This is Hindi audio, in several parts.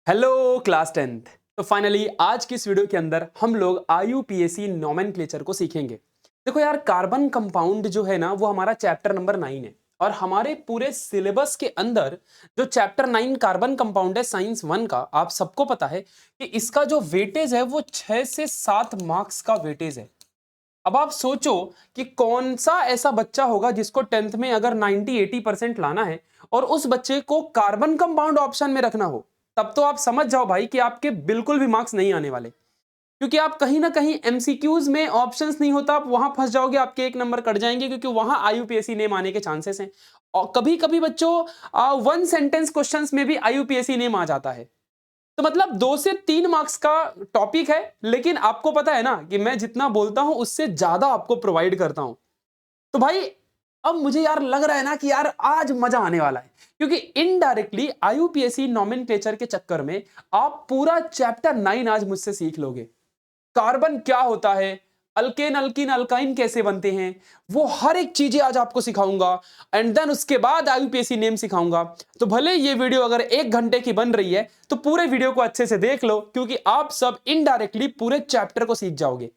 Hello class 10th। तो फाइनली आज की इस वीडियो के अंदर हम लोग आईयूपीएसी नोमेनक्लेचर को सीखेंगे। देखो यार, कार्बन कंपाउंड जो है ना वो हमारा चैप्टर नंबर 9 है और हमारे पूरे सिलेबस के अंदर जो चैप्टर 9 कार्बन कंपाउंड है साइंस 1 का, आप सबको पता है कि इसका जो वेटेज है वो 6 से 7 मार्क्स का वेटेज है। अब आप सोचो कि कौन सा ऐसा बच्चा होगा जिसको 10th में अगर 90-80% लाना है और उस बच्चे को कार्बन कंपाउंड ऑप्शन में रखना हो, तब तो आप समझ जाओ भाई कि आपके बिल्कुल भी मार्क्स नहीं आने वाले, क्योंकि आप कहीं ना कहीं एमसीक्यूज में ऑप्शंस नहीं होता, आप वहां फंस जाओगे, आपके 1 नंबर कट जाएंगे क्योंकि वहां आईयूपीएससी नेम आने के चांसेस हैं। और कभी कभी बच्चों 1 सेंटेंस क्वेश्चंस में भी आईयूपीएससी नेम आ जाता है। तो मतलब 2 से 3 मार्क्स का टॉपिक है, लेकिन आपको पता है ना कि मैं जितना बोलता हूं उससे ज्यादा आपको प्रोवाइड करता हूं। तो भाई अब मुझे यार लग रहा है ना कि यार आज मजा आने वाला है, क्योंकि इनडायरेक्टली आईयूपीएससी नोमेनक्लेचर के चक्कर में आप पूरा चैप्टर 9 आज मुझसे सीख लोगे। कार्बन क्या होता है, अल्केन अल्कीन अल्काइन कैसे बनते हैं, वो हर एक चीजें आज आपको सिखाऊंगा। एंड देन उसके बाद आईयूपीएससी नेम सिखाऊंगा। तो भले ये वीडियो अगर 1 घंटे की बन रही है तो पूरे वीडियो को अच्छे से देख लो, क्योंकि आप सब इनडायरेक्टली पूरे चैप्टर को सीख जाओगे।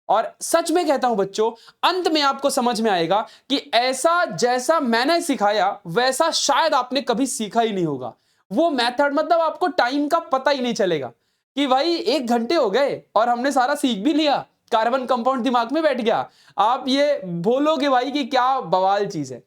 और सच में कहता हूं बच्चों, अंत में आपको समझ में आएगा कि ऐसा जैसा मैंने सिखाया वैसा शायद आपने कभी सीखा ही नहीं होगा। वो मेथड मतलब आपको टाइम का पता ही नहीं चलेगा कि भाई 1 घंटे हो गए और हमने सारा सीख भी लिया, कार्बन कंपाउंड दिमाग में बैठ गया। आप ये बोलोगे भाई कि क्या बवाल चीज है।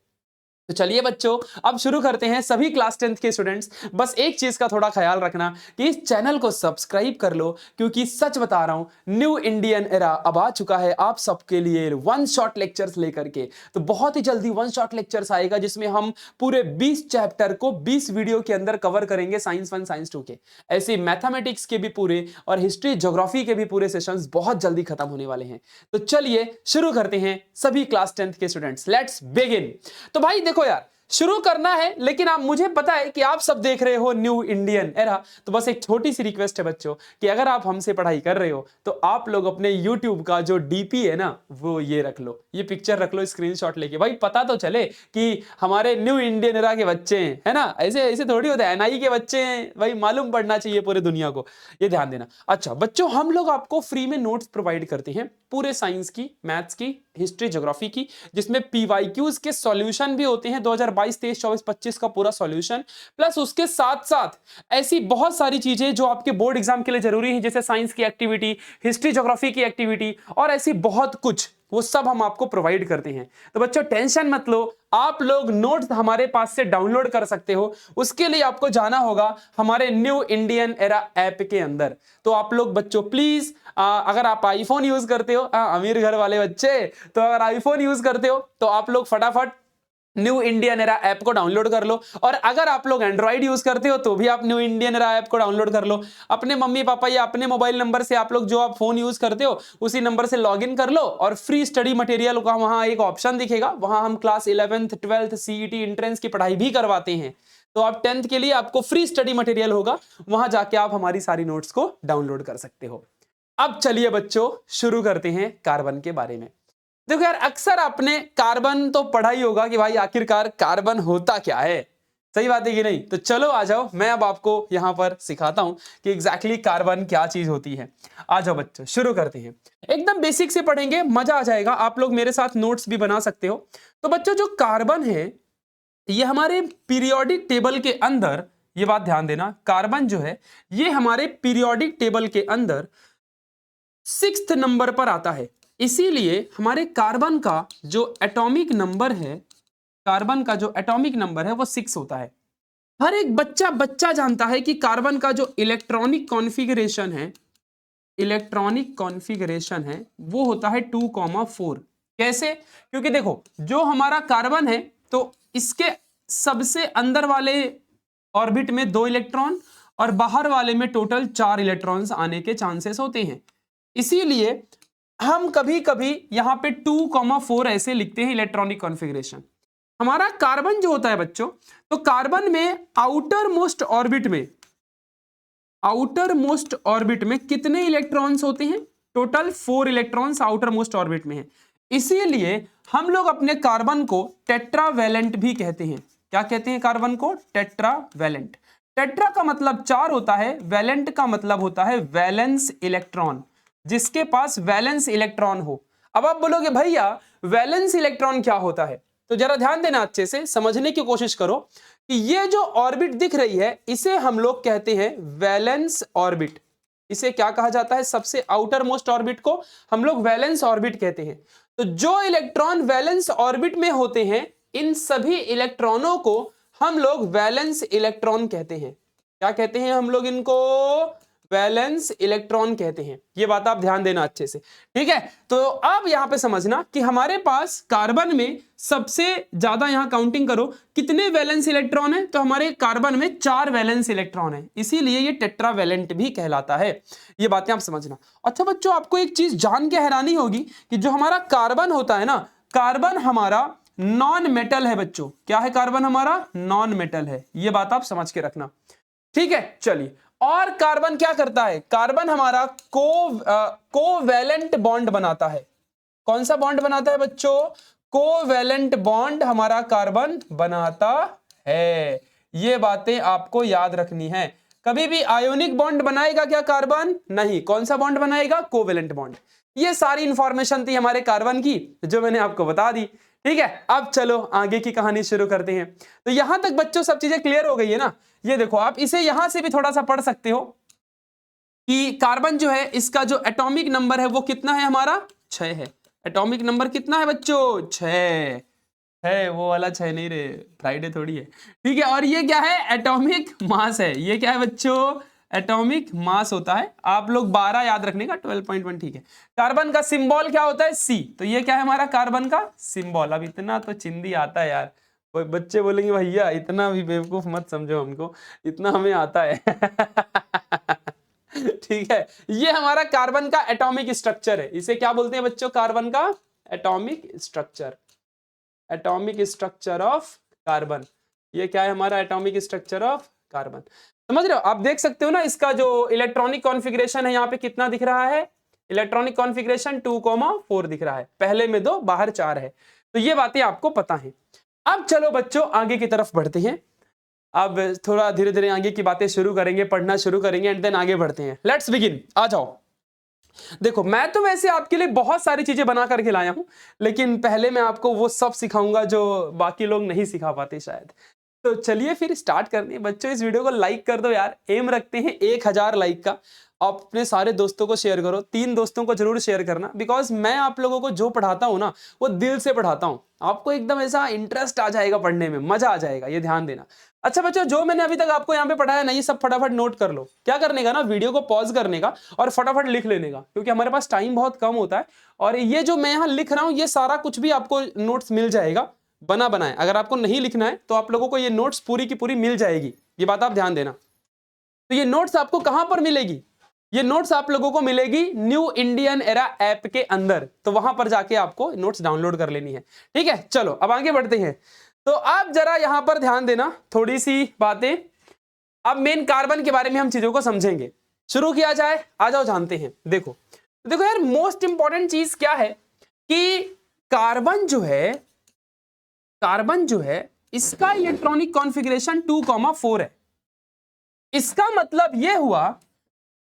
तो चलिए बच्चों, अब शुरू करते हैं। सभी क्लास 10th के स्टूडेंट्स बस एक चीज का थोड़ा ख्याल रखना कि इस चैनल को सब्सक्राइब कर लो, क्योंकि सच बता रहा हूं न्यू इंडियन एरा अब आ चुका है आप सबके लिए वन शॉट लेक्चर्स लेकर के। तो बहुत ही जल्दी वन शॉट लेक्चर्स आएगा जिसमें हम पूरे 20 चैप्टर को 20 वीडियो के अंदर कवर करेंगे, साइंस 1 साइंस 2 के। ऐसे मैथमेटिक्स के भी पूरे और हिस्ट्री ज्योग्राफी के भी पूरे सेशंस बहुत जल्दी खत्म होने वाले हैं। तो चलिए शुरू करते हैं सभी क्लास 10th के स्टूडेंट्स, लेट्स बिगिन। तो भाई देखो यार, शुरू करना है, लेकिन आप मुझे पता है कि आप सब देख रहे हो न्यू इंडियन एरा। तो बस एक छोटी सी रिक्वेस्ट है बच्चों कि अगर आप हमसे पढ़ाई कर रहे हो तो आप लोग अपने यूट्यूब का जो डीपी है ना वो ये रख लो, ये पिक्चर रख लो स्क्रीनशॉट लेके, भाई पता तो चले कि हमारे न्यू इंडियन एरा के बच्चे हैं, है ना। ऐसे ऐसे थोड़ी होता है, एनआई के बच्चे हैं भाई, मालूम पड़ना चाहिए पूरे दुनिया को, ये ध्यान देना। अच्छा बच्चों, हम लोग आपको फ्री में नोट्स प्रोवाइड करते हैं पूरे साइंस की, मैथ्स की, हिस्ट्री ज्योग्राफी की, जिसमें पीवाईक्यूज के सॉल्यूशन भी होते हैं 2022 23 24 25 का पूरा सॉल्यूशन, प्लस उसके साथ साथ ऐसी बहुत सारी चीजें जो आपके बोर्ड एग्जाम के लिए जरूरी है, जैसे साइंस की एक्टिविटी, हिस्ट्री ज्योग्राफी की एक्टिविटी और ऐसी बहुत कुछ, वो सब हम आपको प्रोवाइड करते हैं। तो बच्चों टेंशन मत लो, आप लोग नोट्स हमारे पास से डाउनलोड कर सकते हो। उसके लिए आपको जाना होगा हमारे न्यू इंडियन एरा ऐप के अंदर। तो आप लोग बच्चों प्लीज, अगर आप आईफोन यूज करते हो, अमीर घर वाले बच्चे, तो अगर आईफोन यूज करते हो तो आप लोग फटाफट न्यू इंडियन एरा ऐप को डाउनलोड कर लो। और अगर आप लोग एंड्रॉइड यूज करते हो तो भी आप न्यू इंडियन एरा ऐप को डाउनलोड कर लो। अपने मम्मी पापा या अपने मोबाइल नंबर से आप लोग जो आप फोन यूज करते हो उसी नंबर से लॉगिन कर लो, और फ्री स्टडी मटेरियल का वहां एक ऑप्शन दिखेगा, वहां हम class 11th 12th CET entrance की पढ़ाई भी करवाते हैं। तो आप 10th के लिए आपको फ्री स्टडी मटेरियल होगा, वहां जाके आप हमारी सारी नोट्स को डाउनलोड कर सकते हो। अब चलिए बच्चों शुरू करते हैं कार्बन के बारे में। देखो यार, अक्सर आपने कार्बन तो पढ़ा ही होगा कि भाई आखिरकार कार्बन होता क्या है, सही बात है कि नहीं। तो चलो आ जाओ, मैं अब आपको यहां पर सिखाता हूं कि एग्जैक्टली कार्बन क्या चीज होती है। आ जाओ बच्चों, शुरू करते हैं। एकदम बेसिक से पढ़ेंगे, मजा आ जाएगा, आप लोग मेरे साथ नोट्स भी बना सकते हो। तो बच्चों जो कार्बन है ये हमारे पीरियोडिक टेबल के अंदर, ये बात ध्यान देना, कार्बन जो है ये हमारे पीरियोडिक टेबल के अंदर 6th नंबर पर आता है। इसीलिए हमारे कार्बन का जो एटॉमिक नंबर है, कार्बन का जो एटॉमिक नंबर है वो 6 होता है। हर एक बच्चा जानता है कि कार्बन का जो इलेक्ट्रॉनिक कॉन्फ़िगरेशन है, इलेक्ट्रॉनिक कॉन्फ़िगरेशन है वो होता है 2,4। कैसे? क्योंकि देखो जो हमारा कार्बन है तो इसके सबसे अंदर वाले ऑर्बिट में 2 इलेक्ट्रॉन और बाहर वाले में टोटल 4 इलेक्ट्रॉन्स आने के चांसेस होते हैं। इसीलिए हम कभी कभी यहां पे 2,4 ऐसे लिखते हैं इलेक्ट्रॉनिक कॉन्फ़िगरेशन। हमारा कार्बन जो होता है बच्चों, तो कार्बन में आउटर मोस्ट ऑर्बिट में कितने इलेक्ट्रॉन्स होते हैं? Total 4 electrons outer most orbit में है। इसीलिए हम लोग अपने कार्बन को टेट्रावैलेंट भी कहते हैं। क्या कहते हैं कार्बन को? टेट्रावैलेंट। टेट्रा का मतलब 4 होता है, वैलेंट का मतलब होता है वैलेंस इलेक्ट्रॉन, जिसके पास वैलेंस इलेक्ट्रॉन हो। अब आप बोलोगे भैया वैलेंस इलेक्ट्रॉन क्या होता है, तो जरा ध्यान देना, अच्छे से समझने की कोशिश करो कि ये जो ऑर्बिट दिख रही है इसे हम लोग कहते हैं वैलेंस ऑर्बिट। इसे क्या कहा जाता है, सबसे आउटर मोस्ट ऑर्बिट को हम लोग वैलेंस ऑर्बिट कहते हैं। तो जो इलेक्ट्रॉन वैलेंस ऑर्बिट में होते हैं इन सभी इलेक्ट्रॉनों को हम लोग वैलेंस इलेक्ट्रॉन कहते हैं। क्या कहते हैं हम लोग इनको, वैलेंस इलेक्ट्रॉन कहते हैं। ये बात आप ध्यान देना अच्छे से, ठीक है। तो अब यहां पे समझना कि हमारे पास कार्बन में सबसे ज्यादा, यहां काउंटिंग करो कितने वैलेंस इलेक्ट्रॉन है, तो हमारे कार्बन में 4 वैलेंस इलेक्ट्रॉन है, इसीलिए ये टेट्रावैलेंट भी कहलाता है। ये बातें आप समझना। अच्छा बच्चों, आपको एक चीज जान के हैरानी होगी कि जो हमारा कार्बन होता है ना, कार्बन हमारा नॉन मेटल है बच्चों। क्या है, कार्बन हमारा नॉन मेटल है। ये बात आप समझ के रखना, ठीक है। चलिए, और कार्बन क्या करता है, कार्बन हमारा कोवैलेंट बॉन्ड बनाता है। कौन सा बॉन्ड बनाता है बच्चों, कोवैलेंट बॉन्ड हमारा कार्बन बनाता है। ये बातें आपको याद रखनी है। कभी भी आयोनिक बॉन्ड बनाएगा क्या कार्बन, नहीं। कौन सा बॉन्ड बनाएगा, कोवैलेंट बॉन्ड। ये सारी इंफॉर्मेशन थी हमारे कार्बन की जो मैंने आपको बता दी, ठीक है। अब चलो आगे की कहानी शुरू करते हैं। तो यहां तक बच्चों सब चीजें क्लियर हो गई है ना। ये देखो, आप इसे यहां से भी थोड़ा सा पढ़ सकते हो कि कार्बन जो है इसका जो एटॉमिक नंबर है वो कितना है, हमारा 6 है। एटॉमिक नंबर कितना है बच्चों, 6 है। वो वाला 6 नहीं रे, फ्राइडे थोड़ी है, ठीक है। और ये क्या है, एटॉमिक मास है। ये क्या है बच्चों, एटॉमिक मास होता है। आप लोग 12 याद रखने का, 12.1, ठीक है। कार्बन का सिंबल क्या होता है, सी। तो ये क्या है हमारा कार्बन का सिंबल। अब इतना तो चिंदी आता है यार, बच्चे बोलेंगे भैया इतना भी बेवकूफ मत समझो हमको, इतना हमें आता है ठीक है। ये हमारा कार्बन का एटॉमिक स्ट्रक्चर है। इसे क्या बोलते हैं बच्चों, कार्बन का atomic structure. Atomic structure of carbon. ये क्या है हमारा एटॉमिक स्ट्रक्चर ऑफ कार्बन। समझ रहे हो, आप देख सकते हो ना, इसका जो इलेक्ट्रॉनिक कॉन्फ़िगरेशन है यहाँ पे कितना दिख रहा है, इलेक्ट्रॉनिक कॉन्फ़िगरेशन 2,4 दिख रहा है। पहले में 2 बाहर 4 है। तो ये बातें आपको पता है। अब चलो बच्चों आगे की तरफ बढ़ते हैं। अब थोड़ा धीरे धीरे आगे की बातें शुरू करेंगे, पढ़ना शुरू करेंगे एंड देन आगे बढ़ते हैं। लेट्स बिगिन, आ जाओ। देखो, मैं तो वैसे आपके लिए बहुत सारी चीजें बना करके लाया हूं, लेकिन पहले मैं आपको वो सब सिखाऊंगा जो बाकी लोग नहीं सिखा पाते शायद। तो चलिए फिर स्टार्ट करते हैं। बच्चों इस वीडियो को लाइक कर दो यार, एम रखते हैं 1000 लाइक का। आप अपने सारे दोस्तों को शेयर करो, 3 दोस्तों को जरूर शेयर करना, बिकॉज मैं आप लोगों को जो पढ़ाता हूं ना वो दिल से पढ़ाता हूं। आपको एकदम ऐसा इंटरेस्ट आ जाएगा, पढ़ने में मजा आ जाएगा, ये ध्यान देना। अच्छा बच्चों, जो मैंने अभी तक आपको यहाँ पे पढ़ाया ना, ये सब फटाफट नोट कर लो। क्या करने का ना, वीडियो को पॉज करने का और फटाफट लिख लेने का, क्योंकि हमारे पास टाइम बहुत कम होता है। और ये जो मैं यहाँ लिख रहा हूँ ये सारा कुछ भी आपको नोट्स मिल जाएगा बना बनाए। अगर आपको नहीं लिखना है तो आप लोगों को ये नोट्स पूरी की पूरी मिल जाएगी, ये बात आप ध्यान देना। तो ये नोट्स आपको कहां पर मिलेगी, ये नोट्स आप लोगों को मिलेगी न्यू इंडियन एरा ऐप के अंदर। तो वहां पर जाके आपको नोट्स डाउनलोड कर लेनी है, ठीक है। चलो अब आगे बढ़ते हैं। तो आप जरा यहां पर ध्यान देना, थोड़ी सी बातें। अब मेन कार्बन के बारे में हम चीजों को समझेंगे। शुरू किया जाए, आ जाओ जानते हैं। देखो देखो यार, मोस्ट इंपॉर्टेंट चीज क्या है कि कार्बन जो है इसका इलेक्ट्रॉनिक कॉन्फ़िगरेशन 2,4 है। इसका मतलब यह हुआ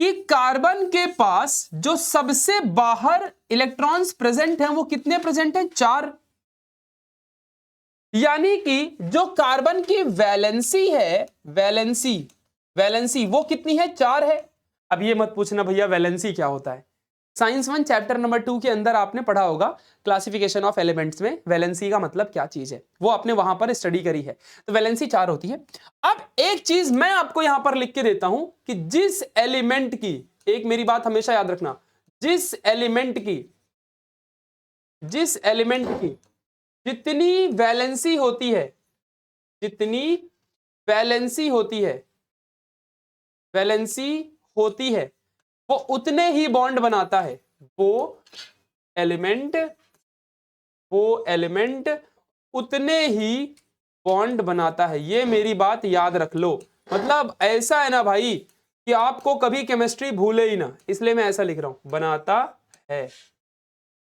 कि कार्बन के पास जो सबसे बाहर इलेक्ट्रॉन्स प्रेजेंट हैं वो कितने प्रेजेंट हैं, 4। यानी कि जो कार्बन की वैलेंसी है, वैलेंसी वो कितनी है, 4 है। अब ये मत पूछना भैया वैलेंसी क्या होता है, साइंस 1 चैप्टर नंबर 2 के अंदर आपने पढ़ा होगा क्लासिफिकेशन ऑफ एलिमेंट्स में वैलेंसी का मतलब क्या चीज है, वो आपने वहां पर स्टडी करी है। तो वैलेंसी 4 होती है। अब एक चीज मैं आपको यहां पर लिख के देता हूं कि जिस एलिमेंट की, एक मेरी बात हमेशा याद रखना, जिस एलिमेंट की जितनी वैलेंसी होती है वो उतने ही बॉन्ड बनाता है। वो एलिमेंट उतने ही बॉन्ड बनाता है। ये मेरी बात याद रख लो। मतलब ऐसा है ना भाई कि आपको कभी केमिस्ट्री भूले ही ना, इसलिए मैं ऐसा लिख रहा हूं, बनाता है।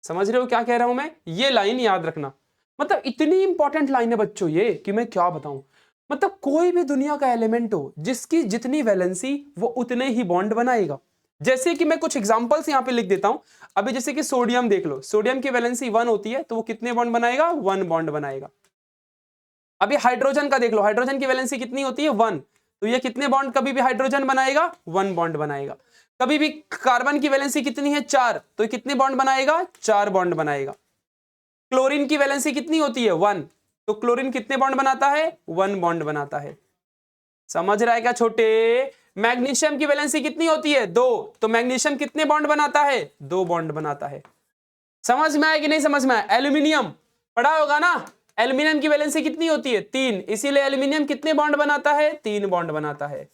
समझ रहे हो क्या कह रहा हूं मैं, ये लाइन याद रखना। मतलब इतनी इंपॉर्टेंट लाइन है बच्चों ये कि मैं क्या बताऊं। मतलब कोई भी दुनिया का एलिमेंट हो जिसकी जितनी वैलेंसी वो उतने ही बॉन्ड बनाएगा। जैसे कि मैं कुछ एग्जांपल्स यहां पे लिख देता हूं। अभी जैसे कि सोडियम देख लो, सोडियम की वैलेंसी 1 होती है तो वो कितने बॉन्ड बनाएगा? 1 बॉन्ड बनाएगा। अभी हाइड्रोजन का देख लो, हाइड्रोजन की वैलेंसी कितनी होती है? 1, तो ये कितने बॉन्ड कभी भी हाइड्रोजन बनाएगा? 1 बॉन्ड बनाएगा। कभी भी कार्बन की वैलेंसी कितनी है? 4, तो कितने बॉन्ड बनाएगा? 4 बॉन्ड बनाएगा। क्लोरीन की वैलेंसी कितनी होती है? 1, तो क्लोरीन कितने बॉन्ड बनाता है? 1 बॉन्ड बनाता है। समझ रहा है क्या छोटे? मैग्नीशियम की वैलेंसी कितनी होती है? 2, तो मैग्नीशियम कितने बॉन्ड बनाता है? 2 बॉन्ड बनाता है। समझ में आया कि नहीं समझ में आया? एल्यूमिनियम पढ़ा होगा ना, एल्यूमिनियम की वैलेंसी कितनी होती है? 3, इसीलिए एल्यूमिनियम कितने बॉन्ड बनाता है? 3 बॉन्ड बनाता है।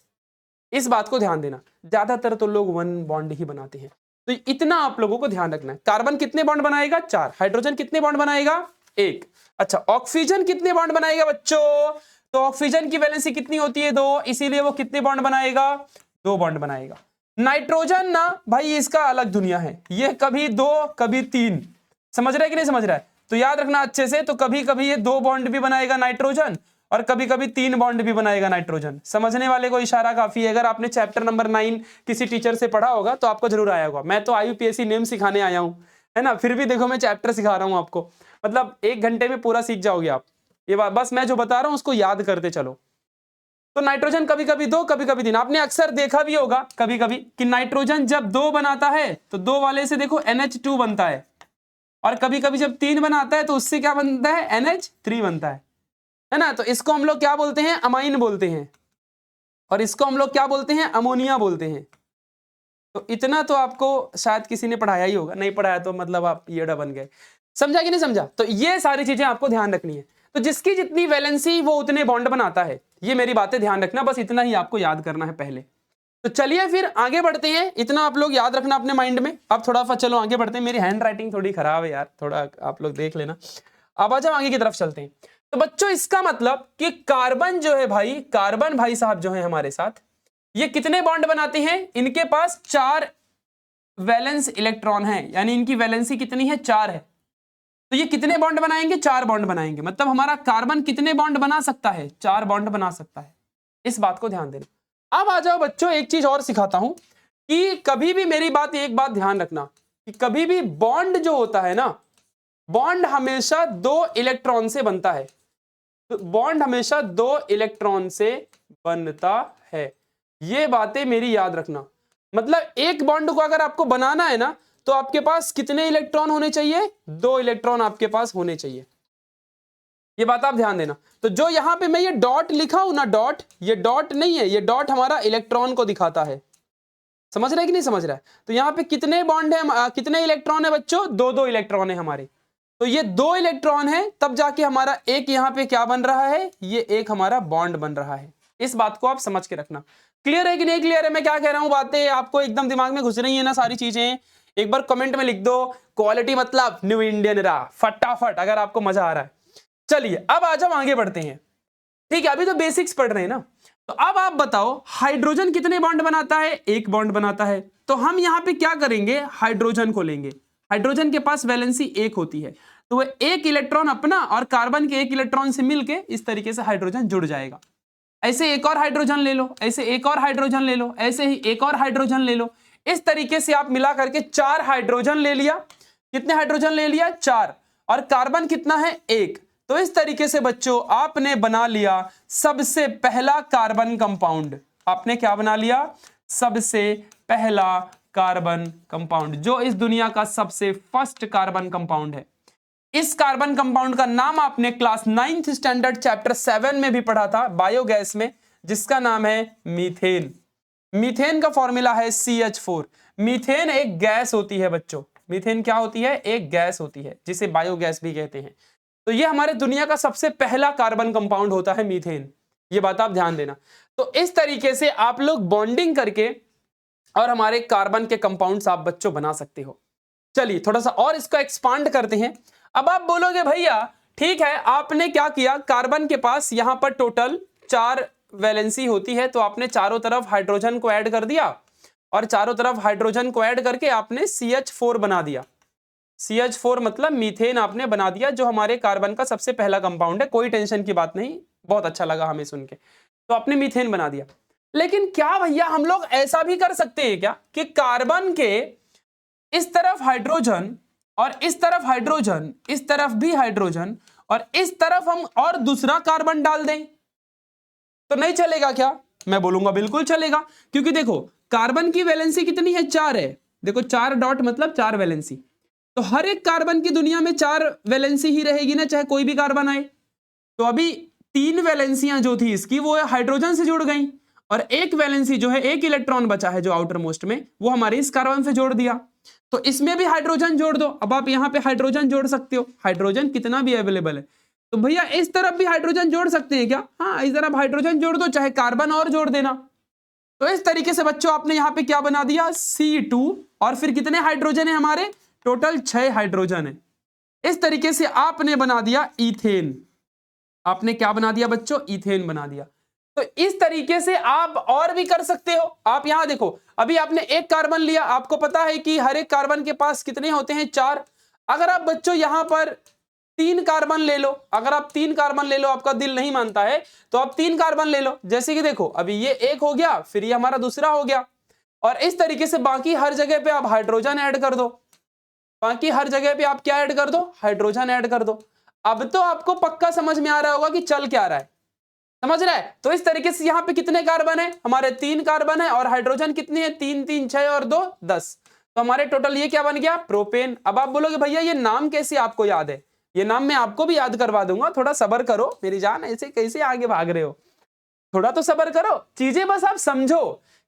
इस बात को ध्यान देना, ज्यादातर तो लोग 1 बॉन्ड ही बनाते हैं, तो इतना आप लोगों को ध्यान रखना है। कार्बन कितने बॉन्ड बनाएगा? 4। हाइड्रोजन कितने बॉन्ड बनाएगा? 1। अच्छा, ऑक्सीजन कितने बॉन्ड बनाएगा बच्चों? तो ऑक्सीजन की वैलेंसी कितनी होती है? 2, इसीलिए वो कितने बॉन्ड बनाएगा? 2 बॉन्ड बनाएगा। नाइट्रोजन ना भाई, इसका अलग दुनिया है, ये कभी 2 कभी 3। समझ रहा है कि नहीं समझ रहा है? तो याद रखना अच्छे से, तो कभी कभी ये 2 बॉन्ड भी बनाएगा नाइट्रोजन, और कभी कभी 3 बॉन्ड भी बनाएगा नाइट्रोजन। समझने वाले को इशारा काफी है। अगर आपने चैप्टर नंबर 9 किसी टीचर से पढ़ा होगा तो आपको जरूर आया होगा। मैं तो IUPAC नेम सिखाने आया हूं, है ना, फिर भी देखो मैं चैप्टर सिखा रहा हूं आपको। मतलब 1 घंटे में पूरा सीख जाओगे आप। ये बात बस मैं जो बता रहा हूं उसको याद करते चलो। तो नाइट्रोजन कभी कभी 2 कभी कभी 3। आपने अक्सर देखा भी होगा कभी कभी कि नाइट्रोजन जब 2 बनाता है तो 2 वाले से देखो NH2 बनता है, और कभी कभी जब 3 बनाता है तो उससे क्या बनता है? NH3 बनता है ना। तो इसको हम लोग क्या बोलते हैं? अमाइन बोलते हैं, और इसको हम लोग क्या बोलते हैं? अमोनिया बोलते हैं। तो इतना तो आपको शायद किसी ने पढ़ाया ही होगा, नहीं पढ़ाया तो मतलब आप येड़ा बन गए। समझा कि नहीं समझा? तो ये सारी चीजें आपको ध्यान रखनी है। तो जिसकी जितनी वैलेंसी वो उतने बॉन्ड बनाता है, ये मेरी बातें ध्यान रखना, बस इतना ही आपको याद करना है पहले। तो चलिए फिर आगे बढ़ते हैं, इतना आप लोग याद रखना अपने माइंड में। अब थोड़ा सा चलो आगे बढ़ते हैं। मेरी हैंड राइटिंग थोड़ी खराब है यार, थोड़ा आप लोग देख लेना। अब आ जाओ आगे की तरफ चलते हैं। तो बच्चों इसका मतलब कि कार्बन जो है भाई, कार्बन भाई साहब जो है हमारे साथ, ये कितने बॉन्ड बनाते हैं? इनके पास 4 वैलेंस इलेक्ट्रॉन है, यानी इनकी वैलेंसी कितनी है? 4 है। तो ये कितने बॉन्ड बनाएंगे? 4 बॉन्ड बनाएंगे। मतलब हमारा कार्बन कितने बॉन्ड बना सकता है? 4 बॉन्ड बना सकता है। इस बात को ध्यान देना। अब आ जाओ बच्चों, एक चीज और सिखाता हूं कि कभी भी मेरी बात, एक बात ध्यान रखना कि कभी भी बॉन्ड जो होता है ना, बॉन्ड हमेशा 2 इलेक्ट्रॉन से बनता है। तो बॉन्ड हमेशा 2 इलेक्ट्रॉन से बनता है, ये बातें मेरी याद रखना। मतलब एक बॉन्ड को अगर आपको बनाना है ना, तो आपके पास कितने इलेक्ट्रॉन होने चाहिए? 2 इलेक्ट्रॉन आपके पास होने चाहिए। ये बात आप ध्यान देना। तो जो यहां पे मैं ये डॉट लिखा हूं ना, डॉट, ये डॉट नहीं है, ये डॉट हमारा इलेक्ट्रॉन को दिखाता है। समझ रहा है कि नहीं समझ रहा है? तो यहां पे कितने बॉन्ड है, कितने इलेक्ट्रॉन है बच्चों? 2-2 इलेक्ट्रॉन है हमारे। तो ये 2 इलेक्ट्रॉन है, तब जाके हमारा एक यहां पे क्या बन रहा है? ये एक हमारा बॉन्ड बन रहा है। इस बात को आप समझ के रखना। क्लियर है कि नहीं क्लियर है? मैं क्या कह रहा हूं, बातें आपको एकदम दिमाग में घुस रही है ना सारी चीजें? एक बार कमेंट में लिख दो क्वालिटी मतलब न्यू इंडियन रा, फटाफट, अगर आपको मजा आ रहा है। चलिए अब आ जाओ आगे बढ़ते हैं। ठीक है, अभी तो बेसिक्स पढ़ रहे हैं ना। तो अब आप बताओ हाइड्रोजन कितने बॉन्ड बनाता है? 1 बॉन्ड बनाता है। तो हम यहां पे क्या करेंगे? हाइड्रोजन को लेंगे। हाइड्रोजन के पास वैलेंसी 1 होती है, तो वह 1 इलेक्ट्रॉन अपना और कार्बन के 1 इलेक्ट्रॉन से मिलके इस तरीके से हाइड्रोजन जुड़ जाएगा। ऐसे एक और हाइड्रोजन ले लो, ऐसे एक और हाइड्रोजन ले लो, ऐसे ही एक और हाइड्रोजन ले लो। इस तरीके से आप मिला करके 4 हाइड्रोजन ले लिया। कितने हाइड्रोजन ले लिया? 4। और कार्बन कितना है? 1। तो इस तरीके से बच्चों आपने बना लिया सबसे पहला कार्बन कंपाउंड। आपने क्या बना लिया? सबसे पहला कार्बन कंपाउंड, जो इस दुनिया का सबसे फर्स्ट कार्बन कंपाउंड है। इस कार्बन कंपाउंड का नाम आपने क्लास 9th स्टैंडर्ड चैप्टर 7 में भी पढ़ा था, बायोगैस में, जिसका नाम है मीथेन। मीथेन का फॉर्मूला है CH4। मीथेन एक गैस होती है बच्चों। मीथेन क्या होती है? एक गैस होती है, जिसे बायोगैस भी कहते हैं। तो ये हमारे दुनिया का सबसे पहला कार्बन कंपाउंड होता है मीथेन। ये बात आप ध्यान देना। तो इस तरीके से आप लोग बॉन्डिंग करके और हमारे कार्बन के कंपाउंड्स आप बच्चों बना सकते हो। चलिए थोड़ा सा और इसको एक्सपांड करते हैं। अब आप बोलोगे भैया ठीक है, आपने क्या किया, कार्बन के पास यहां पर टोटल 4 वैलेंसी होती है, तो आपने चारों तरफ हाइड्रोजन को ऐड कर दिया, और चारों तरफ हाइड्रोजन को ऐड करके आपने CH4 बना दिया। CH4 मतलब मीथेन आपने बना दिया, जो हमारे कार्बन का सबसे पहला कंपाउंड है। कोई टेंशन की बात नहीं, बहुत अच्छा लगा हमें सुन के। तो आपने मीथेन बना दिया। लेकिन क्या भैया हम लोग ऐसा भी कर सकते हैं क्या कि कार्बन के इस तरफ हाइड्रोजन और इस तरफ हाइड्रोजन, इस तरफ भी हाइड्रोजन और इस तरफ हम और दूसरा कार्बन डाल दें, तो नहीं चलेगा क्या? मैं बोलूंगा बिल्कुल चलेगा, क्योंकि देखो कार्बन की वैलेंसी कितनी है? 4 है। देखो 4 डॉट मतलब 4 वैलेंसी, तो हर एक कार्बन की दुनिया में 4 वैलेंसी ही रहेगी ना, चाहे कोई भी कार्बन आए। तो अभी 3 वैलेंसियां जो थी इसकी वो हाइड्रोजन से जुड़ गई, और एक वैलेंसी जो है, एक इलेक्ट्रॉन बचा है जो आउटर मोस्ट में, वो हमारे इस कार्बन से जोड़ दिया। तो इसमें भी हाइड्रोजन जोड़ दो। अब आप यहां पे हाइड्रोजन जोड़ सकते हो, हाइड्रोजन कितना भी अवेलेबल है। तो भैया इस तरफ भी हाइड्रोजन जोड़ सकते हैं क्या? हाँ, इस तरफ हाइड्रोजन जोड़ दो, चाहे कार्बन और जोड़ देना। तो इस तरीके से बच्चों आपने यहां पे क्या बना दिया? C2, और फिर कितने हाइड्रोजन है हमारे? टोटल 6 हाइड्रोजन है। इस तरीके से आपने बना दिया इथेन। आपने क्या बना दिया बच्चों? इथेन बना दिया। तो इस तरीके से आप और भी कर सकते हो। आप यहां देखो, अभी आपने एक कार्बन लिया, आपको पता है कि हर एक कार्बन के पास कितने होते हैं? 4। अगर आप बच्चों यहां पर 3 कार्बन ले लो, अगर आप 3 कार्बन ले लो, आपका दिल नहीं मानता है तो आप 3 कार्बन ले लो। जैसे कि देखो अभी ये एक हो गया, फिर ये हमारा दूसरा हो गया, और इस तरीके से बाकी हर जगह पे आप हाइड्रोजन ऐड कर दो। बाकी हर जगह पे आप क्या ऐड कर दो? हाइड्रोजन ऐड कर दो। अब तो आपको पक्का समझ में आ रहा होगा कि चल क्या रहा है, समझ रहा है? तो इस तरीके से यहां पे कितने कार्बन है? हमारे 3 कार्बन है, और हाइड्रोजन कितनी है? 3 3 6 और 2 10। तो हमारे टोटल ये क्या बन गया? प्रोपेन। अब आप बोलोगे भैया ये नाम कैसे आपको याद है? ये नाम मैं आपको भी याद करवा दूंगा, थोड़ा सब्र करो मेरी जान, ऐसे कैसे आगे भाग रहे हो? थोड़ा तो सब्र करो, चीजें बस आप समझो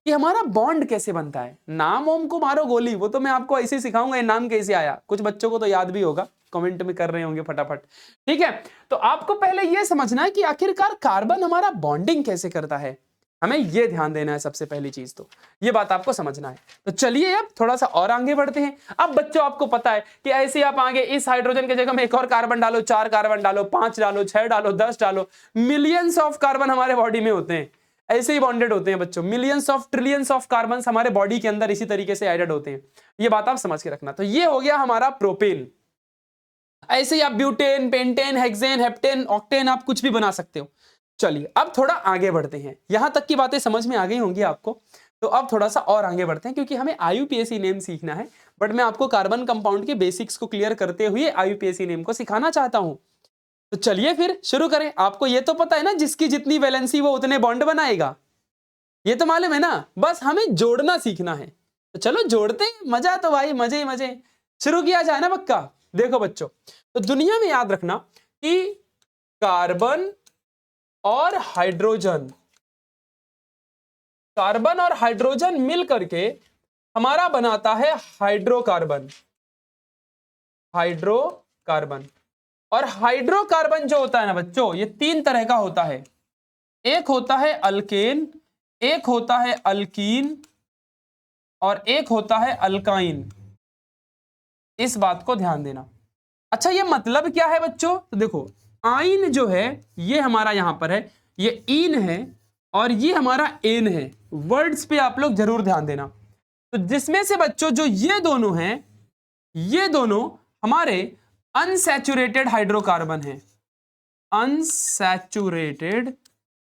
कि हमारा बॉन्ड कैसे बनता है। नाम ओम को मारो गोली, वो तो मैं आपको ऐसे ही सिखाऊंगा, ये नाम कैसे आया। कुछ बच्चों को तो याद भी होगा, कमेंट में कर रहे होंगे फटाफट। ठीक है, तो आपको पहले यह समझना है कि आखिरकार कार्बन हमारा बॉन्डिंग कैसे करता है। हमें यह ध्यान देना है सबसे पहली चीज, तो ये बात आपको समझना है। तो चलिए अब थोड़ा सा और आगे बढ़ते हैं। अब बच्चों आपको पता है कि ऐसे आप आगे इस हाइड्रोजन की जगह में एक और कार्बन डालो, 4 कार्बन डालो, 5 डालो, 6 डालो, 10 डालो, मिलियंस ऑफ कार्बन हमारे बॉडी में होते हैं, ऐसे ही बॉन्डेड होते हैं बच्चों। Millions of trillions of carbon हमारे बॉडी के अंदर इसी तरीके से एडेड होते हैं। ये बात आप समझ के रखना। तो ये हो गया हमारा प्रोपेन। ऐसे ही आप butane, pentane, hexane, heptane, octane आप कुछ भी बना सकते हो। चलिए अब थोड़ा आगे बढ़ते हैं। यहां तक की बातें समझ में आ गई होंगी आपको, तो अब थोड़ा सा और आगे बढ़ते हैं, क्योंकि हमें IUPAC नेम सीखना है। बट मैं आपको कार्बन कंपाउंड के बेसिक्स को क्लियर करते हुए IUPAC नेम को सिखाना चाहता हूं। तो चलिए फिर शुरू करें। आपको ये तो पता है ना, जिसकी जितनी वैलेंसी वो उतने बॉन्ड बनाएगा, ये तो मालूम है ना। बस हमें जोड़ना सीखना है। तो चलो जोड़ते हैं, मजा तो भाई मजे ही मजे। शुरू किया जाए ना पक्का। देखो बच्चों, तो दुनिया में याद रखना कि कार्बन और हाइड्रोजन, कार्बन और हाइड्रोजन मिल करके हमारा बनाता है हाइड्रोकार्बन। हाइड्रोकार्बन, और हाइड्रोकार्बन जो होता है ना बच्चों, ये 3 तरह का होता है। एक होता है अल्केन, एक होता है अल्कीन, और एक होता है अल्काइन। इस बात को ध्यान देना। अच्छा, ये मतलब क्या है बच्चों? तो देखो, आइन जो है ये हमारा यहां पर है, ये इन है, और ये हमारा एन है। वर्ड्स पे आप लोग जरूर ध्यान देना। तो जिसमें से बच्चों जो ये दोनों हैं, ये दोनों हमारे अनसैचुरेटेड हाइड्रोकार्बन है। अनसैचुरेटेड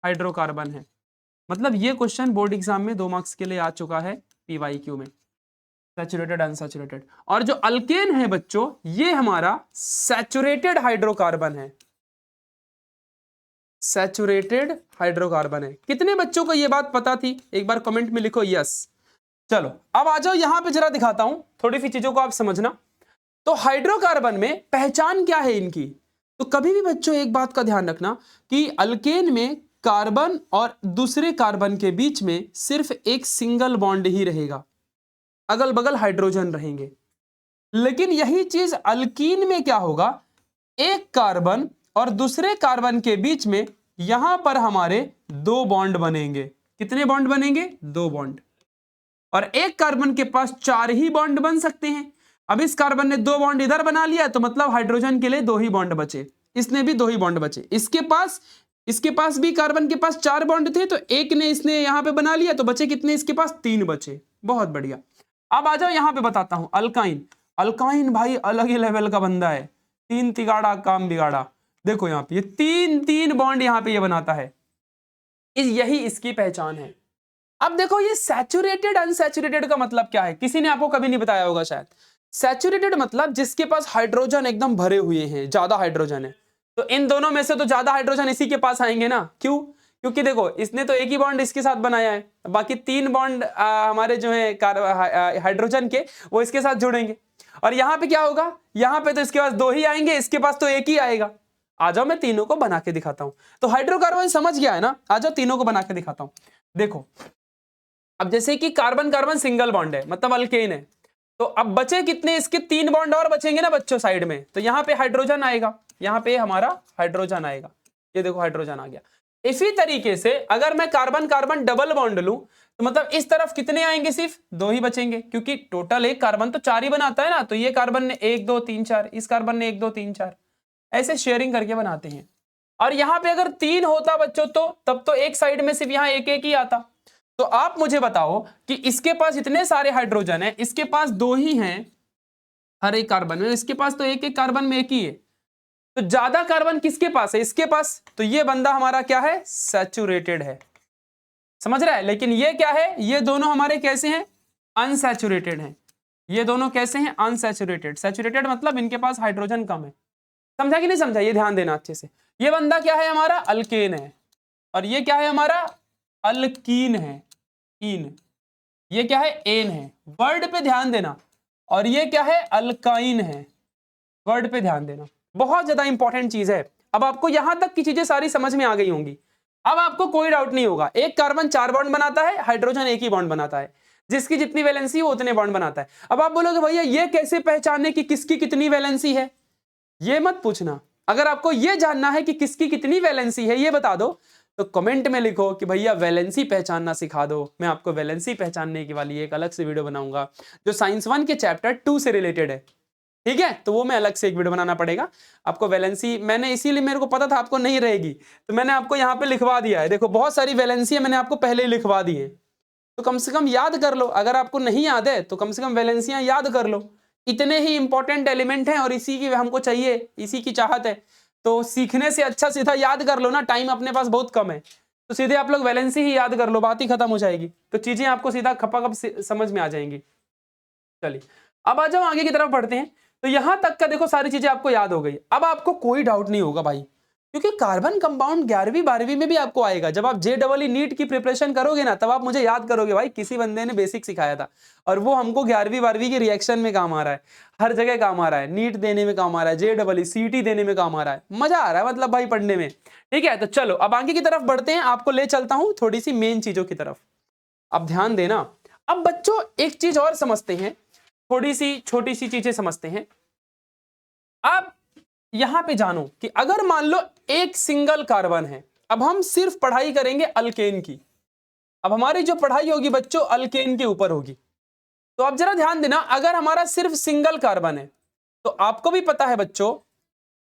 हाइड्रोकार्बन है। मतलब ये क्वेश्चन बोर्ड एग्जाम में 2 मार्क्स के लिए आ चुका है PYQ में, सैचुरेटेड अनसैचुरेटेड। और जो अल्केन है बच्चों, ये हमारा सैचुरेटेड हाइड्रोकार्बन है। सैचुरेटेड हाइड्रोकार्बन है। कितने बच्चों को यह बात पता थी? एक बार कमेंट में लिखो यस। चलो अब आ जाओ यहां पे, जरा दिखाता हूं थोड़ी सी चीजों को आप समझना। तो हाइड्रोकार्बन में पहचान क्या है इनकी? तो कभी भी बच्चों एक बात का ध्यान रखना कि अल्केन में कार्बन और दूसरे कार्बन के बीच में सिर्फ एक सिंगल बॉन्ड ही रहेगा, अगल बगल हाइड्रोजन रहेंगे। लेकिन यही चीज अल्कीन में क्या होगा? एक कार्बन और दूसरे कार्बन के बीच में यहां पर हमारे 2 बॉन्ड बनेंगे। कितने बॉन्ड बनेंगे? 2 बॉन्ड। और एक कार्बन के पास 4 ही बॉन्ड बन सकते हैं। अब इस कार्बन ने 2 बॉन्ड इधर बना लिया, तो मतलब हाइड्रोजन के लिए 2 ही बॉन्ड बचे, इसने भी 2 ही बॉन्ड बचे। इसके पास भी कार्बन के पास 4 बॉन्ड थे, तो एक ने इसने यहां पे बना लिया, तो बचे कितने? इसके पास 3 बचे। बहुत बढ़िया। अब आ जाओ यहां पे बताता हूं अल्काइन। अल्काइन भाई अलग ही लेवल का बंदा है, 3 तिगाड़ा काम बिगाड़ा। देखो यहाँ पे ये 3 बॉन्ड यहाँ पे ये बनाता है, यही इसकी पहचान है। अब देखो ये सैचुरेटेड अनसैचुरेटेड का मतलब क्या है, किसी ने आपको कभी नहीं बताया होगा शायद। सैचुरेटेड मतलब जिसके पास हाइड्रोजन एकदम भरे हुए हैं, ज्यादा हाइड्रोजन है। तो इन दोनों में से तो ज्यादा हाइड्रोजन इसी के पास आएंगे ना, क्यों? क्योंकि देखो इसने तो एक ही बॉन्ड इसके साथ बनाया है, बाकी 3 बॉन्ड हमारे जो है हाइड्रोजन के वो इसके साथ जुड़ेंगे। और यहाँ पे क्या होगा, यहाँ पे तो इसके पास 2 ही आएंगे, इसके पास तो एक ही आएगा। आ जाओ मैं तीनों को बना के दिखाता हूं। तो हाइड्रोकार्बन समझ गया है ना, आ जाओ तीनों को बना के दिखाता हूं। देखो अब जैसे कि कार्बन कार्बन सिंगल बॉन्ड है, मतलब अल्केन है, तो अब बचे कितने, इसके 3 बॉन्ड और बचेंगे ना बच्चों साइड में, तो यहाँ पे हाइड्रोजन आएगा, यहाँ पे हमारा हाइड्रोजन आएगा, ये देखो हाइड्रोजन आ गया। इसी तरीके से अगर मैं कार्बन कार्बन डबल बॉन्ड लूं तो मतलब इस तरफ कितने आएंगे, सिर्फ 2 ही बचेंगे, क्योंकि टोटल एक कार्बन तो 4 ही बनाता है ना। तो ये कार्बन ने 1 2 3 4, इस कार्बन ने 1 2 3 4, ऐसे शेयरिंग करके बनाते हैं। और यहां पे अगर 3 होता बच्चों तो तब तो एक साइड में सिर्फ यहां एक एक ही आता। तो आप मुझे बताओ कि इसके पास इतने सारे हाइड्रोजन है, इसके पास 2 ही हैं हर एक कार्बन में, इसके पास तो एक एक कार्बन में एक ही है। तो ज्यादा कार्बन किसके पास है, इसके पास। तो ये बंदा हमारा क्या है, सैचुरेटेड है, समझ रहा है। लेकिन ये क्या है, ये दोनों हमारे कैसे हैं, अनसैचुरेटेड हैं। ये दोनों कैसे हैं, अनसैचुरेटेड। सैचुरेटेड मतलब इनके पास हाइड्रोजन कम है। समझा कि नहीं समझा, ये ध्यान देना अच्छे से। ये बंदा क्या है हमारा, अल्केन है, और ये क्या है हमारा, अल्कीन है, इन। ये क्या है, एन है, वर्ड पे ध्यान देना। और ये क्या है, अल्काइन है, वर्ड पे ध्यान देना, बहुत ज्यादा इंपॉर्टेंट चीज है। अब आपको यहां तक की चीजें सारी समझ में आ गई होंगी। अब आपको कोई डाउट नहीं होगा, एक कार्बन 4 बॉन्ड बनाता है, हाइड्रोजन एक ही बॉन्ड बनाता है, जिसकी जितनी वैलेंसी हो उतने बॉन्ड बनाता है। अब आप बोलोगे भैया ये कैसे पहचाने कि किसकी कितनी वैलेंसी है, ये मत पूछना। अगर आपको ये जानना है कि किसकी कितनी वैलेंसी है ये बता दो, तो कमेंट में लिखो कि भैया वैलेंसी पहचानना सिखा दो। मैं आपको वैलेंसी पहचानने की वाली एक अलग से वीडियो बनाऊंगा जो साइंस 1 के चैप्टर 2 से रिलेटेड है, ठीक है। तो वो मैं अलग से एक वीडियो बनाना पड़ेगा आपको। वैलेंसी मैंने इसीलिए, मेरे को पता था आपको नहीं रहेगी, तो मैंने आपको यहाँ पे लिखवा दिया है। देखो बहुत सारी वैलेंसी मैंने आपको पहले ही लिखवा दी है, तो कम से कम याद कर लो। अगर आपको नहीं याद है तो कम से कम वैलेंसियां याद कर लो। इतने ही इंपॉर्टेंट एलिमेंट हैं और इसी की हमको चाहिए, इसी की चाहत है। तो सीखने से अच्छा सीधा याद कर लो ना, टाइम अपने पास बहुत कम है, तो सीधे आप लोग वैलेंसी ही याद कर लो, बात ही खत्म हो जाएगी। तो चीजें आपको सीधा खपाखप समझ में आ जाएंगी। चलिए अब आ जाओ आगे की तरफ बढ़ते हैं। तो यहां तक का देखो सारी चीजें आपको याद हो गई। अब आपको कोई डाउट नहीं होगा भाई, क्योंकि कार्बन कंपाउंड 11वीं 12वीं में भी आपको आएगा। जब आप JEE नीट की प्रिपरेशन करोगे ना, तब आप मुझे याद करोगे भाई किसी बंदे ने बेसिक सिखाया था, और वो हमको 11वीं 12वीं की रिएक्शन में काम आ रहा है, हर जगह काम आ रहा है, नीट देने में काम आ रहा है, JEE CET देने में काम आ रहा है। मजा आ रहा है मतलब भाई पढ़ने में, ठीक है। तो चलो अब आगे की तरफ बढ़ते हैं, आपको ले चलता हूं थोड़ी सी मेन चीजों की तरफ। अब ध्यान देना। अब बच्चों एक चीज और समझते हैं, थोड़ी सी छोटी सी चीजें समझते हैं। अब यहां पे जानो कि अगर मान लो एक सिंगल कार्बन है, अब हम सिर्फ पढ़ाई करेंगे अल्केन की। अब हमारी जो पढ़ाई होगी बच्चों अल्केन के ऊपर होगी। तो अब जरा ध्यान देना, अगर हमारा सिर्फ सिंगल कार्बन है तो आपको भी पता है बच्चों।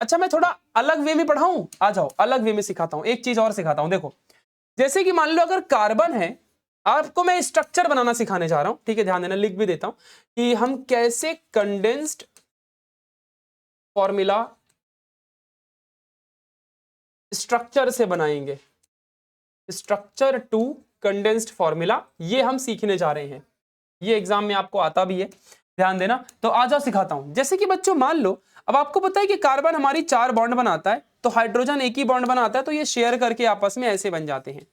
अच्छा मैं थोड़ा अलग वे में पढ़ाऊं, आ जाओ अलग वे में सिखाता हूं, एक चीज और सिखाता हूं। देखो जैसे कि मान लो अगर कार्बन है, आपको मैं स्ट्रक्चर बनाना सिखाने जा रहा हूं, ठीक है। ध्यान देना, लिख भी देता हूं कि हम कैसे कंडेंस्ड फॉर्मूला स्ट्रक्चर से बनाएंगे। स्ट्रक्चर टू कंडेंस्ड फॉर्मूला, ये हम सीखने जा रहे हैं। ये एग्जाम में आपको आता भी है, ध्यान देना। तो आ जाओ सिखाता हूं। जैसे कि बच्चों मान लो, अब आपको पता है कि कार्बन हमारी 4 बॉन्ड बनाता है, तो हाइड्रोजन एक ही बॉन्ड बनाता है, तो ये शेयर करके आपस में ऐसे बन जाते हैं।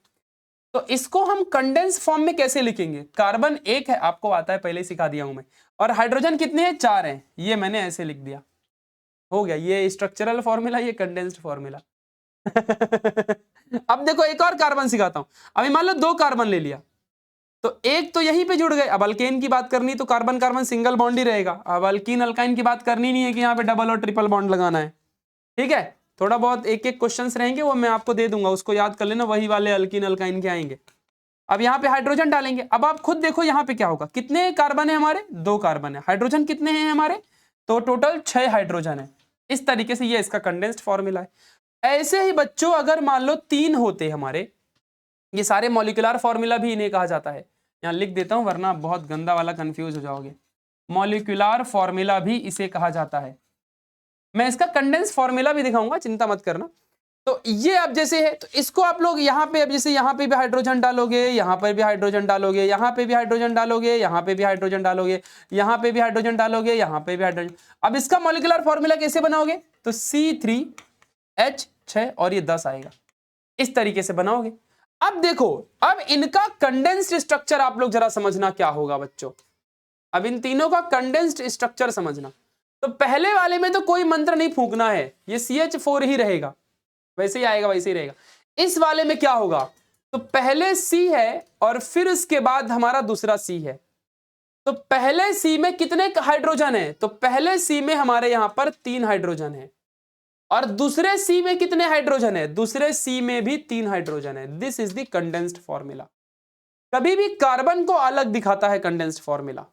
तो इसको हम कंडेंस फॉर्म में कैसे लिखेंगे। कार्बन एक है, आपको आता है, पहले ही सिखा दिया हूं मैं, और हाइड्रोजन कितने हैं, 4 हैं, ये मैंने ऐसे लिख दिया, हो गया ये स्ट्रक्चरल फॉर्मूला, ये कंडेंस्ड फॉर्मूला। अब देखो एक और कार्बन सिखाता हूं। अभी मान लो 2 कार्बन ले लिया, तो एक तो यहीं पे जुड़ गए। अब अल्केन की बात करनी तो कार्बन कार्बन सिंगल बॉन्ड ही रहेगा। अब अल्कीन अल्काइन की बात करनी नहीं है कि यहाँ पे डबल और ट्रिपल बॉन्ड लगाना है, ठीक है। थोड़ा बहुत एक एक क्वेश्चंस रहेंगे, वो मैं आपको दे दूंगा, उसको याद कर लेना, वही वाले अल्कीन अल्काइन के आएंगे। अब यहाँ पे हाइड्रोजन डालेंगे। अब आप खुद देखो यहाँ पे क्या होगा, कितने कार्बन है हमारे, 2 कार्बन है। हाइड्रोजन कितने हैं हमारे, तो टोटल 6 हाइड्रोजन है। इस तरीके से ये इसका कंडेंस्ड फॉर्मूला है। ऐसे ही बच्चों अगर मान लो 3 होते हमारे, ये सारे मॉलिक्यूलर फॉर्मूला भी इन्हें कहा जाता है। यहाँ लिख देता हूं वरना बहुत गंदा वाला कंफ्यूज हो जाओगे। मॉलिक्यूलर फॉर्मूला भी इसे कहा जाता है। मैं इसका कंडेंस फॉर्मूला भी दिखाऊंगा, चिंता मत करना। तो ये अब जैसे है, तो इसको आप लोग यहाँ पे, अब जैसे यहाँ पे भी हाइड्रोजन डालोगे, यहाँ पर भी हाइड्रोजन डालोगे, यहाँ पे भी हाइड्रोजन डालोगे, यहाँ पे भी हाइड्रोजन डालोगे, यहाँ पे भी हाइड्रोजन डालोगे, यहाँ पे भी हाइड्रोजन। अब इसका मॉलिक्यूलर फॉर्मूला कैसे बनाओगे? तो C3H6 और ये 10 आएगा, इस तरीके से बनाओगे। अब देखो, अब इनका कंडेंस्ड स्ट्रक्चर आप लोग जरा समझना क्या होगा बच्चों। अब इन तीनों का कंडेंस्ड स्ट्रक्चर समझना। तो पहले वाले में तो कोई मंत्र नहीं फूंकना है, ये CH4 ही रहेगा, वैसे ही आएगा, वैसे ही रहेगा। इस वाले में क्या होगा? तो पहले C है और फिर उसके बाद हमारा दूसरा C है। तो पहले C में कितने हाइड्रोजन है? तो पहले C में हमारे यहां पर 3 हाइड्रोजन है, और दूसरे C में कितने हाइड्रोजन है? दूसरे C में भी 3 हाइड्रोजन है। This is the condensed formula. कभी भी कार्बन को अलग दिखाता है कंडेंस्ड फॉर्मूला।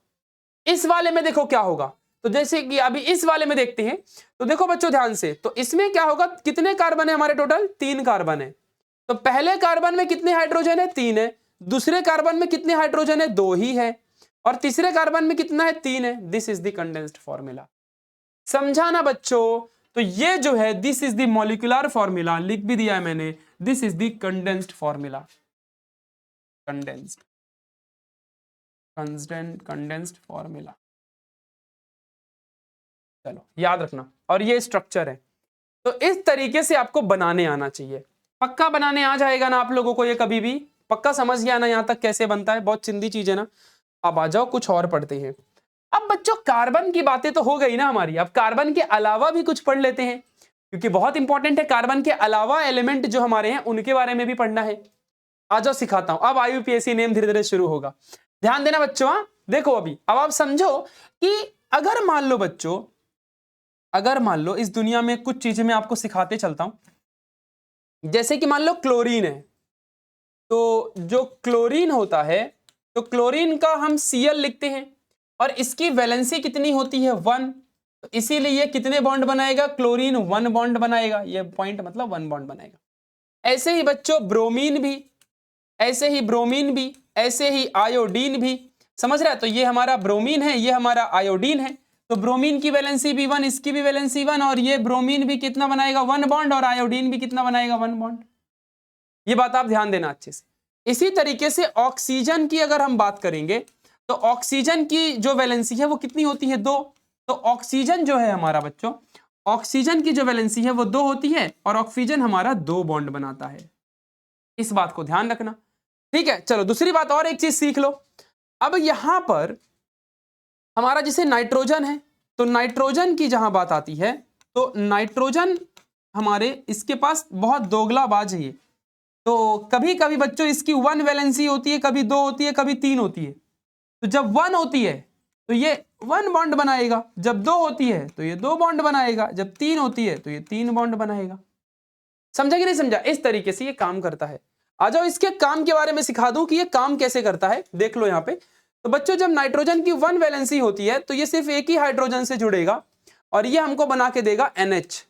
इस वाले में देखो क्या होगा, तो जैसे कि अभी इस वाले में देखते हैं, तो देखो बच्चों ध्यान से, तो इसमें क्या होगा, कितने कार्बन है हमारे? टोटल 3 कार्बन है। तो पहले कार्बन में कितने हाइड्रोजन है? 3 है। दूसरे कार्बन में कितने हाइड्रोजन है? 2 ही है। और तीसरे कार्बन में कितना है? 3 है। This is the condensed formula. समझा ना बच्चों? तो ये जो है, this is the molecular formula, लिख भी दिया है मैंने, this is the condensed formula. Condensed formula, चलो याद रखना। और ये स्ट्रक्चर है, तो इस तरीके से आपको बनाने आना चाहिए। पक्का बनाने आ जाएगा ना आप लोगों को? ये कभी भी पक्का समझ गया ना यहां तक कैसे बनता है? बहुत चिंदी चीज है ना। अब आ जाओ कुछ और पढ़ते हैं। अब बच्चों कार्बन की बातें तो हो गई ना हमारी, अब कार्बन के अलावा भी कुछ पढ़ लेते हैं, क्योंकि बहुत इंपॉर्टेंट है। कार्बन के अलावा एलिमेंट जो हमारे हैं उनके बारे में भी पढ़ना है। आ जाओ सिखाता हूं। अब IUPAC नेम धीरे धीरे शुरू होगा, ध्यान देना बच्चों। देखो अभी, अब आप समझो कि अगर मान लो बच्चों, अगर मान लो इस दुनिया में कुछ चीजें मैं आपको सिखाते चलता हूं। जैसे कि मान लो क्लोरीन है, तो जो क्लोरीन होता है, तो क्लोरीन का हम Cl लिखते हैं, और इसकी वैलेंसी कितनी होती है? 1। तो इसीलिए कितने बॉन्ड बनाएगा? क्लोरीन 1 बॉन्ड बनाएगा। ये पॉइंट मतलब 1 बॉन्ड बनाएगा। ऐसे ही बच्चों ब्रोमीन भी, ऐसे ही ब्रोमीन भी, ऐसे ही आयोडीन भी। समझ रहा है? तो ये हमारा ब्रोमीन है, ये हमारा आयोडीन है। तो ब्रोमीन की वैलेंसी भी 1, इसकी भी वैलेंसी 1, और ये ब्रोमीन भी कितना बनाएगा? 1 बॉन्ड, और आयोडीन भी कितना बनाएगा? 1 बॉन्ड। ये बात आप ध्यान देना अच्छे से। इसी तरीके से ऑक्सीजन की अगर हम बात करेंगे, तो ऑक्सीजन की जो वैलेंसी है वो कितनी होती है? 2। तो ऑक्सीजन जो है हमारा बच्चों, ऑक्सीजन की जो वैलेंसी है वो 2 होती है, और ऑक्सीजन हमारा 2 बॉन्ड बनाता है। इस बात को ध्यान रखना, ठीक है। चलो दूसरी बात और एक चीज सीख लो। अब यहां पर हमारा जैसे नाइट्रोजन है, तो नाइट्रोजन की जहां बात आती है, तो नाइट्रोजन हमारे, इसके पास बहुत दोगलाबाज है ये। तो कभी कभी बच्चों इसकी 1 वैलेंसी होती है, कभी 2 होती है, कभी 3 होती है। तो जब 1 होती है तो ये 1 बॉन्ड बनाएगा, जब 2 होती है तो ये 2 बॉन्ड बनाएगा, जब 3 होती है तो ये 3 बॉन्ड बनाएगा। समझा कि नहीं समझा? इस तरीके से ये काम करता है। आ जाओ इसके काम के बारे में सिखा दूं कि ये काम कैसे करता है। देख लो यहाँ पे, तो बच्चों जब नाइट्रोजन की 1 वैलेंसी होती है तो ये सिर्फ एक ही हाइड्रोजन से जुड़ेगा, और ये हमको बना के देगा NH,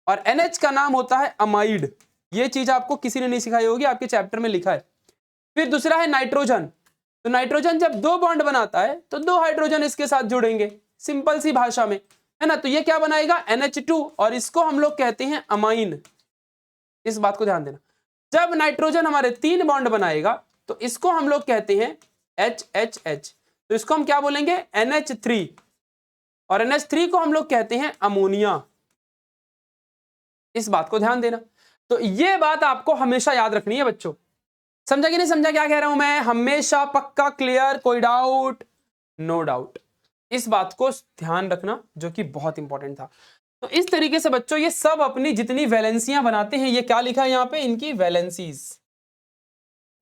और NH का नाम होता है अमाइड। ये चीज आपको किसी ने नहीं सिखाई होगी, आपके चैप्टर में लिखा है। फिर दूसरा है नाइट्रोजन, तो नाइट्रोजन जब 2 बॉन्ड बनाता है तो 2 हाइड्रोजन इसके साथ जुड़ेंगे, सिंपल सी भाषा में, है ना। तो ये क्या बनाएगा? NH2, और इसको हम लोग कहते हैं अमाइन। इस बात को ध्यान देना। जब नाइट्रोजन हमारे 3 बॉन्ड बनाएगा तो इसको हम लोग कहते हैं HHH, तो इसको हम क्या बोलेंगे? NH3, और NH3 को हम लोग कहते हैं अमोनिया। इस बात को ध्यान देना। तो ये बात आपको हमेशा याद रखनी है बच्चों। समझा कि नहीं समझा क्या कह रहा हूं मैं? हमेशा पक्का, क्लियर, कोई डाउट? No doubt. इस बात को ध्यान रखना, जो कि बहुत इंपॉर्टेंट था। तो इस तरीके से बच्चों ये सब अपनी जितनी वैलेंसियां बनाते हैं, ये क्या लिखा है यहाँ पे? इनकी वैलेंसीज,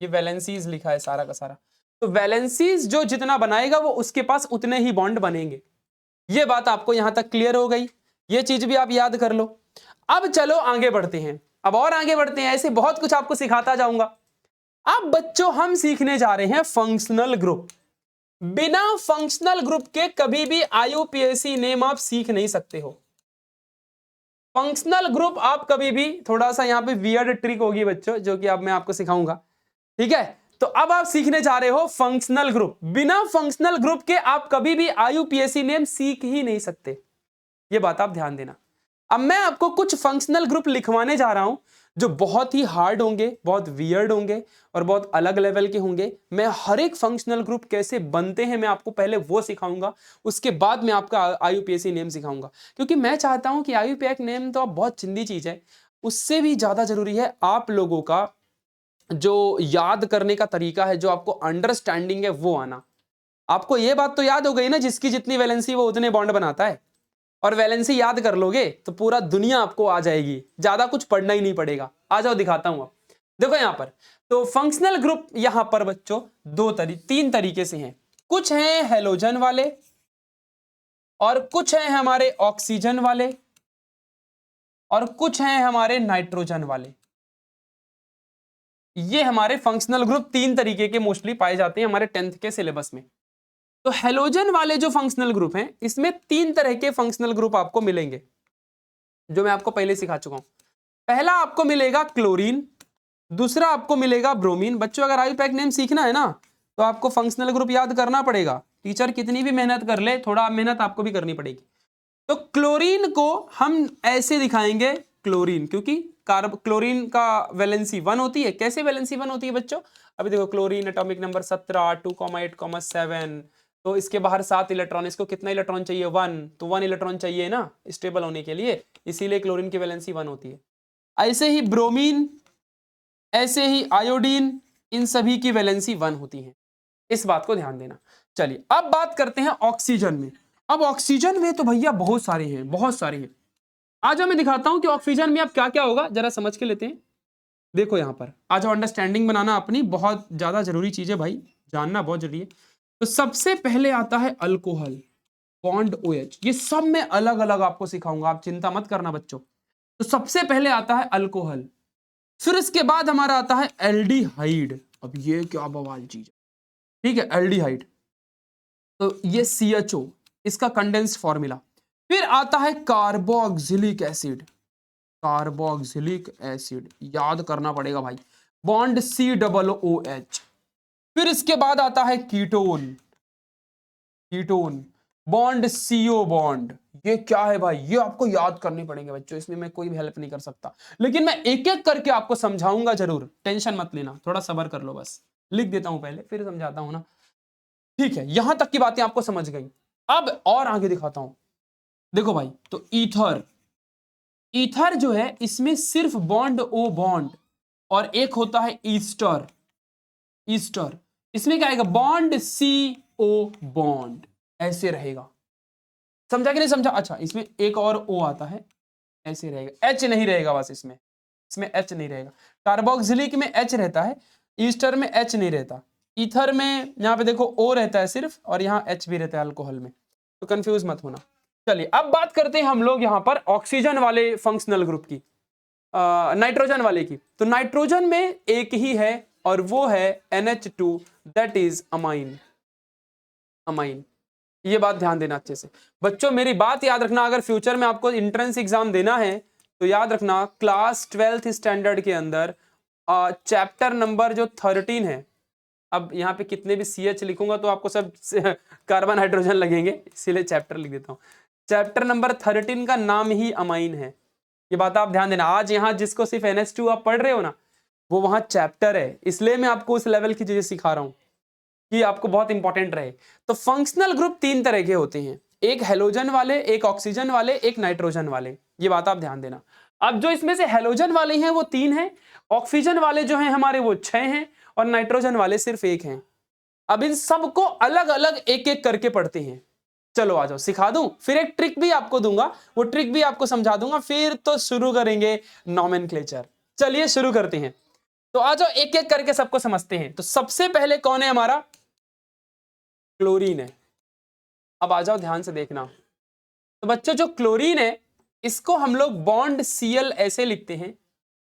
ये वैलेंसीज लिखा है सारा का सारा। तो वैलेंसीज जो जितना बनाएगा वो उसके पास उतने ही बॉन्ड बनेंगे। ये बात आपको यहां तक क्लियर हो गई? ये चीज भी आप याद कर लो। अब चलो आगे बढ़ते हैं, अब और आगे बढ़ते हैं। ऐसे बहुत कुछ आपको सिखाता जाऊंगा। अब बच्चों हम सीखने जा रहे हैं फंक्शनल ग्रुप। बिना फंक्शनल ग्रुप के कभी भी IUPAC नेम आप सीख नहीं सकते हो। फंक्शनल ग्रुप आप कभी भी, थोड़ा सा यहाँ पे वियर्ड ट्रिक होगी बच्चों, जो कि अब मैं आपको सिखाऊंगा, ठीक है। तो अब आप सीखने जा रहे हो फंक्शनल ग्रुप। बिना फंक्शनल ग्रुप के आप कभी भी आईयूपीएसी नेम सीख ही नहीं सकते, ये बात आप ध्यान देना। अब मैं आपको कुछ फंक्शनल ग्रुप लिखवाने जा रहा हूं जो बहुत ही हार्ड होंगे, बहुत वियर्ड होंगे और बहुत अलग लेवल के होंगे। मैं हर एक फंक्शनल ग्रुप कैसे बनते हैं मैं आपको पहले वो सिखाऊंगा, उसके बाद मैं आपका आईयूपीएसी नेम सिखाऊंगा। क्योंकि मैं चाहता हूं कि आईयूपीएसी नेम तो अब बहुत चिंदी चीज है, उससे भी ज्यादा जरूरी है आप लोगों का जो याद करने का तरीका है, जो आपको अंडरस्टैंडिंग है वो आना। आपको ये बात तो याद हो गई ना, जिसकी जितनी वैलेंसी वो उतने बॉन्ड बनाता है, और वैलेंसी याद कर लोगे तो पूरा दुनिया आपको आ जाएगी, ज्यादा कुछ पढ़ना ही नहीं पड़ेगा। आ जाओ दिखाता हूं। अब देखो यहां पर तो फंक्शनल ग्रुप यहां पर बच्चों तीन तरीके से हैं। कुछ हैं हेलोजन वाले और कुछ हैं हमारे ऑक्सीजन वाले और कुछ हैं हमारे नाइट्रोजन वाले। ये हमारे फंक्शनल ग्रुप तीन तरीके के मोस्टली पाए जाते हैं हमारे 10th के सिलेबस में। तो हेलोजन वाले जो फंक्शनल ग्रुप हैं, इसमें तीन तरह के फंक्शनल ग्रुप आपको मिलेंगे जो मैं आपको पहले सिखा चुका हूं। पहला आपको मिलेगा क्लोरीन, दूसरा आपको मिलेगा ब्रोमीन। बच्चों अगर आईयूपीएसी नेम सीखना है ना तो आपको फंक्शनल ग्रुप याद करना पड़ेगा, टीचर कितनी भी मेहनत कर ले, थोड़ा मेहनत आपको भी करनी पड़ेगी। तो क्लोरीन को हम ऐसे दिखाएंगे क्लोरीन, क्योंकि क्लोरीन का वैलेंसी 1 होती है। कैसे वैलेंसी 1 होती है बच्चों? अभी देखो क्लोरीन एटॉमिक नंबर 17 2,8,7, तो इसके बाहर 7 इलेक्ट्रॉन, इसको कितना इलेक्ट्रॉन चाहिए? 1, तो 1 इलेक्ट्रॉन चाहिए ना स्टेबल होने के लिए, इसीलिए क्लोरीन की वैलेंसी 1 होती है। ऐसे ही ब्रोमीन, ऐसे ही आयोडीन, इन सभी की वैलेंसी 1 होती है, इस बात को ध्यान देना। चलिए अब बात करते हैं ऑक्सीजन में। अब ऑक्सीजन में तो भैया बहुत सारे हैं, बहुत सारे हैं। आज मैं दिखाता हूं कि ऑक्सीजन में अब क्या क्या होगा, जरा समझ के लेते हैं। देखो यहां पर आ जाओ, अंडरस्टैंडिंग बनाना अपनी बहुत ज्यादा जरूरी चीज है भाई, जानना बहुत जरूरी है। तो सबसे पहले आता है अल्कोहल, बॉन्ड OH। ये सब मैं अलग अलग आपको सिखाऊंगा, आप चिंता मत करना बच्चों। तो सबसे पहले आता है अल्कोहल, फिर इसके बाद हमारा आता है एल्डिहाइड। अब ये क्या बवाल चीज है, ठीक है, एल्डिहाइड। तो ये CHO, इसका कंडेंस्ड फॉर्मूला। फिर आता है कार्बोक्सिलिक एसिड, कार्बोक्सिलिक एसिड याद करना पड़ेगा भाई, बॉन्ड COOH। फिर इसके बाद आता है ketone, ketone bond CO bond. ये क्या है भाई, ये आपको याद करने पड़ेंगे बच्चों, इसमें मैं कोई भी हेल्प नहीं कर सकता, लेकिन मैं एक एक करके आपको समझाऊंगा जरूर, टेंशन मत लेना, थोड़ा सब्र कर लो बस। लिख देता हूं पहले फिर समझाता हूं ना, ठीक है। यहां तक की बातें आपको समझ गई। अब और आगे दिखाता हूं। देखो भाई, तो ईथर, ईथर जो है इसमें सिर्फ बॉन्ड O बॉन्ड, और एक होता है ईस्टर, ईस्टर इसमें क्या आएगा? बॉन्ड CO बॉन्ड, ऐसे रहेगा। समझा कि नहीं समझा? अच्छा, इसमें एक और O आता है, ऐसे रहेगा, H नहीं रहेगा बस, इसमें H नहीं रहेगा। कार्बोक्सिलिक में H रहता है, ईस्टर में H नहीं रहता। ईथर में यहाँ पे देखो O रहता है सिर्फ, और यहाँ H भी रहता है अल्कोहल में, तो कंफ्यूज मत होना। चलिए अब बात करते हैं हम लोग यहाँ पर ऑक्सीजन वाले फंक्शनल ग्रुप की, नाइट्रोजन वाले की। तो नाइट्रोजन में एक ही है और वो है NH2, that is amine, amine. ये बात ध्यान देना अच्छे से बच्चों, मेरी बात याद रखना। अगर फ्यूचर में आपको एंट्रेंस एग्जाम देना है तो याद रखना, क्लास 12th स्टैंडर्ड के अंदर चैप्टर नंबर जो 13 है, अब यहाँ पे कितने भी CH लिखूंगा तो आपको सब कार्बन हाइड्रोजन लगेंगे, इसीलिए चैप्टर लिख देता हूँ। चैप्टर नंबर 13 का नाम ही अमाइन है, ये बात आप ध्यान देना। आज यहाँ जिसको सिर्फ NH2 आप पढ़ रहे हो ना, वो वहां चैप्टर है, इसलिए मैं आपको उस लेवल की चीजें सिखा रहा हूं कि आपको बहुत इंपॉर्टेंट रहे। तो फंक्शनल ग्रुप तीन तरह के होते हैं, एक हेलोजन वाले, एक ऑक्सीजन वाले, एक नाइट्रोजन वाले, ये बात आप ध्यान देना। अब जो इसमें से हेलोजन वाले हैं वो 3 हैं, ऑक्सीजन वाले जो हैं हमारे वो 6 हैं, और नाइट्रोजन वाले सिर्फ 1 हैं। अब इन सबको अलग अलग एक एक करके पढ़ते हैं। चलो आ जाओ, सिखा दूं, फिर एक ट्रिक भी आपको दूंगा, वो ट्रिक भी आपको समझा दूंगा, फिर तो शुरू करेंगे नॉमेनक्लेचर। चलिए शुरू करते हैं। तो आ जाओ एक एक करके सबको समझते हैं। तो सबसे पहले कौन है हमारा? क्लोरीन है। अब आ जाओ ध्यान से देखना। तो बच्चों जो क्लोरीन है इसको हम लोग बॉन्ड Cl ऐसे लिखते हैं,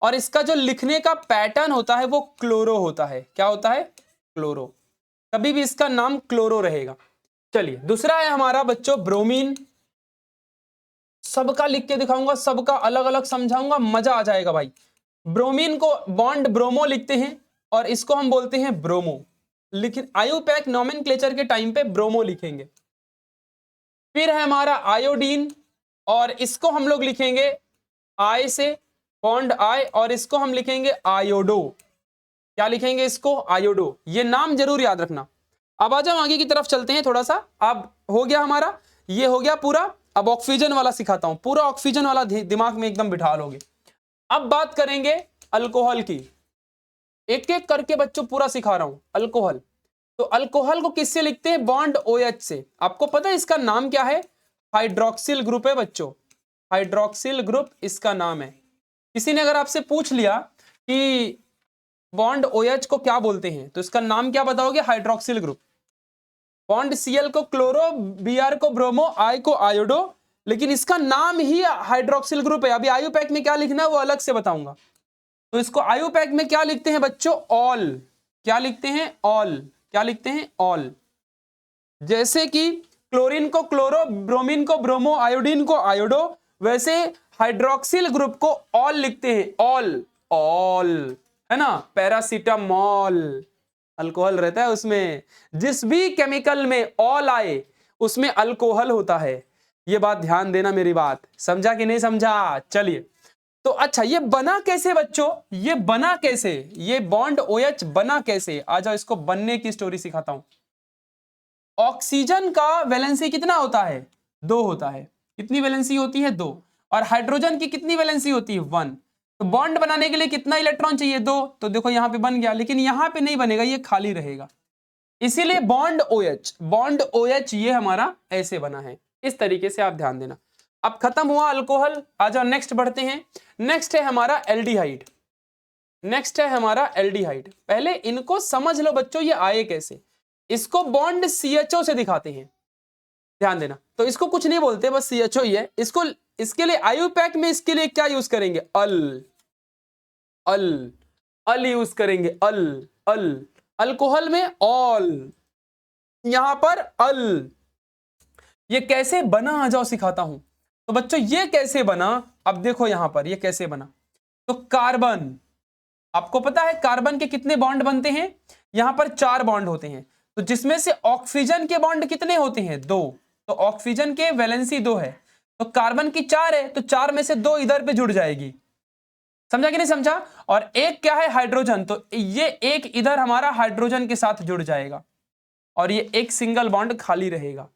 और इसका जो लिखने का पैटर्न होता है वो क्लोरो होता है। क्या होता है? क्लोरो। कभी भी इसका नाम क्लोरो रहेगा। चलिए दूसरा है हमारा बच्चों ब्रोमीन। सबका लिख के दिखाऊंगा, सबका अलग अलग समझाऊंगा, मजा आ जाएगा भाई। ब्रोमीन को बॉन्ड ब्रोमो लिखते हैं, और इसको हम बोलते हैं ब्रोमो। लेकिन आयुपैक नॉमेनक्लेचर के टाइम पे ब्रोमो लिखेंगे। फिर है हमारा आयोडीन, और इसको हम लोग लिखेंगे आई से, बॉन्ड आई, और इसको हम लिखेंगे आयोडो। क्या लिखेंगे इसको? आयोडो। ये नाम जरूर याद रखना। अब आ जाओ आगे की तरफ चलते हैं थोड़ा सा। अब हो गया हमारा, ये हो गया पूरा। अब ऑक्सीजन वाला सिखाता हूं, पूरा ऑक्सीजन वाला दिमाग में एकदम बिठा लोगे। अब बात करेंगे अल्कोहल की, एक एक करके बच्चों पूरा सिखा रहा हूं। अल्कोहल, तो अल्कोहल को किससे लिखते हैं? बॉन्ड OH से। आपको पता है इसका नाम क्या है? हाइड्रोक्सिल ग्रुप है बच्चों, हाइड्रोक्सिल ग्रुप इसका नाम है। किसी ने अगर आपसे पूछ लिया कि बॉन्ड OH को क्या बोलते हैं, तो इसका नाम क्या बताओगे? Hydroxyl group. बॉन्ड Cl को क्लोरो, Br को ब्रोमो, I को आयोडो, लेकिन इसका नाम ही हाइड्रोक्सिल ग्रुप है। अभी आयुपैक में क्या लिखना है वो अलग से बताऊंगा। तो इसको आयुपैक में क्या लिखते हैं बच्चों? ऑल। क्या लिखते हैं? ऑल। क्या लिखते हैं? ऑल। जैसे कि क्लोरीन को क्लोरो, ब्रोमीन को ब्रोमो, आयोडीन को आयोडो, वैसे हाइड्रोक्सिल ग्रुप को ऑल लिखते हैं। ऑल, ऑल, है ना? पैरासीटामॉल अल्कोहल रहता है उसमें। जिस भी केमिकल में ऑल आए उसमें अल्कोहल होता है। ये बात ध्यान देना, मेरी बात समझा कि नहीं समझा? चलिए, तो अच्छा ये बना कैसे बच्चों? ये बना कैसे? ये बॉन्ड OH बना कैसे? आ जाओ, इसको बनने की स्टोरी सिखाता हूं। ऑक्सीजन का वैलेंसी कितना होता है? 2 होता है। कितनी वैलेंसी होती है? 2। और हाइड्रोजन की कितनी वैलेंसी होती है? 1। तो बॉन्ड बनाने के लिए कितना इलेक्ट्रॉन चाहिए? 2। तो देखो यहां पे बन गया, लेकिन यहां पे नहीं बनेगा, ये खाली रहेगा। इसीलिए बॉन्ड OH ये हमारा ऐसे बना है। इस तरीके से आप ध्यान देना। अब खत्म हुआ अल्कोहल, आ जाओ नेक्स्ट बढ़ते हैं। नेक्स्ट है हमारा एल्डिहाइड। नेक्स्ट है हमारा एल्डिहाइड। पहले इनको समझ लो बच्चों, ये आए कैसे। इसको बॉन्ड CHO से दिखाते हैं, ध्यान देना। तो इसको कुछ नहीं बोलते, बस CHO ही है। इसको, इसके लिए आयुपैक में इसके लिए क्या यूज करेंगे? अल, अल, अल यूज करेंगे। अल, अल। अल्कोहल में ऑल, यहां पर अल। ये कैसे बना आ जाओ सिखाता हूं। तो बच्चों ये कैसे बना, अब देखो यहां पर ये कैसे बना। तो कार्बन, आपको पता है कार्बन के कितने बॉन्ड बनते हैं? यहां पर 4 बॉन्ड होते हैं। तो जिसमें से ऑक्सीजन के बॉन्ड कितने होते हैं? 2। तो ऑक्सीजन के वैलेंसी 2 है, तो कार्बन की 4 है, तो 4 में से 2 इधर पे जुड़ जाएगी। समझा कि नहीं समझा? और एक क्या है? हाइड्रोजन। तो ये एक इधर हमारा हाइड्रोजन के साथ जुड़ जाएगा, और ये एक सिंगल बॉन्ड खाली रहेगा।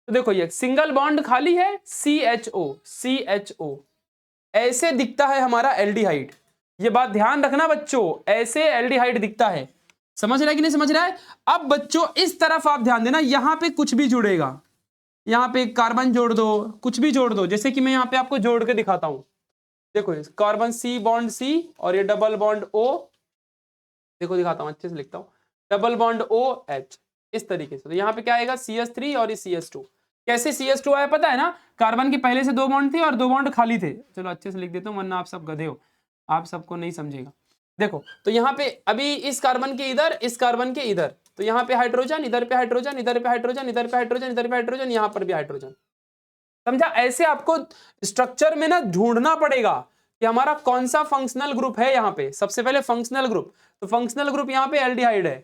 तो देखो ये सिंगल बॉन्ड खाली है, CHO, CHO। ऐसे दिखता है हमारा एल्डिहाइड। ये बात ध्यान रखना बच्चों, ऐसे एल्डिहाइड दिखता है। समझ रहा है कि नहीं समझ रहा है? अब बच्चों इस तरफ आप ध्यान देना, यहां पे कुछ भी जुड़ेगा, यहां पे कार्बन जोड़ दो, कुछ भी जोड़ दो। जैसे कि मैं यहां पे आपको जोड़ के दिखाता हूं। देखो कार्बन C बॉन्ड C, और ये डबल बॉन्ड O। देखो दिखाता हूं, अच्छे से लिखता हूं, डबल बॉन्ड OH, इस तरीके से। तो यहाँ पे क्या आएगा? CH3 और ये CH2। कैसे CH2 आया पता है ना? कार्बन की पहले से 2 बॉन्ड थे और 2 बॉन्ड खाली थे। चलो अच्छे से लिख देता हूँ, वरना आप सब गधे हो, आप सबको नहीं समझेगा। देखो तो यहाँ पे अभी इस कार्बन के इधर, इस कार्बन के इधर, तो यहाँ पे हाइड्रोजन, इधर पे हाइड्रोजन, इधर पे हाइड्रोजन, इधर पे हाइड्रोजन, इधर पे हाइड्रोजन, यहाँ पर भी हाइड्रोजन। समझा? ऐसे आपको स्ट्रक्चर में ना ढूंढना पड़ेगा कि हमारा कौन सा फंक्शनल ग्रुप है। यहाँ पे सबसे पहले फंक्शनल ग्रुप, तो फंक्शनल ग्रुप यहाँ पे एल्डिहाइड है।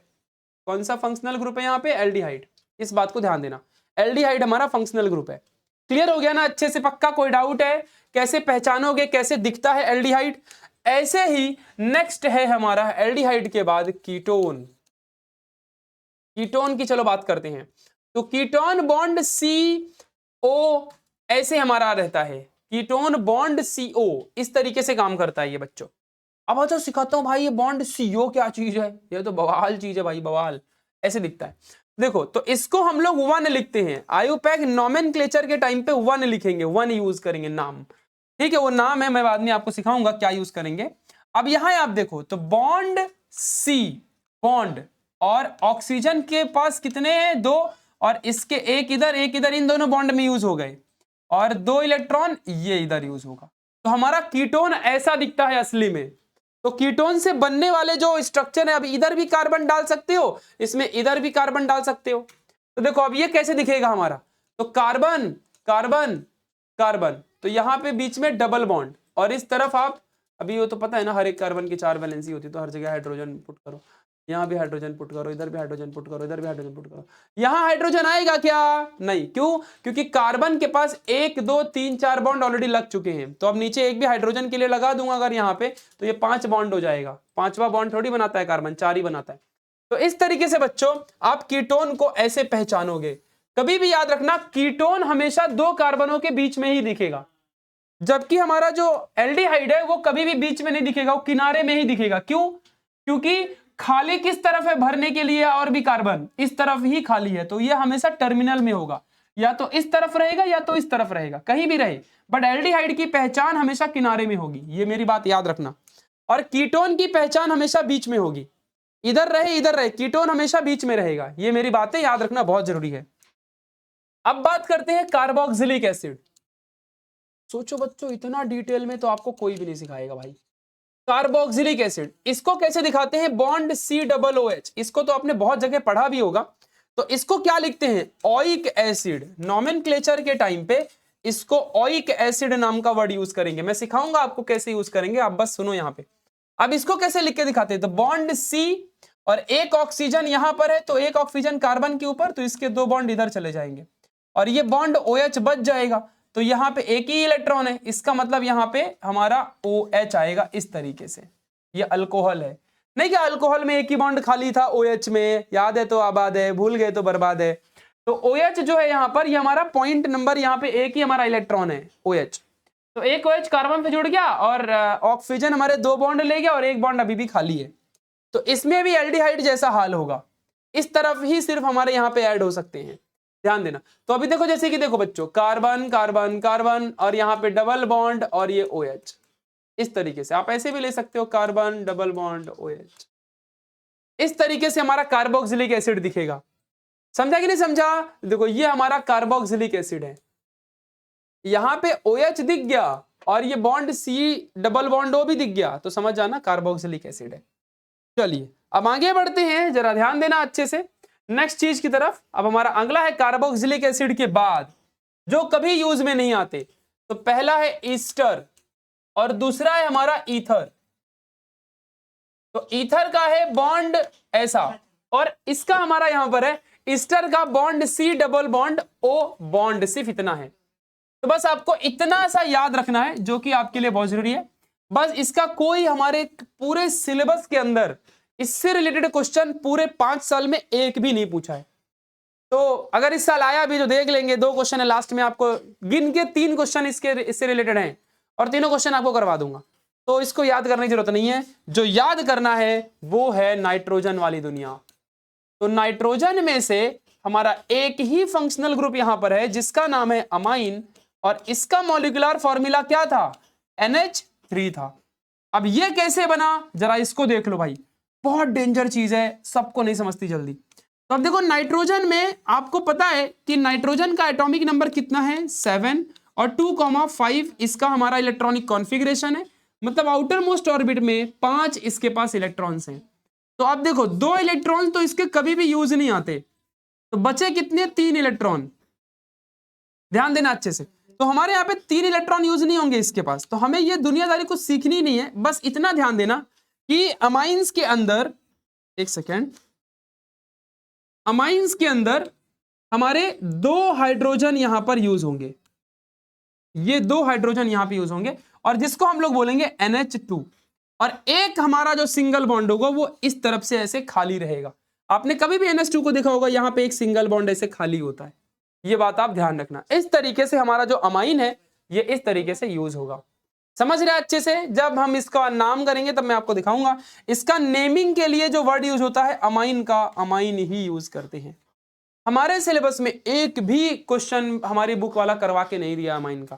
कौन सा फंक्शनल ग्रुप है यहाँ पे? एल्डिहाइड। इस बात को ध्यान देना, एल्डिहाइड हमारा फंक्शनल ग्रुप है। क्लियर हो गया ना अच्छे से? पक्का? कोई डाउट है? कैसे पहचानोगे, कैसे दिखता है एल्डिहाइड? ऐसे ही नेक्स्ट है हमारा एल्डिहाइड के बाद कीटोन। कीटोन की चलो बात करते हैं। तो कीटोन बॉन्ड CO ऐसे हमारा रहता है। कीटोन बॉन्ड CO इस तरीके से काम करता है ये बच्चों। अब तो सिखाता हूं भाई, ये बॉन्ड CO क्या चीज है? ये तो बवाल चीज है भाई, बवाल। ऐसे दिखता है। देखो तो इसको हम लोग 1 लिखते हैं। आयुपैक नॉमेनक्लेचर के टाइम पे 1 लिखेंगे, 1 यूज करेंगे नाम। ठीक है, वो नाम है, मैं बाद में आपको सिखाऊंगा क्या यूज करेंगे। अब यहां आप देखो तो बॉन्ड C, बॉन्ड, और ऑक्सीजन के पास कितने हैं? 2, और इसके एक इधर एक इधर, इन दोनों बॉन्ड में यूज हो गए, और 2 इलेक्ट्रॉन ये इधर यूज होगा। तो हमारा कीटोन ऐसा दिखता है असली में। तो कीटोन से बनने वाले जो स्ट्रक्चर है, अब इधर भी कार्बन डाल सकते हो, इसमें इधर भी कार्बन डाल सकते हो। तो देखो अब ये कैसे दिखेगा हमारा, तो कार्बन कार्बन कार्बन, तो यहां पे बीच में डबल बॉन्ड, और इस तरफ आप, अभी वो तो पता है ना, हर एक कार्बन की 4 वैलेंसी होती है, तो हर जगह हाइड्रोजन पुट करो। यहाँ भी हाइड्रोजन पुट करो, इधर भी हाइड्रोजन पुट करो, इधर भी हाइड्रोजन पुट करो, यहाँ हाइड्रोजन आएगा क्या? नहीं। क्यों? क्योंकि कार्बन के पास 1 2 3 4 बॉन्ड ऑलरेडी लग चुके हैं। तो अब नीचे एक भी हाइड्रोजन के लिए लगा दूंगा अगर यहाँ पे, तो ये 5 बॉन्ड हो जाएगा। 5वां बॉन्ड थोड़ी बनाता है कार्बन, 4 ही बनाता है। तो इस तरीके से बच्चों आप कीटोन को ऐसे पहचानोगे। कभी भी याद रखना, कीटोन हमेशा 2 कार्बनों के बीच में ही दिखेगा, जबकि हमारा जो एल्डिहाइड है वो कभी भी बीच में नहीं दिखेगा, वो किनारे में ही दिखेगा। क्यों? क्योंकि खाली किस तरफ है भरने के लिए, और भी कार्बन इस तरफ ही खाली है, तो ये हमेशा टर्मिनल में होगा, या तो इस तरफ रहेगा या तो इस तरफ रहेगा, कहीं भी रहे, बट एल्डिहाइड की पहचान हमेशा किनारे में होगी। ये मेरी बात याद रखना। और कीटोन की पहचान हमेशा बीच में होगी, इधर रहे, कीटोन हमेशा बीच में रहेगा। ये मेरी बातें याद रखना बहुत जरूरी है। अब बात करते हैं कार्बोक्सिलिक एसिड। सोचो बच्चों, इतना डिटेल में तो आपको कोई भी नहीं सिखाएगा भाई। कार्बोक्सिलिक एसिड, इसको कैसे दिखाते हैं? Bond COOH। इसको तो आपने बहुत जगह पढ़ा भी होगा। तो इसको क्या लिखते हैं? Oic acid. नोमेनक्लेचर के टाइम पे इसको ओइक एसिड नाम का वर्ड यूज करेंगे। मैं सिखाऊंगा आपको कैसे यूज करेंगे, आप बस सुनो यहाँ पे। अब इसको कैसे लिख के दिखाते हैं? तो बॉन्ड C और एक ऑक्सीजन यहां पर है, तो एक ऑक्सीजन कार्बन के ऊपर, तो इसके 2 बॉन्ड इधर चले जाएंगे और ये बॉन्ड OH बच जाएगा। तो यहां पे एक ही इलेक्ट्रॉन है, इसका मतलब यहां पे हमारा OH आएगा इस तरीके से। ये अल्कोहल है। नहीं क्या अल्कोहल में एक ही बॉन्ड खाली था OH में? याद है तो आबाद है, भूल गए तो बर्बाद है। तो OH जो है यहां पर, ये हमारा पॉइंट नंबर, यहां पे एक ही हमारा इलेक्ट्रॉन है OH। तो एक OH कार्बन पे जुड़ गया और ऑक्सीजन हमारे 2 बॉन्ड ले गया और एक बॉन्ड अभी भी खाली है। तो इसमें भी एल्डिहाइड जैसा हाल होगा, इस तरफ ही सिर्फ हमारे यहां पे ऐड हो सकते हैं, ध्यान देना। तो अभी देखो, जैसे कि देखो बच्चों, कार्बन कार्बन कार्बन और यहां पे डबल बॉन्ड और ये OH। इस तरीके से आप ऐसे भी ले सकते हो, कार्बन डबल बॉन्ड OH। इस तरीके से हमारा कार्बोक्सिलिक एसिड दिखेगा। समझा कि नहीं समझा? देखो ये हमारा कार्बोक्सिलिक एसिड है, यहां पे OH दिख गया और ये bond C double bond O भी दिख गया, तो समझ जाना कार्बोक्सिलिक एसिड है। चलिए अब आगे बढ़ते हैं, जरा ध्यान देना अच्छे से नेक्स्ट चीज की तरफ। अब हमारा अगला है कार्बोक्सिलिक एसिड के बाद जो कभी यूज में नहीं आते। तो पहला है ईस्टर और दूसरा है हमारा ईथर। तो ईथर का है बॉन्ड ऐसा, और इसका हमारा यहां पर है ईस्टर का bond C double bond O bond, सिर्फ इतना है। तो बस आपको इतना सा याद रखना है जो कि आपके लिए बहुत जरूरी है। बस इसका कोई हमारे पूरे सिलेबस के अंदर इससे रिलेटेड क्वेश्चन पूरे 5 साल में एक भी नहीं पूछा है। तो अगर इस साल आया भी तो देख लेंगे, 2 क्वेश्चन है लास्ट में, आपको गिन के 3 क्वेश्चन इससे रिलेटेड हैं और तीनों क्वेश्चन आपको करवा दूंगा। तो इसको याद करने की जरूरत नहीं है। जो याद करना है वो है नाइट्रोजन वाली दुनिया। तो नाइट्रोजन में से हमारा एक ही फंक्शनल ग्रुप यहां पर है जिसका नाम है अमाइन, और इसका मॉलिक्यूलर फॉर्मूला क्या था? NH3 था। अब ये कैसे बना, जरा इसको देख लो भाई, बहुत डेंजर चीज है, सबको नहीं समझती जल्दी। तो अब देखो, नाइट्रोजन में आपको पता है कि नाइट्रोजन का एटॉमिक नंबर कितना है? 7 और 2,5 इसका हमारा इलेक्ट्रॉनिक कॉन्फ़िगरेशन है, मतलब आउटर मोस्ट ऑर्बिट में 5 इसके पास इलेक्ट्रॉन्स हैं। तो अब देखो, 2 इलेक्ट्रॉन तो इसके कभी भी यूज नहीं आते, तो बचे कितने? 3 इलेक्ट्रॉन। ध्यान देना अच्छे से। तो हमारे यहाँ पे 3 इलेक्ट्रॉन यूज नहीं होंगे इसके पास। तो हमें ये दुनियादारी कुछ सीखनी नहीं है, बस इतना ध्यान देना कि अमाइंस के अंदर, एक सेकेंड, अमाइंस के अंदर हमारे 2 हाइड्रोजन यहां पर यूज होंगे, ये 2 हाइड्रोजन यहां पे यूज होंगे, और जिसको हम लोग बोलेंगे NH2। और एक हमारा जो सिंगल बॉन्ड होगा वो इस तरफ से ऐसे खाली रहेगा। आपने कभी भी NH2 को देखा होगा, यहां पे एक सिंगल बॉन्ड ऐसे खाली होता है, ये बात आप ध्यान रखना। इस तरीके से हमारा जो अमाइन है ये इस तरीके से यूज होगा। समझ रहे अच्छे से? जब हम इसका नाम करेंगे तब मैं आपको दिखाऊंगा। इसका नेमिंग के लिए जो वर्ड यूज होता है अमाइन का, अमाइन ही यूज करते हैं। हमारे सिलेबस में एक भी क्वेश्चन हमारी बुक वाला करवा के नहीं दिया अमाइन का,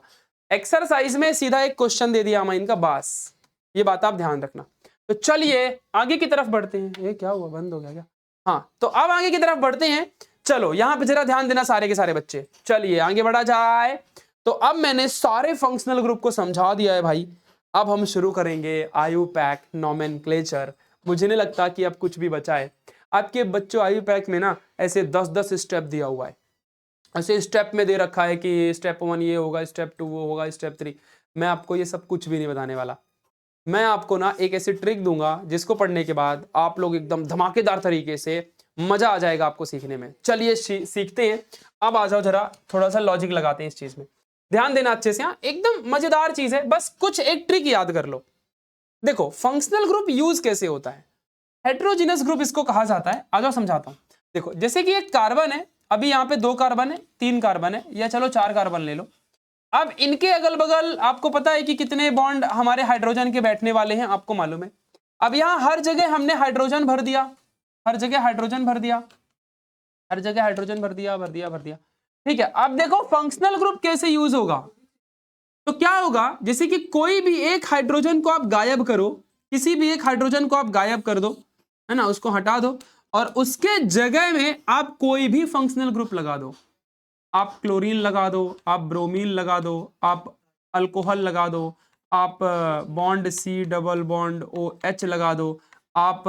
एक्सरसाइज में सीधा एक क्वेश्चन दे दिया अमाइन का, बस ये बात आप ध्यान रखना। तो चलिए आगे की तरफ बढ़ते हैं। ये क्या हुआ, बंद हो गया क्या? हाँ, तो अब आगे की तरफ बढ़ते हैं। चलो यहां पे जरा ध्यान देना सारे के सारे बच्चे, चलिए आगे बढ़ा जाए। तो अब मैंने सारे फंक्शनल ग्रुप को समझा दिया है भाई, अब हम शुरू करेंगे IUPAC नोमेनक्लेचर। मुझे नहीं लगता कि अब कुछ भी बचा है। आपके बच्चों IUPAC में ना ऐसे 10-10 स्टेप दिया हुआ है, ऐसे स्टेप में दे रखा है कि स्टेप 1 ये होगा, स्टेप 2 वो होगा, स्टेप 3। मैं आपको ये सब कुछ भी नहीं बताने वाला। मैं आपको ना एक ऐसी ट्रिक दूंगा जिसको पढ़ने के बाद आप लोग एकदम धमाकेदार तरीके से मजा आ जाएगा आपको सीखने में। चलिए सीखते हैं। अब आ जाओ, जरा थोड़ा सा लॉजिक लगाते हैं इस चीज में। ध्यान देना अच्छे से, हाँ एकदम मजेदार चीज है, बस कुछ एक ट्रिक याद कर लो। देखो फंक्शनल ग्रुप यूज कैसे होता है, हेट्रोजीनस ग्रुप इसको कहा जाता है। आ जाओ समझाता हूं। देखो जैसे कि एक कार्बन है, अभी यहाँ पे 2 कार्बन है, 3 कार्बन है, या चलो 4 कार्बन ले लो। अब इनके अगल बगल आपको पता है कि कितने बॉन्ड हमारे हाइड्रोजन के बैठने वाले हैं, आपको मालूम है। अब यहां हर जगह हमने हाइड्रोजन भर दिया, हर जगह हाइड्रोजन भर दिया, हर जगह हाइड्रोजन भर दिया, भर दिया, भर दिया। ठीक है, अब देखो फंक्शनल ग्रुप कैसे यूज होगा। तो क्या होगा, जैसे कि कोई भी एक हाइड्रोजन को आप गायब करो, किसी भी एक हाइड्रोजन को आप गायब कर दो, है ना, उसको हटा दो, और उसके जगह में आप कोई भी फंक्शनल ग्रुप लगा दो। आप क्लोरीन लगा दो, आप ब्रोमीन लगा दो, आप अल्कोहल लगा दो, आप bond C double bond O H लगा दो, आप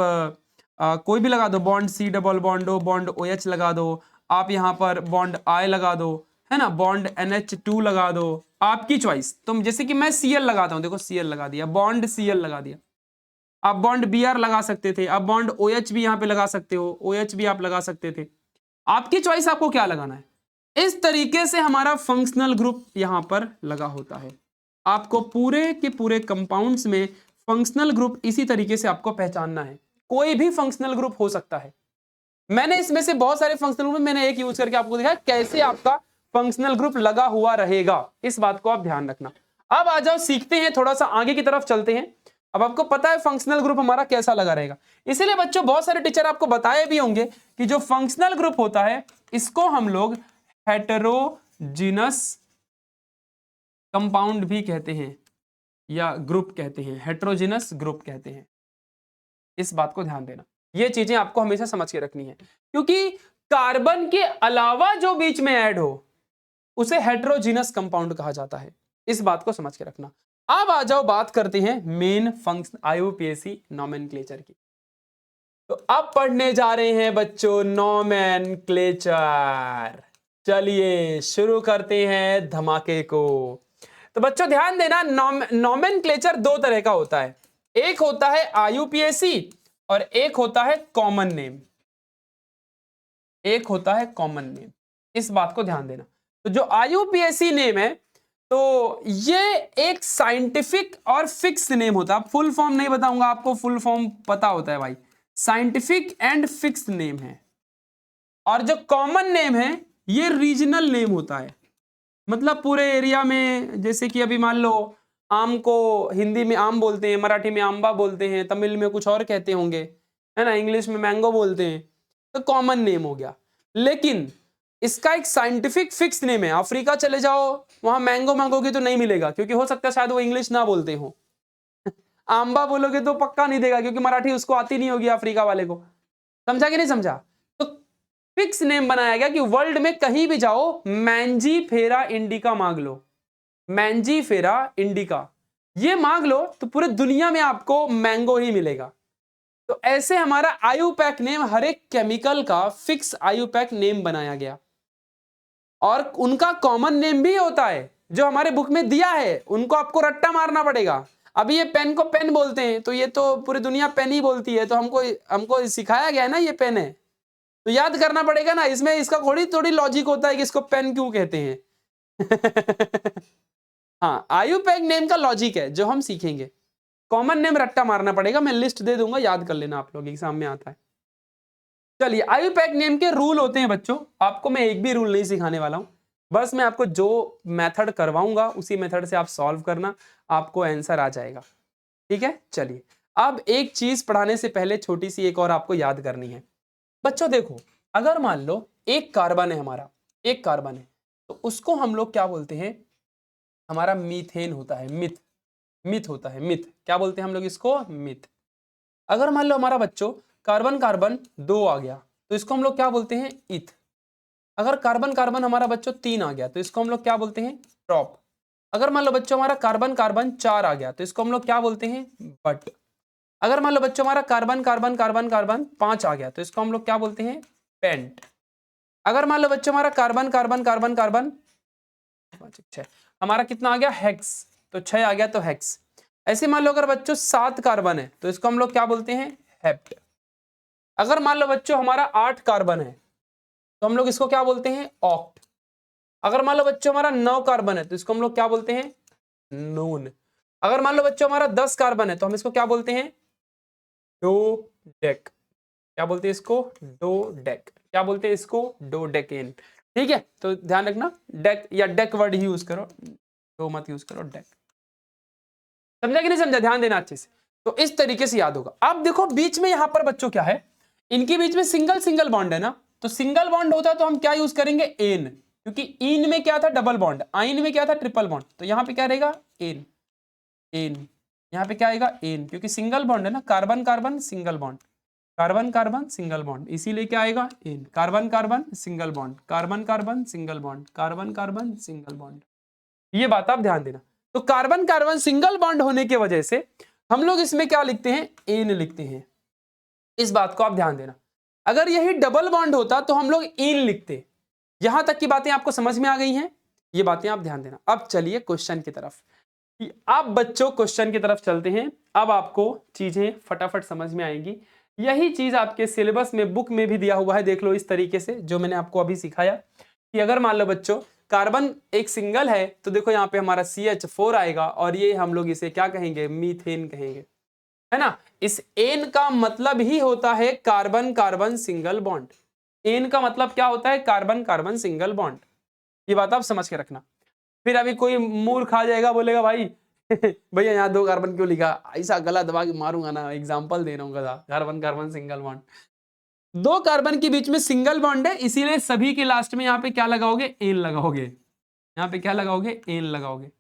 कोई भी लगा दो, bond C double bond O bond O H लगा दो, आप यहाँ पर बॉन्ड आई लगा दो, है ना, बॉन्ड NH2 लगा दो, आपकी चॉइस। तो जैसे कि मैं Cl लगाता हूं, देखो Cl लगा दिया, बॉन्ड Cl लगा दिया। आप बॉन्ड Br लगा सकते थे, आप बॉन्ड OH भी यहाँ पे लगा सकते हो, OH भी आप लगा सकते थे, आपकी चॉइस, आपको क्या लगाना है। इस तरीके से हमारा फंक्शनल ग्रुप यहां पर लगा होता है। आपको पूरे के पूरे कंपाउंड्स में फंक्शनल ग्रुप इसी तरीके से आपको पहचानना है। कोई भी फंक्शनल ग्रुप हो सकता है। मैंने इसमें से बहुत सारे फंक्शनल ग्रुप, मैंने एक यूज करके आपको दिखाया कैसे आपका फंक्शनल ग्रुप लगा हुआ रहेगा। इस बात को आप ध्यान रखना। अब आ जाओ सीखते हैं, थोड़ा सा आगे की तरफ चलते हैं। अब आपको पता है फंक्शनल ग्रुप हमारा कैसा लगा रहेगा। इसीलिए बच्चों बहुत सारे टीचर आपको बताए भी होंगे कि जो फंक्शनल ग्रुप होता है इसको हम लोग हेटेरोजीनस कंपाउंड भी कहते हैं, या ग्रुप कहते हैं, हेटेरोजीनस ग्रुप कहते हैं। इस बात को ध्यान देना, ये चीजें आपको हमेशा समझ के रखनी है, क्योंकि कार्बन के अलावा जो बीच में ऐड हो उसे हेटेरोजीनस कंपाउंड कहा जाता है। इस बात को समझ के रखना। अब आ जाओ बात करते हैं मेन फंक्शन IUPAC नोमेनक्लेचर की। तो अब पढ़ने जा रहे हैं बच्चों नोमेनक्लेचर। चलिए शुरू करते हैं धमाके को। तो बच्चों ध्यान देना, नोमेनक्लेचर 2 तरह का होता है। एक होता है IUPAC और एक होता है कॉमन नेम। एक होता है कॉमन नेम, इस बात को ध्यान देना। तो जो IUPAC नेम है तो ये एक साइंटिफिक और फिक्स नेम होता है। फुल फॉर्म नहीं बताऊंगा आपको, फुल फॉर्म पता होता है भाई, साइंटिफिक एंड फिक्स नेम है। और जो कॉमन नेम है ये रीजनल नेम होता है, मतलब पूरे एरिया में। जैसे कि अभी मान लो आम को हिंदी में आम बोलते हैं, मराठी में आंबा बोलते हैं, तमिल में कुछ और कहते होंगे, है ना, इंग्लिश में मैंगो बोलते हैं, तो कॉमन नेम हो गया। लेकिन इसका एक साइंटिफिक फिक्स नेम है। अफ्रीका चले जाओ, वहां मैंगो मांगोगे तो नहीं मिलेगा, क्योंकि हो सकता है शायद वो इंग्लिश ना बोलते हो। आंबा बोलोगे तो पक्का नहीं देगा, क्योंकि मराठी उसको आती नहीं होगी अफ्रीका वाले को। समझा कि नहीं समझा। तो फिक्स नेम बनाया गया कि वर्ल्ड में कहीं भी जाओ मैंजी फेरा इंडिका मांग लो, मैंजी फेरा इंडिका ये मांग लो तो पूरे दुनिया में आपको मैंगो ही मिलेगा। तो ऐसे हमारा IUPAC नेम हर एक केमिकल का फिक्स IUPAC नेम बनाया गया। और उनका कॉमन नेम भी होता है जो हमारे बुक में दिया है, उनको आपको रट्टा मारना पड़ेगा। अभी ये पेन को पेन बोलते हैं, तो ये तो पूरी दुनिया पेन ही बोलती है, तो हमको हमको सिखाया गया है ना ये पेन है, तो याद करना पड़ेगा ना। इसमें इसका थोड़ी थोड़ी लॉजिक होता है कि इसको पेन क्यों कहते हैं। हाँ, IUPAC नेम का लॉजिक है जो हम सीखेंगे। कॉमन नेम रट्टा मारना पड़ेगा, मैं लिस्ट दे दूंगा, याद कर लेना, आप लोग एग्जाम में आता है। चलिए IUPAC नेम के रूल होते हैं बच्चों, आपको मैं एक भी रूल नहीं सिखाने वाला हूं, बस मैं आपको जो मेथड करवाऊंगा उसी मेथड से आप सॉल्व करना, आपको आंसर आ जाएगा। ठीक है, चलिए अब एक चीज पढ़ाने से पहले छोटी सी एक और आपको याद करनी है। बच्चों देखो, अगर मान लो एक कार्बन है हमारा, एक कार्बन है, तो उसको हम लोग क्या बोलते हैं, हमारा मीथेन होता है, मिथ, मिथ होता है, मिथ क्या बोलते हैं हम लोग इसको, मिथ। अगर मान लो हमारा बच्चों कार्बन कार्बन 2 आ गया तो इसको हम लोग क्या बोलते हैं, इथ। अगर कार्बन कार्बन हमारा बच्चों 3 आ गया तो इसको हम लोग क्या बोलते हैं, प्रॉप। अगर मान लो बच्चों हमारा कार्बन कार्बन 4 आ गया तो इसको हम लोग क्या बोलते हैं, बट। अगर मान लो बच्चों हमारा कार्बन कार्बन कार्बन कार्बन 5 आ गया तो इसको हम लोग क्या बोलते हैं, पेंट। अगर मान लो बच्चों हमारा कार्बन कार्बन कार्बन कार्बन 6 हमारा कितना आ गया, हेक्स, तो 6 आ गया तो हेक्स। ऐसे मान लो अगर बच्चों 7 कार्बन है तो इसको हम लोग क्या बोलते हैं, हेप्ट। अगर मान लो बच्चों हमारा 8 कार्बन है तो हम लोग इसको क्या बोलते हैं, ऑक्ट। अगर मान लो बच्चों हमारा 9 कार्बन है तो इसको हम लोग क्या बोलते हैं, नून। अगर मान लो बच्चों हमारा 10 कार्बन है तो हम इसको क्या बोलते हैं, डो डेक। क्या बोलते हैं इसको, डो डेक। क्या बोलते हैं इसको, डो डेकेन। ठीक है, तो ध्यान रखना डेक या डेक वर्ड ही यूज करो, डो मत यूज करो, डेक। समझा कि नहीं समझा, ध्यान देना अच्छे से। तो इस तरीके से याद होगा। अब देखो बीच में यहां पर बच्चों क्या है, इनके बीच में सिंगल सिंगल बॉन्ड है ना, तो सिंगल बॉन्ड होता है तो हम क्या यूज करेंगे, एन। क्योंकि इन में क्या था, डबल बॉन्ड, आइन में क्या था, ट्रिपल बॉन्ड, तो यहां पे क्या रहेगा, एन। एन यहां पे क्या आएगा, एन, क्योंकि सिंगल बॉन्ड है ना, carbon carbon single bond, carbon carbon single bond, इसीलिए क्या आएगा, ane. Carbon carbon single bond, carbon carbon single bond, carbon carbon single bond. ये बात आप ध्यान देना। तो कार्बन कार्बन सिंगल बॉन्ड होने की वजह से हम लोग इसमें क्या लिखते हैं, एन लिखते हैं। इस बात को आप ध्यान देना। अगर यही डबल बॉन्ड होता तो हम लोग इन लिखते। यहां तक की बातें आपको समझ में आ गई हैं, ये बातें आप ध्यान देना। अब चलिए क्वेश्चन की तरफ। आप बच्चों क्वेश्चन की तरफ चलते हैं। अब आपको चीजें फटाफट समझ में आएंगी। यही चीज आपके सिलेबस में, बुक में भी दिया हुआ है, देख लो इस तरीके से, जो मैंने आपको अभी सिखाया कि अगर मान लो बच्चों कार्बन एक सिंगल है तो देखो यहाँ पे हमारा CH4 आएगा और ये हम लोग इसे क्या कहेंगे, मीथेन कहेंगे, है ना। इस एन का मतलब ही होता है carbon carbon single bond. Ane का मतलब क्या होता है, कार्बन कार्बन सिंगल बॉन्ड। ये बात आप समझ के रखना। फिर अभी कोई मूर्ख आ जाएगा, बोलेगा भाई भैया यहाँ 2 कार्बन क्यों लिखा, ऐसा गला दबा के मारूंगा ना, एग्जांपल दे रहा हूँ गधा, carbon carbon single bond. 2 carbon के बीच में सिंगल बॉन्ड है, इसीलिए सभी के लास्ट में यहाँ पे क्या लगाओगे, एन लगाओगे। यहाँ पे क्या लगाओगे, एन लगाओगे,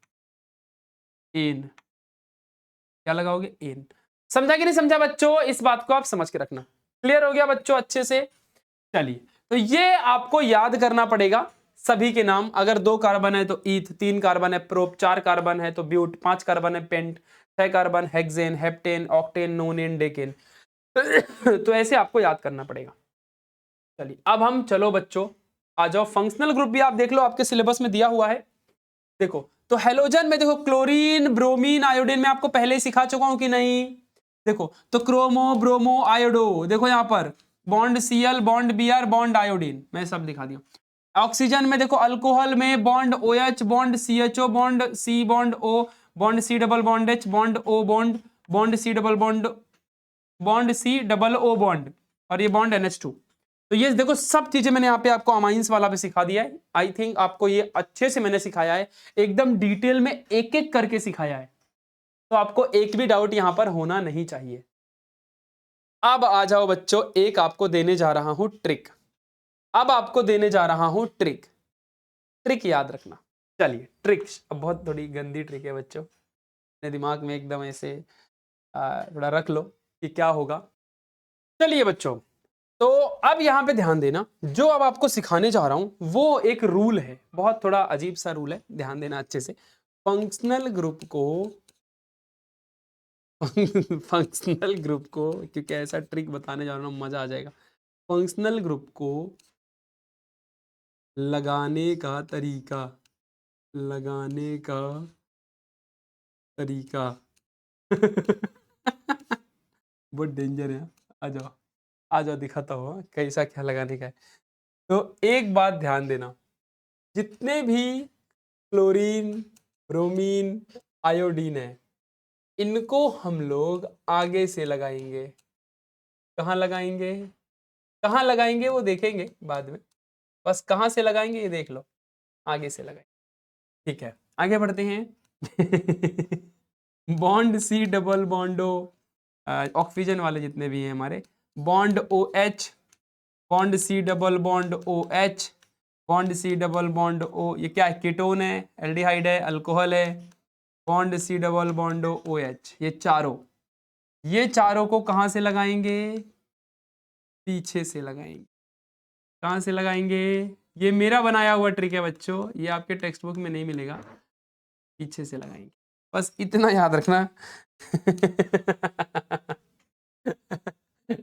एन। क्या लगाओगे, एन। समझा कि नहीं समझा बच्चों, इस बात को आप समझ के रखना। क्लियर हो गया बच्चों अच्छे से। चलिए, तो ये आपको याद करना पड़ेगा सभी के नाम। अगर 2 कार्बन है तो ईथ, 3 कार्बन है प्रोप, 4 कार्बन है तो ब्यूट, 5 कार्बन है pent, 6 carbon hexane, heptane, octane, nonane, decane. तो ऐसे आपको याद करना पड़ेगा। चलिए अब हम, चलो बच्चों आ जाओ, फंक्शनल ग्रुप भी आप देख लो, आपके सिलेबस में दिया हुआ है। देखो तो हेलोजन में देखो क्लोरीन, ब्रोमीन, आयोडीन में आपको पहले ही सिखा चुका हूं कि नहीं। देखो तो क्रोमो, ब्रोमो, आयोडो, देखो यहां पर bond Cl, bond Br, bond iodine, मैं सब दिखा दिया। ऑक्सीजन में देखो अल्कोहल में bond OH, bond CHO, bond C, bond O, bond C double bond H, bond O bond, bond C double bond, bond C double O bond, और ये बॉन्ड NH2। तो ये देखो सब चीजें मैंने यहाँ पे आपको अमाइंस वाला पे सिखा दिया है। आई थिंक आपको ये अच्छे से मैंने सिखाया है, एकदम डिटेल में एक एक करके सिखाया है, तो आपको एक भी डाउट यहां पर होना नहीं चाहिए। अब आ जाओ बच्चों, एक आपको देने जा रहा हूं ट्रिक। अब आपको देने जा रहा हूं ट्रिक। ट्रिक याद रखना। चलिए ट्रिक, अब बहुत थोड़ी गंदी ट्रिक है बच्चों, अपने दिमाग में एकदम ऐसे थोड़ा रख लो कि क्या होगा। चलिए बच्चों, तो अब यहां पे ध्यान देना, जो अब आपको सिखाने जा रहा हूं वो एक रूल है, बहुत थोड़ा अजीब सा रूल है, ध्यान देना अच्छे से। फंक्शनल ग्रुप को फंक्शनल ग्रुप को, क्योंकि ऐसा ट्रिक बताने जा रहा हूं मजा आ जाएगा। फंक्शनल ग्रुप को लगाने का तरीका, लगाने का तरीका बहुत डेंजर है। आ जाओ, आ जाओ, दिखाता हूँ कैसा क्या लगाने का है। तो एक बात ध्यान देना, जितने भी क्लोरीन, ब्रोमीन, आयोडीन है, इनको हम लोग आगे से लगाएंगे। कहाँ लगाएंगे, कहाँ लगाएंगे वो देखेंगे बाद में, बस कहाँ से लगाएंगे ये देख लो, आगे से लगाएंगे। ठीक है, आगे बढ़ते हैं। बॉन्ड C डबल बॉन्डो, ऑक्सीजन वाले जितने भी हैं हमारे, bond OH, bond C double bond OH, bond C double bond O, ये क्या है, कीटोन है, एल्डिहाइड है, अल्कोहल है, bond C double bond OH, ये चारों को कहाँ से लगाएंगे, पीछे से लगाएंगे। कहाँ से लगाएंगे, ये मेरा बनाया हुआ ट्रिक है बच्चों, ये आपके टेक्स्ट बुक में नहीं मिलेगा, पीछे से लगाएंगे, बस इतना याद रखना।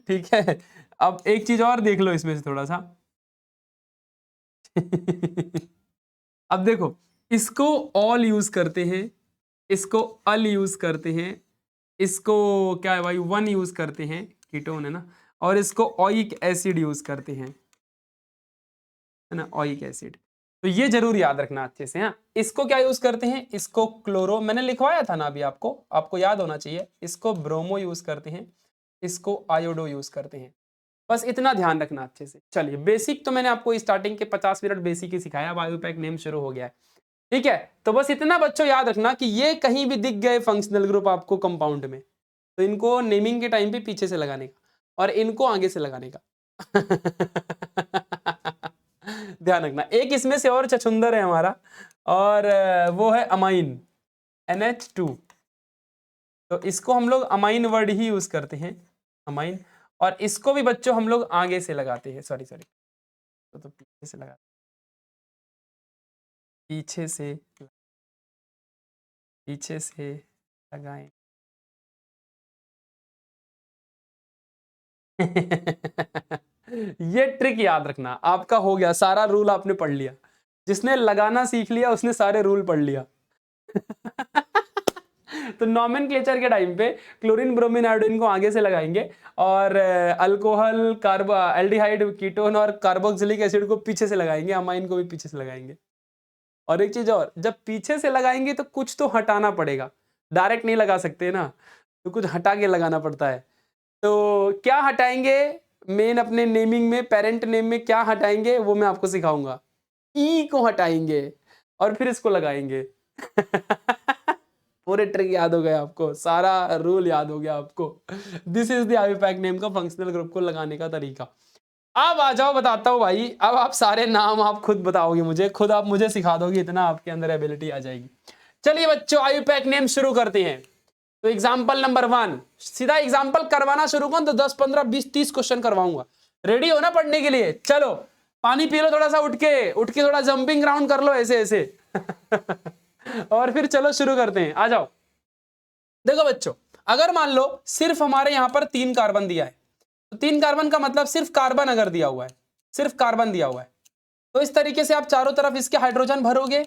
ठीक है, अब एक चीज और देख लो इसमें से थोड़ा सा। अब देखो, इसको ऑल यूज करते हैं, इसको अल यूज करते हैं, इसको क्या है भाई 1 यूज करते हैं, कीटोन है ना, और इसको ओइक एसिड यूज करते हैं, है ना, ओइक एसिड। तो ये जरूर याद रखना अच्छे से। हाँ, इसको क्या यूज करते हैं, इसको क्लोरो, मैंने लिखवाया था ना अभी आपको, आपको याद होना चाहिए। इसको ब्रोमो यूज करते हैं, इसको आयोडो यूज करते हैं। बस इतना ध्यान रखना अच्छे से। चलिए, बेसिक तो मैंने आपको स्टार्टिंग के 50 मिनट बेसिक ही सिखाया, बायोपैक नेम शुरू हो गया है, ठीक है। तो बस इतना बच्चों याद रखना कि ये कहीं भी दिख गए फंक्शनल ग्रुप आपको कंपाउंड में, तो इनको नेमिंग के टाइम पे पीछे से लगाने का और इनको आगे से लगाने का। ध्यान रखना। एक इसमें से और छछुंदर है हमारा, और वो है अमाइन, NH2। तो इसको हम लोग अमाइन वर्ड ही यूज करते हैं, अमाइन। और इसको भी बच्चों हम लोग आगे से लगाते हैं, सॉरी तो पीछे से लगा, पीछे से लगाएं। ये ट्रिक याद रखना, आपका हो गया, सारा रूल आपने पढ़ लिया। जिसने लगाना सीख लिया उसने सारे रूल पढ़ लिया। तो नॉमेनक्लेचर के टाइम पे क्लोरीन ब्रोमीन आयोडीन को आगे से लगाएंगे, और अल्कोहल कार्बो एल्डिहाइड कीटोन और कार्बोक्सिलिक एसिड को पीछे से लगाएंगे, अमाइन को भी पीछे से लगाएंगे। और एक चीज और, जब पीछे से लगाएंगे तो कुछ तो हटाना पड़ेगा, डायरेक्ट नहीं लगा सकते ना, तो कुछ हटा के लगाना पड़ता है। तो क्या हटाएंगे मेन अपने नेमिंग में, पेरेंट नेम में क्या हटाएंगे वो मैं आपको सिखाऊंगा। ई को हटाएंगे और फिर इसको लगाएंगे। पूरे ट्रिक याद हो गए आपको, सारा रूल याद हो गया आपको। This is the IUPAC name का फंक्शनल ग्रुप को लगाने का तरीका। अब आ जाओ, बताता हूं भाई। अब आप सारे नाम आप खुद बताओगे मुझे, खुद आप मुझे सिखा दोगे, इतना आपके अंदर एबिलिटी आ जाएगी। चलिए बच्चों, आयोपैक नेम शुरू करते हैं। तो एग्जाम्पल नंबर 1, सीधा एग्जाम्पल करवाना शुरू करूं तो 10 15 20 30 क्वेश्चन करवाऊंगा। रेडी हो ना पढ़ने के लिए? चलो पानी पी लो, थोड़ा सा उठ के थोड़ा जंपिंग राउंड कर लो ऐसे ऐसे। और फिर चलो शुरू करते हैं, आ जाओ। देखो बच्चों, अगर मान लो सिर्फ हमारे यहां पर 3 कार्बन दिया है, तो 3 कार्बन का मतलब सिर्फ कार्बन अगर दिया हुआ है, सिर्फ कार्बन दिया हुआ है, तो इस तरीके से आप चारों तरफ इसके हाइड्रोजन भरोगे,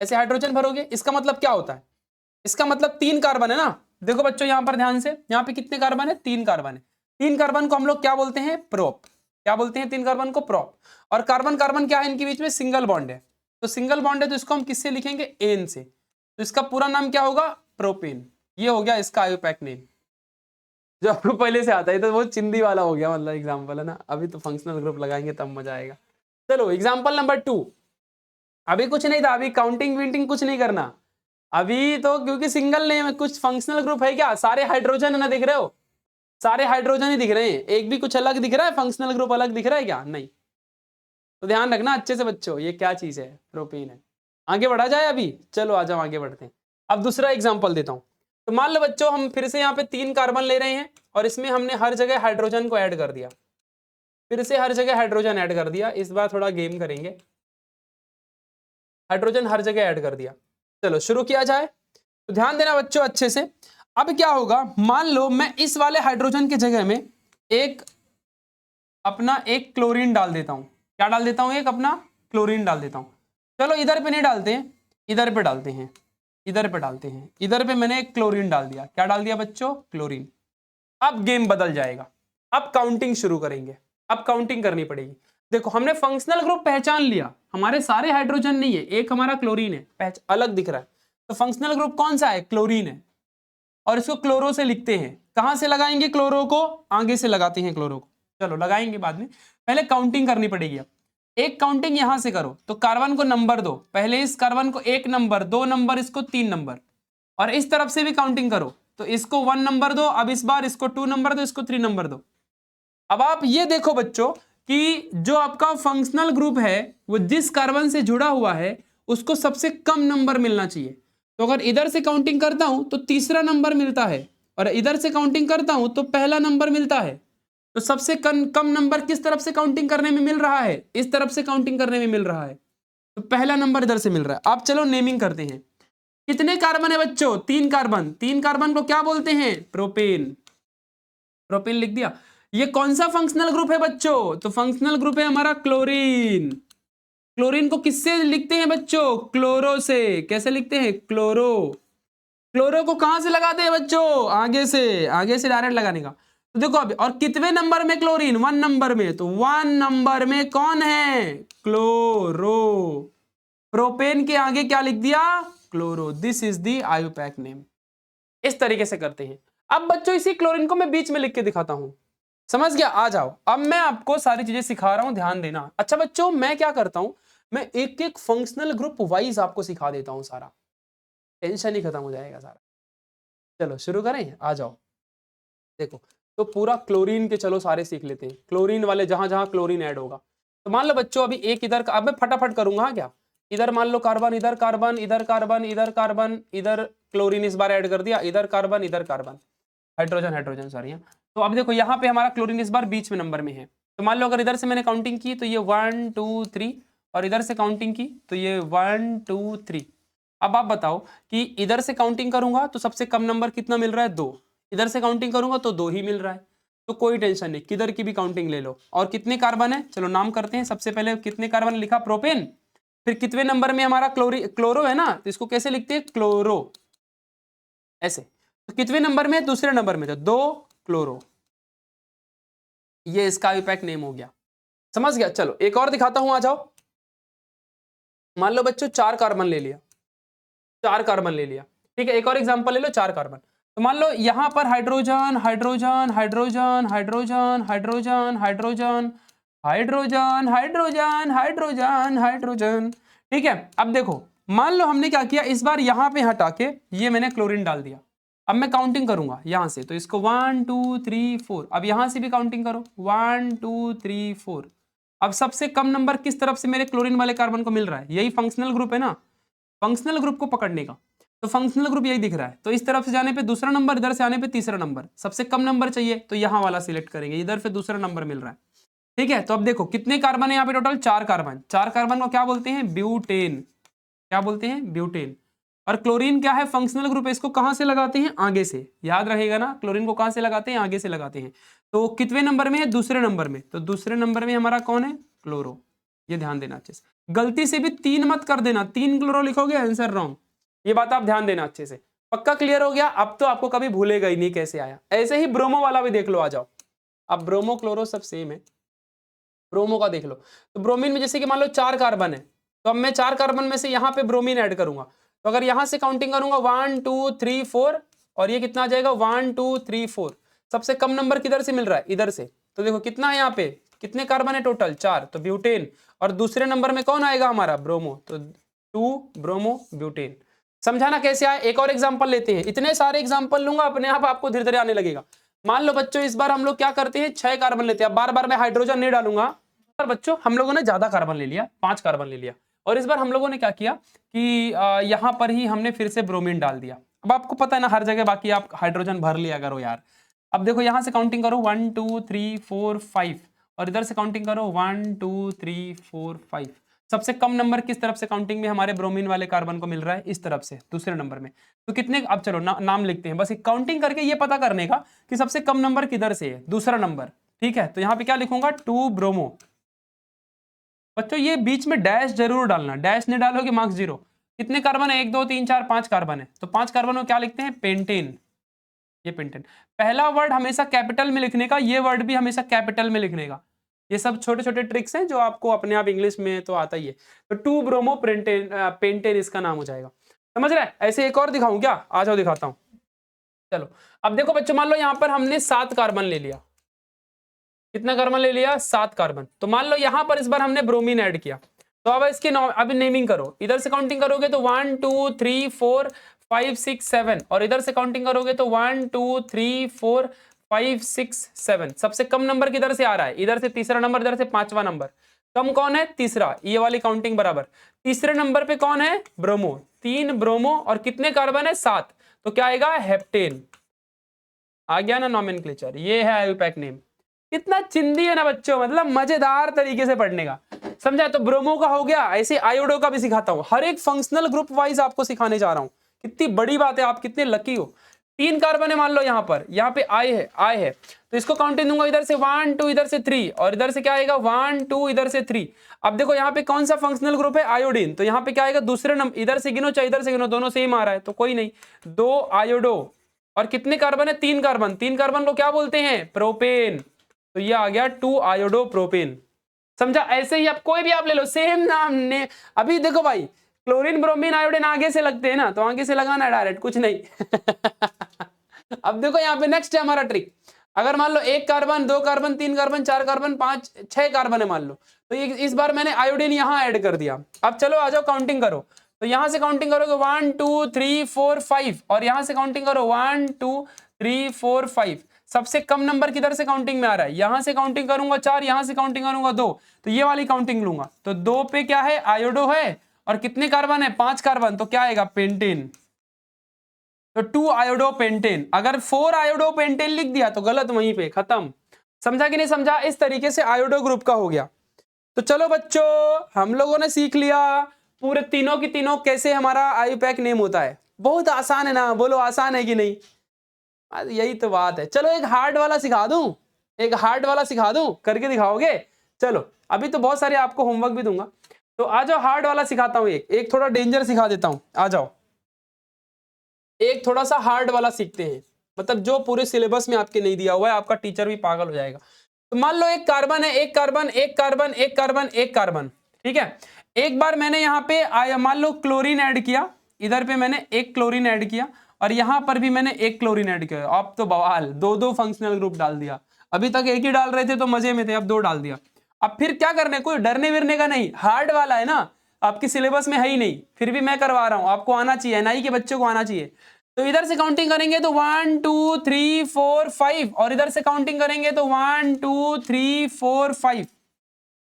ऐसे हाइड्रोजन भरोगे। इसका मतलब क्या होता है? इसका मतलब 3 कार्बन है ना। देखो बच्चों यहां पर ध्यान से, यहां पे कितने कार्बन है? 3 कार्बन है। 3 कार्बन को हम लोग क्या बोलते हैं? प्रोप। क्या बोलते हैं 3 कार्बन को? प्रोप। और कार्बन कार्बन क्या है इनके बीच में? सिंगल बॉन्ड है। तो सिंगल बॉन्ड है तो इसको हम किससे लिखेंगे? एन से। तो इसका पूरा नाम क्या होगा? प्रोपेन। ये हो गया इसका आयोपैक नेम, जो आपको पहले से आता है। तो वो चिंदी वाला हो गया, मतलब एग्जाम्पल है ना। अभी तो फंक्शनल ग्रुप लगाएंगे तब मजा आएगा। चलो एग्जाम्पल नंबर 2। अभी कुछ नहीं था, अभी काउंटिंग विंटिंग कुछ नहीं करना अभी तो, क्योंकि सिंगल नेम है। कुछ फंक्शनल ग्रुप है क्या? सारे हाइड्रोजन है ना, दिख रहे हो? सारे हाइड्रोजन ही दिख रहे हैं, एक भी कुछ अलग दिख रहा है? फंक्शनल ग्रुप अलग दिख रहा है क्या? नहीं। तो ध्यान रखना अच्छे से बच्चों, ये क्या चीज है? प्रोपेन है। आगे बढ़ा जाए अभी? चलो आ जाओ आगे बढ़ते हैं। अब दूसरा एग्जाम्पल देता हूं। तो मान लो बच्चों, हम फिर से यहाँ पे 3 कार्बन ले रहे हैं और इसमें हमने हर जगह हाइड्रोजन को ऐड कर दिया, फिर से हर जगह हाइड्रोजन ऐड कर दिया। इस बार थोड़ा गेम करेंगे, हाइड्रोजन हर जगह ऐड कर दिया। चलो शुरू किया जाए। तो ध्यान देना बच्चों अच्छे से। अब क्या होगा, मान लो मैं इस वाले हाइड्रोजन की जगह में एक अपना एक क्लोरीन डाल देता हूं। क्या डाल देता हूं? एक अपना क्लोरीन डाल देता हूं। चलो इधर पे नहीं डालते हैं, इधर पे डालते हैं, इधर पे डालते हैं। इधर पे मैंने एक क्लोरीन डाल दिया। क्या डाल दिया बच्चों? क्लोरीन। अब गेम बदल जाएगा, अब काउंटिंग शुरू करेंगे। अब काउंटिंग करनी पड़ेगी। देखो हमने फंक्शनल ग्रुप पहचान लिया, हमारे सारे हाइड्रोजन नहीं है, एक हमारा क्लोरीन है, अलग दिख रहा है। तो फंक्शनल ग्रुप कौन सा है? क्लोरीन है। और इसको क्लोरो से लिखते हैं। कहां से लगाएंगे क्लोरो को? आगे से लगाते हैं क्लोरो को। चलो लगाएंगे बाद में, पहले काउंटिंग करनी पड़ेगी। अब एक काउंटिंग यहां से करो, तो कार्बन को नंबर दो। पहले इस कार्बन को 1 नंबर, 2 नंबर, इसको 3 नंबर। और इस तरफ से भी काउंटिंग करो, तो इसको 1 नंबर दो, अब इस बार इसको 2 नंबर दो, इसको 3 नंबर दो। अब आप ये देखो बच्चों कि जो आपका फंक्शनल ग्रुप है वो जिस कार्बन से जुड़ा हुआ है उसको सबसे कम नंबर मिलना चाहिए। तो अगर इधर से काउंटिंग करता हूं तो तीसरा नंबर मिलता है, और इधर से काउंटिंग करता हूं तो पहला नंबर मिलता है। तो सबसे कम नंबर किस तरफ से काउंटिंग करने में मिल रहा है? इस तरफ से काउंटिंग करने में मिल रहा है। तो पहला नंबर इधर से मिल रहा है। अब चलो नेमिंग करते हैं। कितने कार्बन है बच्चों? 3 कार्बन। 3 कार्बन को क्या बोलते हैं? प्रोपेन। प्रोपेन लिख दिया। ये कौन सा फंक्शनल ग्रुप है बच्चों? तो फंक्शनल ग्रुप है हमारा क्लोरीन। क्लोरीन को किससे लिखते हैं बच्चों? क्लोरो से। कैसे लिखते हैं? क्लोरो। क्लोरो को कहां से लगाते हैं बच्चों? आगे से, आगे से डायरेक्ट लगाने का। तो देखो अभी, और कितने नंबर में क्लोरीन? 1 नंबर में। तो 1 नंबर में कौन है? क्लोरो। प्रोपेन के आगे क्या लिख दिया? Chloro. This is the IUPAC name. इस तरीके से करते हैं। अब बच्चों इसी क्लोरीन को मैं बीच में लिख के दिखाता हूं। समझ गया? आ जाओ, अब मैं आपको सारी चीजें सिखा रहा हूं, ध्यान देना। अच्छा बच्चों, मैं क्या करता हूं, मैं एक एक फंक्शनल ग्रुप वाइज आपको सिखा देता हूं सारा, टेंशन ही खत्म हो जाएगा सारा। चलो शुरू करें, आ जाओ। देखो, तो पूरा क्लोरीन के चलो सारे सीख लेते हैं, क्लोरीन वाले जहां जहां क्लोरीन ऐड होगा। तो मान लो बच्चों अभी एक इधर का, अब मैं फटाफट करूंगा। क्या इधर मान लो कार्बन, इधर कार्बन, इधर कार्बन, इधर कार्बन, इधर क्लोरीन इस बार ऐड कर दिया, इधर कार्बन, इधर कार्बन, हाइड्रोजन, हाइड्रोजन सॉरी। तो अब देखो यहाँ पे हमारा क्लोरीन इस बार बीच में नंबर में है। तो मान लो अगर इधर से मैंने काउंटिंग की तो ये 1 2 3, और इधर से काउंटिंग की तो ये 1 2 3। अब आप बताओ कि इधर से काउंटिंग करूंगा तो सबसे कम नंबर कितना मिल रहा है? 2। इधर से काउंटिंग करूंगा तो 2 ही मिल रहा है। तो कोई टेंशन नहीं, किधर की भी काउंटिंग ले लो। और कितने कार्बन है, चलो नाम करते हैं। सबसे पहले कितने कार्बन लिखा? प्रोपेन। फिर कितने नंबर में हमारा क्लोरो है ना, तो इसको कैसे लिखते हैं? क्लोरो, ऐसे। तो कितने नंबर में? दूसरे नंबर में, तो 2 क्लोरो। ये इसका आयुपैक नेम हो गया। समझ गया? चलो एक और दिखाता हूं, आ जाओ। मान लो बच्चों 4 कार्बन ले लिया, 4 कार्बन ले लिया, ठीक है। एक और एग्जांपल ले लो, 4 कार्बन। तो मान लो यहां पर hydrogen, hydrogen, hydrogen, hydrogen, hydrogen, hydrogen, hydrogen, hydrogen, hydrogen, hydrogen, ठीक है। अब देखो, मान लो हमने क्या किया, इस बार यहां पे हटा के ये मैंने क्लोरीन डाल दिया। अब मैं काउंटिंग करूंगा यहां से, तो इसको 1 2 3 4। अब यहां से भी काउंटिंग करो, 1 2 3 4। अब सबसे कम नंबर किस तरफ से मेरे क्लोरीन वाले कार्बन को मिल रहा है? यही फंक्शनल ग्रुप है ना, फंक्शनल ग्रुप को पकड़ने का। तो फंक्शनल ग्रुप यही दिख रहा है, तो इस तरफ से जाने पे दूसरा नंबर, इधर से आने पे तीसरा नंबर। सबसे कम नंबर चाहिए तो यहां वाला सिलेक्ट करेंगे, इधर से दूसरा नंबर मिल रहा है, ठीक है। तो अब देखो कितने कार्बन है यहाँ पे टोटल? 4 कार्बन। 4 कार्बन को क्या बोलते हैं? ब्यूटेन। क्या बोलते हैं? ब्यूटेन। और क्लोरीन क्या है? फंक्शनल ग्रुप है। इसको कहां से लगाते हैं? आगे से। याद रहेगा ना, क्लोरीन को कहां से लगाते हैं? आगे से लगाते हैं। तो कितने नंबर में है? दूसरे नंबर में। तो दूसरे नंबर में हमारा कौन है? क्लोरो। ये ध्यान देना अच्छे से, गलती से भी 3 मत कर देना, 3 क्लोरो लिखोगे आंसर रॉन्ग। ये बात आप ध्यान देना अच्छे से। पक्का क्लियर हो गया? अब तो आपको कभी भूलेगा ही नहीं कैसे आया। ऐसे ही ब्रोमो वाला भी देख लो, आ जाओ। अब ब्रोमो क्लोरो सब सेम है, ब्रोमो का देख लो। तो ब्रोमीन में जैसे कि मान लो 4 कार्बन है, तो अब मैं 4 कार्बन में से यहाँ पे ब्रोमीन ऐड करूंगा। तो अगर यहां से काउंटिंग करूंगा 1 2 3 4, और ये कितना आ जाएगा? 1 2 3 4। सबसे कम नंबर किधर से मिल रहा है? इधर से। तो देखो कितना है यहाँ पे, कितने कार्बन है टोटल? 4, तो ब्यूटेन। और दूसरे नंबर में कौन आएगा हमारा? ब्रोमो। तो 2 ब्रोमो ब्यूटेन। समझाना कैसे आया? एक और एग्जाम्पल लेते हैं। इतने सारे एग्जाम्पल लूंगा, अपने आप आपको धीरे धीरे आने लगेगा। मान लो बच्चों इस बार हम लोग क्या करते हैं, 6 कार्बन लेते हैं। बार बार मैं हाइड्रोजन नहीं डालूंगा। पर बच्चों हम लोगों ने ज्यादा कार्बन ले लिया, 5 कार्बन ले लिया। और इस बार हम लोगों ने क्या किया कि यहां पर ही हमने फिर से ब्रोमीन डाल दिया। अब आपको पता है ना, हर जगह बाकी आप हाइड्रोजन भर लिया करो यार। अब देखो यहां से काउंटिंग करो 1 2 3 4 5, और इधर से काउंटिंग करो 1 2 3 4 5। सबसे कम नंबर किस तरफ से काउंटिंग में हमारे ब्रोमीन वाले कार्बन को मिल रहा है? इस तरफ से, दूसरे नंबर में। तो कितने? अब चलो नाम लिखते हैं, बस एक काउंटिंग करके ये पता करने का कि सबसे कम नंबर किधर से है, दूसरा नंबर, ठीक है। तो यहाँ पे क्या लिखूंगा? 2 ब्रोमो। बच्चों ये बीच में डैश जरूर डालना, डैश नहीं डालोगे मार्क्स 0। कितने कार्बन है? 1 2 3 4 5 कार्बन है। तो 5 कार्बन को क्या लिखते हैं? पेंटेन। ये पेंटेन। पहला वर्ड हमेशा कैपिटल में लिखने का, ये वर्ड भी हमेशा कैपिटल में लिखने का। ये सब छोटे छोटे ट्रिक्स हैं जो आपको अपने आप इंग्लिश में तो आता ही है। तो 2 ब्रोमो पेंटेन, पेंटेन इसका नाम हो जाएगा। समझ रहे हैं? ऐसे एक और दिखाऊं क्या? आ जाओ दिखाता हूं। चलो अब देखो बच्चों, मान लो यहां पर हमने 7 कार्बन ले लिया। कितना कार्बन ले लिया? 7 कार्बन। तो मान लो यहां पर इस बार हमने ब्रोमीन ऐड किया। तो अब इसके अभी नेमिंग करो। इधर से काउंटिंग करोगे तो 1 2 3 4 5 6 7, और इधर से काउंटिंग करोगे तो 1 2 3 4 5 6 7। सबसे कम नंबर किधर से आ रहा है? इधर से तीसरा नंबर, इधर से 5वां नंबर। कम कौन है? तीसरा। ये वाली काउंटिंग बराबर। तीसरे नंबर पे कौन है? ब्रोमो। 3 ब्रोमो, और कितने कार्बन है? 7। तो क्या आएगा? हेप्टेन। आ गया ना नॉमेनक्लेचर? ये है आयुपैक नेम। कितना चिंदी है ना बच्चों, मतलब मजेदार तरीके से पढ़ने का। समझा? तो ब्रोमो का हो गया, ऐसे आयोडो का भी सिखाता हूं। हर एक फंक्शनल ग्रुप वाइज आपको सिखाने जा रहा हूं। कितनी बड़ी बात है, आप कितने लकी हो। 3 कार्बन है मान लो यहाँ पे आई है तो इसको काउंटिंग दूंगा इधर से 1 2 इधर से 3 और इधर से क्या आएगा 1 2 इधर से 3। अब देखो यहाँ पे कौन सा फंक्शनल ग्रुप है आयोडीन, तो यहाँ पे क्या आएगा दूसरे नंबर, इधर से गिनो चाहे इधर से गिनो दोनों सेम आ रहा है तो कोई नहीं, 2 आयोडो और कितने कार्बन है 3 कार्बन, 3 कार्बन को क्या बोलते हैं प्रोपेन, तो ये आ गया 2 आयोडो प्रोपेन। समझा? ऐसे ही आप कोई भी आप ले लो सेम नाम ने। अभी देखो भाई क्लोरीन ब्रोमीन आयोडीन आगे से लगते हैं ना तो आगे से लगाना है डायरेक्ट, कुछ नहीं। अब देखो यहाँ पे नेक्स्ट है हमारा ट्रिक, अगर मान लो 1 carbon 2 carbon 3 carbon 4 carbon 5 6 carbon है मान लो, तो ये इस बार मैंने आयोडीन यहाँ ऐड कर दिया। अब चलो आ जाओ काउंटिंग करो, तो यहां से काउंटिंग करोगे 1 2 3 4 5 और यहां से काउंटिंग करो 1 2 3 4 5। सबसे कम नंबर किधर से काउंटिंग में आ रहा है, यहां से काउंटिंग करूंगा 4, यहां से काउंटिंग करूंगा 2, तो ये वाली काउंटिंग लूंगा, तो 2 पे क्या है आयोडो है और कितने कार्बन है 5 कार्बन, तो क्या आएगा पेंटेन, तो 2 आयोडो पेंटेन। अगर 4 आयोडो पेंटेन लिख दिया तो गलत, वहीं पे खत्म। समझा कि नहीं समझा? इस तरीके से आयोडो ग्रुप का हो गया। तो चलो बच्चों हम लोगों ने सीख लिया पूरे तीनों की तीनों कैसे हमारा आयुपैक नेम होता है। बहुत आसान है ना, बोलो आसान है कि नहीं? यही तो बात है। चलो एक हार्ड वाला सिखा दूं, एक हार्ड वाला सिखा दूं, करके दिखाओगे? चलो अभी तो बहुत सारे आपको होमवर्क भी दूंगा, तो आ जाओ हार्ड वाला सिखाता हूं। एक थोड़ा डेंजर सिखा देता हूं, आ जाओ एक थोड़ा सा हार्ड वाला सीखते हैं, मतलब जो पूरे सिलेबस में आपके नहीं दिया हुआ है, आपका टीचर भी पागल हो जाएगा। तो मान लो एक कार्बन है, एक कार्बन एक कार्बन एक कार्बन एक कार्बन, ठीक है। एक बार मैंने यहाँ पे मान लो क्लोरीन ऐड किया, इधर पे मैंने एक क्लोरीन ऐड किया और यहाँ पर भी मैंने एक क्लोरीन ऐड किया। अब तो बवाल, दो फंक्शनल ग्रुप डाल दिया। अभी तक एक ही डाल रहे थे तो मजे में थे, अब 2 डाल दिया। अब फिर क्या करने, कोई डरने विरने का नहीं, हार्ड वाला है ना, आपके सिलेबस में है ही नहीं, फिर भी मैं करवा रहा हूं, आपको आना चाहिए, एनआई के बच्चों को आना चाहिए। तो इधर से काउंटिंग करेंगे तो 1 2 3 4 5 और इधर से काउंटिंग करेंगे तो 1 2 3 4 5।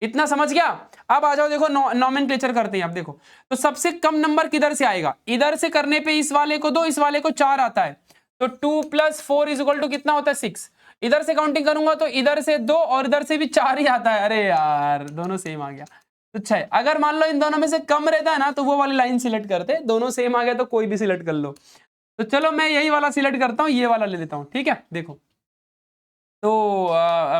इतना समझ गया? अब आ जाओ देखो नॉमेनक्लेचर करते हैं। अब देखो तो सबसे कम नंबर किधर से आएगा, इधर से करने पे इस वाले को 2 इस वाले को 4 आता है, तो 2 + 4 = कितना होता है 6। इधर से काउंटिंग करूंगा तो इधर से 2 और इधर से भी 4 ही आता है। अरे यार दोनों सेम आ गया तो 6। अगर मान लो इन दोनों में से कम रहता है ना तो वो वाली लाइन सिलेक्ट करते, दोनों सेम आ गया तो कोई भी सिलेक्ट कर लो। तो चलो मैं यही वाला सिलेक्ट करता हूं, ये वाला ले लेता हूं, ठीक है। देखो तो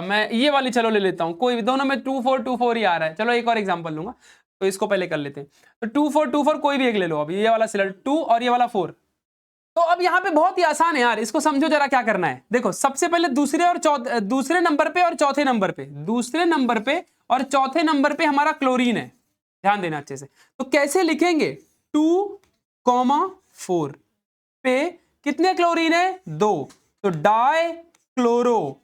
मैं ये वाली चलो ले लेता हूं, कोई भी, दोनों में 2 4 2 4 ही आ रहा है। चलो एक और एग्जांपल लूंगा, तो इसको पहले कर लेते हैं। तो 2 4 2 4 कोई भी एक ले लो। अब ये वाला सिलेक्ट 2 और ये वाला 4। तो अब यहाँ पे बहुत ही आसान है यार, इसको समझो जरा क्या करना है। देखो सबसे पहले दूसरे नंबर पे और चौथे नंबर पे, दूसरे नंबर पे और चौथे नंबर पे हमारा क्लोरीन है, ध्यान देना अच्छे से। तो कैसे लिखेंगे, 2, 4 पे कितने क्लोरीन है 2, तो डाई क्लोरो,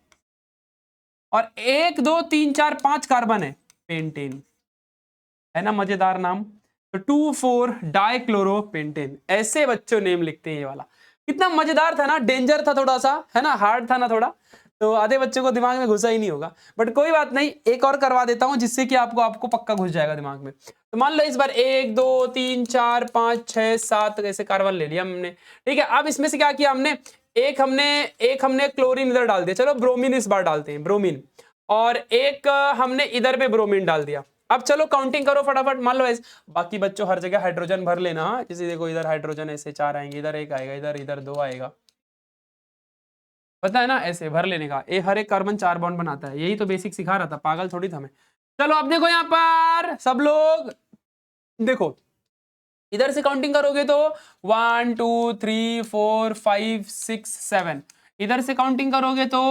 और 1 2 3 4 5 कार्बन है पेंटेन, है ना मजेदार नाम। तो 2 4 डाई क्लोरो पेंटेन, ऐसे बच्चों नेम लिखते हैं। ये वाला कितना मजेदार था ना, डेंजर था थोड़ा सा, है ना, हार्ड था ना थोड़ा, तो आधे बच्चों को दिमाग में घुसा ही नहीं होगा, बट कोई बात नहीं, एक और करवा देता हूं जिससे कि आपको पक्का घुस जाएगा दिमाग में। तो मान लो इस बार 1 2 3 4 5 6 7 ऐसे कार्बन ले लिया हमने, ठीक है। अब इसमें से क्या किया हमने, एक हमने क्लोरीन इधर डाल दिया, चलो ब्रोमीन इस बार डालते हैं, ब्रोमीन, और एक हमने इधर पे ब्रोमीन डाल दिया। अब चलो काउंटिंग करो फटाफट, मान लो ऐसे, बाकी बच्चों हर जगह हाइड्रोजन भर लेना, हाँ, जैसे देखो इधर हाइड्रोजन ऐसे 4 आएंगे, इधर 1 आएगा, इधर 2 आएगा, पता है ना, ऐसे भर लेने का। हर एक कार्बन 4 बॉन्ड बनाता है, यही तो बेसिक सिखा रहा था, पागल थोड़ी था मैं। चलो अब देखो यहाँ पर सब लोग देखो, इधर से काउंटिंग करोगे तो 1 2 3 4 5 6 7, इधर से काउंटिंग करोगे तो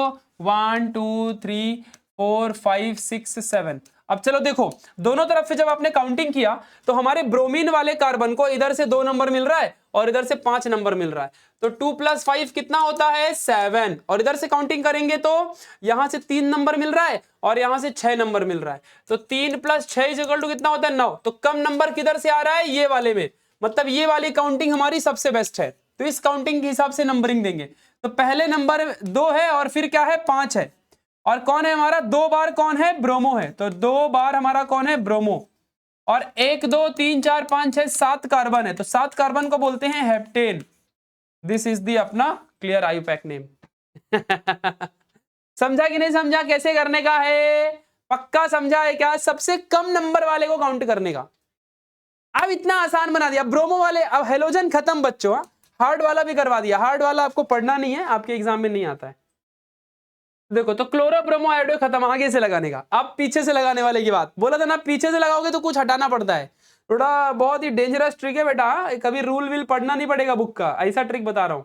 1 2 3 4 5 6 7। अब चलो देखो दोनों तरफ से जब आपने काउंटिंग किया तो हमारे ब्रोमीन वाले कार्बन को इधर से 2 नंबर मिल रहा है और इधर से 5 नंबर मिल रहा है, तो 2 + 5 कितना होता है 7, और इधर से काउंटिंग करेंगे तो यहां से 3 नंबर मिल रहा है और यहां से 6 नंबर मिल रहा है, तो 3 + 6 = कितना होता है 9। तो कम नंबर किधर से आ रहा है, ये वाले में, मतलब ये वाली काउंटिंग हमारी सबसे बेस्ट है, तो इस काउंटिंग के हिसाब से नंबरिंग देंगे। तो पहले नंबर 2 है और फिर क्या है 5 है, और कौन है हमारा 2 बार कौन है ब्रोमो है, तो 2 बार हमारा कौन है ब्रोमो, और 1 2 3 4 5 6 7 कार्बन है, तो 7 कार्बन को बोलते हैं हेप्टेन। दिस इज दी अपना क्लियर आयुपैक नेम। समझा कि नहीं समझा कैसे करने का है, पक्का समझा है क्या, सबसे कम नंबर वाले को काउंट करने का। अब इतना आसान बना दिया, ब्रोमो वाले, अब हेलोजन खत्म बच्चों, हार्ड वाला भी करवा दिया, हार्ड वाला आपको पढ़ना नहीं है, आपके एग्जाम में नहीं आता है। देखो तो क्लोरोब्रोमो आयोडो खत्म, आगे से लगाने का। अब पीछे से लगाने वाले की बात बोला था ना, पीछे से लगाओगे तो कुछ हटाना पड़ता है, थोड़ा बहुत ही डेंजरस ट्रिक है बेटा, कभी रूल विल पढ़ना नहीं पड़ेगा बुक का, ऐसा ट्रिक बता रहा हूं।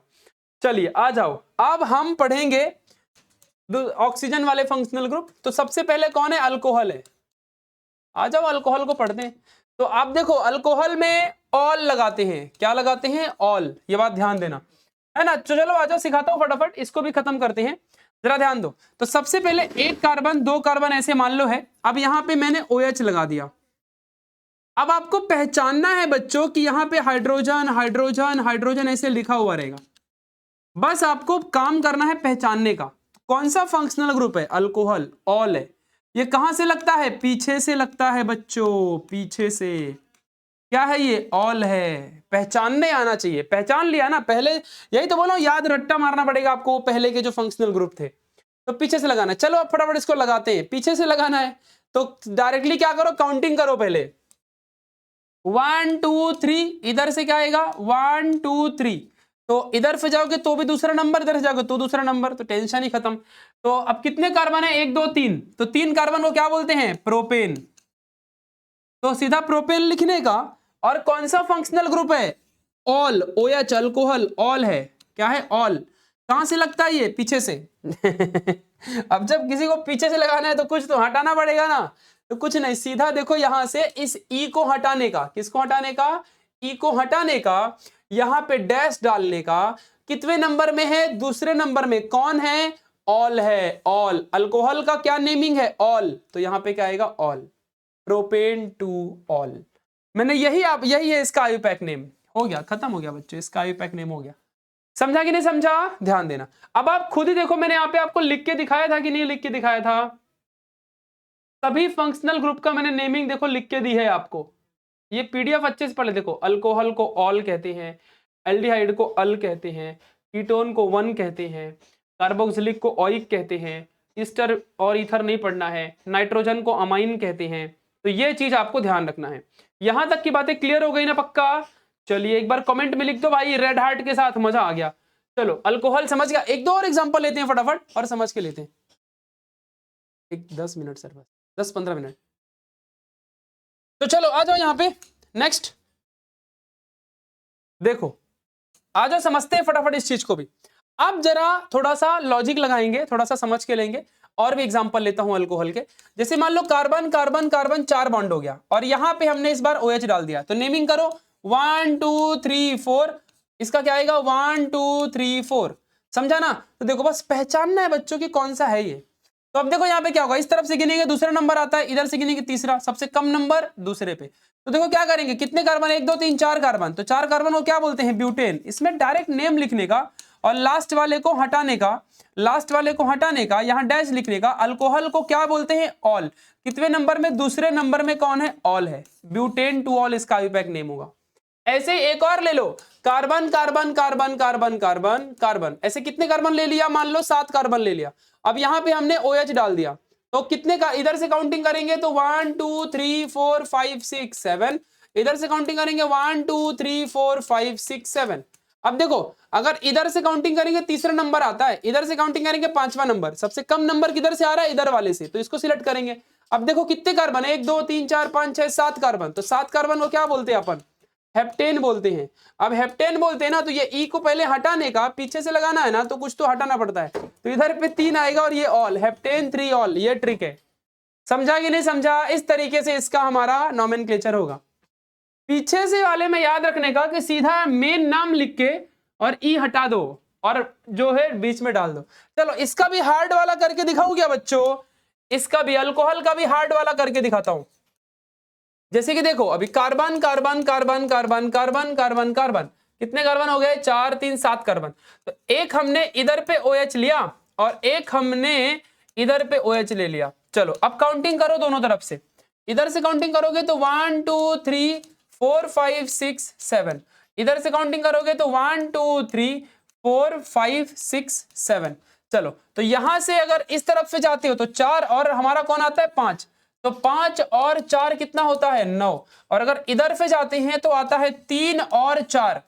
चलिए आ जाओ, अब हम पढ़ेंगे ऑक्सीजन वाले फंक्शनल ग्रुप। तो सबसे पहले कौन है, अल्कोहल है। आ जाओ अल्कोहल को पढ़ते हैं। तो आप देखो अल्कोहल में ऑल लगाते हैं, क्या लगाते हैं, ऑल, ये बात ध्यान देना है ना। तो चलो आ जाओ सिखाता हूं फटाफट, इसको भी खत्म करते हैं, जरा ध्यान दो। तो सबसे पहले एक कार्बन, दो कार्बन ऐसे मान लो है। अब यहां पे मैंने OH लगा दिया। अब आपको पहचानना है बच्चों कि यहां पे हाइड्रोजन हाइड्रोजन हाइड्रोजन ऐसे लिखा हुआ रहेगा, बस आपको काम करना है पहचानने का। कौन सा फंक्शनल ग्रुप है, अल्कोहल, ऑल है। ये कहां से लगता है, पीछे से लगता है बच्चों, पीछे से। क्या है ये, ऑल है। पहचानने आना चाहिए, पहचान लिया ना पहले, यही तो बोलो, याद रट्टा मारना पड़ेगा आपको, पहले के जो फंक्शनल ग्रुप थे। तो पीछे से लगाना है। चलो अब फटाफट इसको लगाते हैं, पीछे से लगाना है तो डायरेक्टली क्या करो, काउंटिंग करो पहले। 1 2 3, इधर से क्या आएगा, 1 2 3। तो इधर से जाओगे तो भी दूसरा नंबर, इधर से जाओगे तो दूसरा नंबर, तो टेंशन ही खत्म। तो अब कितने कार्बन है, 1 2 3, तो 3 कार्बन को क्या बोलते हैं, प्रोपेन। तो सीधा प्रोपेन लिखने का। और कौन सा फंक्शनल ग्रुप है, ऑल, OH, अल्कोहल, ऑल है। क्या है, ऑल। कहां से लगता है ये, पीछे से। अब जब किसी को पीछे से लगाना है तो कुछ तो हटाना पड़ेगा ना, तो कुछ नहीं, सीधा देखो यहां से इस ई को हटाने का, किसको हटाने का, ई को हटाने का, यहां पे डैश डालने का। कितने नंबर में है, दूसरे नंबर में, कौन है, ऑल है, ऑल। अल्कोहल का क्या नेमिंग है, ऑल, तो यहां पे क्या आएगा, ऑल, प्रोपेन टू ऑल। मैंने यही है इसका आयुपैक नेम। हो गया, खत्म हो गया बच्चों, इसका आयुपैक नेम हो गया। समझा कि नहीं समझा, ध्यान देना। अब आप खुद ही देखो, मैंने यहाँ पे आपको लिख के दिखाया था कि नहीं लिख के दिखाया था, सभी फंक्शनल ग्रुप का मैंने नेमिंग देखो लिख के दी है आपको। ये पीडीएफ अच्छे से पढ़े, देखो अल्कोहल को ऑल कहते हैं, एल्डिहाइड को अल कहते हैं, कीटोन को वन कहते हैं, कार्बोक्सिलिक को ओइक कहते हैं, ईस्टर और ईथर नहीं पढ़ना है, नाइट्रोजन को अमाइन कहते हैं। तो ये चीज आपको ध्यान रखना है। यहां तक की बातें क्लियर हो गई ना, पक्का। चलिए एक बार कमेंट में लिख दो भाई, रेड हार्ट के साथ, मजा आ गया। चलो अल्कोहल समझ गया, एक दो और एग्जांपल लेते हैं फटाफट और समझ के लेते हैं। एक 10 मिनट सर, बस 10-15 मिनट। तो चलो आ जाओ यहां पे, नेक्स्ट देखो, आ जाओ समझते हैं फटाफट इस चीज को भी। अब जरा थोड़ा सा लॉजिक लगाएंगे, थोड़ा सा समझ के लेंगे, और भी एग्जांपल लेता हूं अल्कोहल के। जैसे मान लो कार्बन कार्बन कार्बन 4 बॉन्ड हो गया, और यहां पे हमने इस बार OH डाल दिया, तो नेमिंग करो 1 2 3 4। इसका क्या आएगा, 1 2 3 4। समझा ना। तो देखो बस पहचानना है बच्चों की कौन सा है ये। तो अब देखो यहाँ पे क्या होगा, इस तरफ से गिनेंगे दूसरा नंबर आता है, इधर से गिनेंगे तीसरा, सबसे कम नंबर दूसरे पे। तो देखो क्या करेंगे, कितने कार्बन, 1 2 3 4 कार्बन, तो 4 कार्बन को क्या बोलते हैं, ब्यूटेन। इसमें डायरेक्ट नेम लिखने का और लास्ट वाले को हटाने का, लास्ट वाले को हटाने का, यहां डैश लिखने का। अल्कोहल को क्या बोलते हैं, ऑल। कितने नंबर में, दूसरे नंबर में कौन है, ऑल है, ब्यूटेन टू ऑल इसका आयुपैक नेम होगा। ऐसे ही एक और ले लो, carbon carbon carbon carbon carbon carbon, ऐसे कितने कार्बन ले लिया, मान लो 7 कार्बन ले लिया। अब यहां पे हमने OH डाल दिया, तो कितने का, इधर से काउंटिंग करेंगे तो 1 2 3 4 5 6 7, इधर से काउंटिंग करेंगे 1 2 3 4 5 6 7। अब देखो अगर इधर से काउंटिंग करेंगे तीसरा नंबर आता है, इधर से काउंटिंग करेंगे 5वां नंबर, सबसे कम नंबर किधर से आ रहा है, इधर वाले से, तो इसको सिलेक्ट करेंगे। अब देखो कितने कार्बन, 1 2 3 4 5 6 7 कार्बन, तो 7 कार्बन को क्या बोलते हैं अपन, हेप्टेन बोलते हैं। अब हेप्टेन बोलते हैं ना, तो ये ई को पहले हटाने का, पीछे से लगाना है ना, तो कुछ तो हटाना पड़ता है, तो इधर पे 3 आएगा और ये ऑल, हेप्टेन 3 ऑल, ये ट्रिक है। समझा कि नहीं समझा, इस तरीके से इसका हमारा नोमेनक्लेचर होगा। पीछे से वाले में याद रखने का कि सीधा मेन नाम लिख के और ई हटा दो और जो है बीच में डाल दो। चलो इसका भी हार्ड वाला करके दिखाऊं क्या बच्चों, इसका भी अल्कोहल का भी हार्ड वाला करके दिखाता हूं। जैसे कि देखो अभी carbon carbon carbon carbon carbon carbon carbon, कितने कार्बन हो गए, 4 3 7 कार्बन। तो एक हमने इधर पे OH लिया और एक हमने इधर पे OH ले लिया। चलो अब काउंटिंग करो दोनों तरफ से, इधर से काउंटिंग करोगे तो 1 2 3 4 5 6 7, इधर से काउंटिंग करोगे तो 1 2 3 4 5 6 7। चलो तो यहां से अगर इस तरफ से जाते हो तो 4 और हमारा कौन आता है, 5, तो 5 और 4 कितना होता है, 9। और अगर इधर से जाते हैं तो आता है 3 और 4,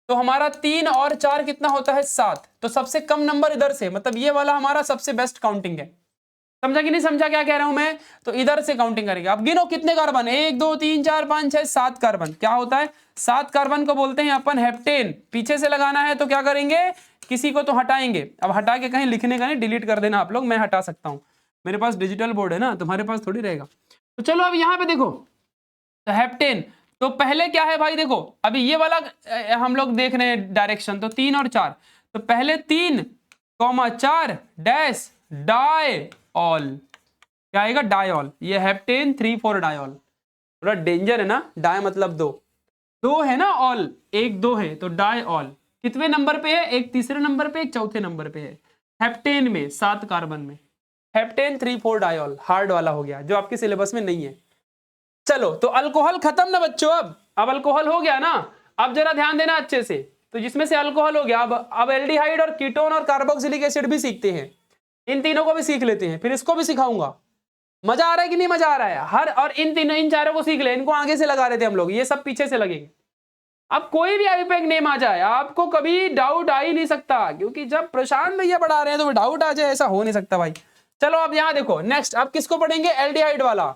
तो हमारा 3 और 4 कितना होता है 7। तो सबसे कम नंबर इधर से, मतलब ये वाला हमारा सबसे बेस्ट काउंटिंग है। समझा कि नहीं समझा क्या कह रहा हूं मैं? तो इधर से काउंटिंग करेंगे। अब गिनो कितने कार्बन, 1 2 3 4 5 6 7 कार्बन। क्या होता है 7 कार्बन को बोलते हैं अपन हेप्टेन। पीछे से लगाना है तो क्या करेंगे, किसी को तो हटाएंगे। अब हटा के कहीं लिखने का नहीं, डिलीट कर देना आप लोग, मैं हटा सकता हूं, मेरे पास डिजिटल बोर्ड है ना, तुम्हारे पास थोड़ी रहेगा। तो चलो अब यहाँ पे देखो, तो हेप्टेन, तो पहले क्या है भाई, देखो अभी ये वाला हम लोग देख रहे हैं डायरेक्शन, तो 3 और 4, तो पहले 3 4 डैश डाई ऑल, क्या आएगा डायऑल। ये हेप्टेन 3 4 डायऑल, थोड़ा डेंजर है ना, डाई मतलब दो है ना, ऑल 1 2 है, तो डायऑल कितने नंबर पे है, एक तीसरे नंबर पे, एक चौथे नंबर पे है हेप्टेन में, 7 कार्बन में। हेप्टेन 3 4 डायऑल हार्ड वाला हो गया, जो आपके सिलेबस में नहीं है। चलो तो अल्कोहल खत्म ना बच्चों, अब अल्कोहल हो गया ना। अब जरा ध्यान देना अच्छे से, तो जिसमें से अल्कोहल हो गया, अब एल्डिहाइड और कीटोन और कार्बोक्सिलिक एसिड भी सीखते हैं। इन तीनों को भी सीख लेते हैं, फिर इसको भी सिखाऊंगा। मजा आ रहा है कि नहीं मजा आ रहा है? हर और इन तीनों, इन चारों को सीख ले, इनको आगे से लगा रहे थे हम लोग, ये सब पीछे से लगेंगे। अब कोई भी अभी पे एक नेम आ जाए, आपको कभी डाउट आ ही नहीं सकता, क्योंकि जब प्रशांत भैया पढ़ा रहे हैं तो डाउट आ जाए, ऐसा हो नहीं सकता भाई। चलो अब यहां देखो, नेक्स्ट अब किसको पढ़ेंगे, एल्डिहाइड वाला।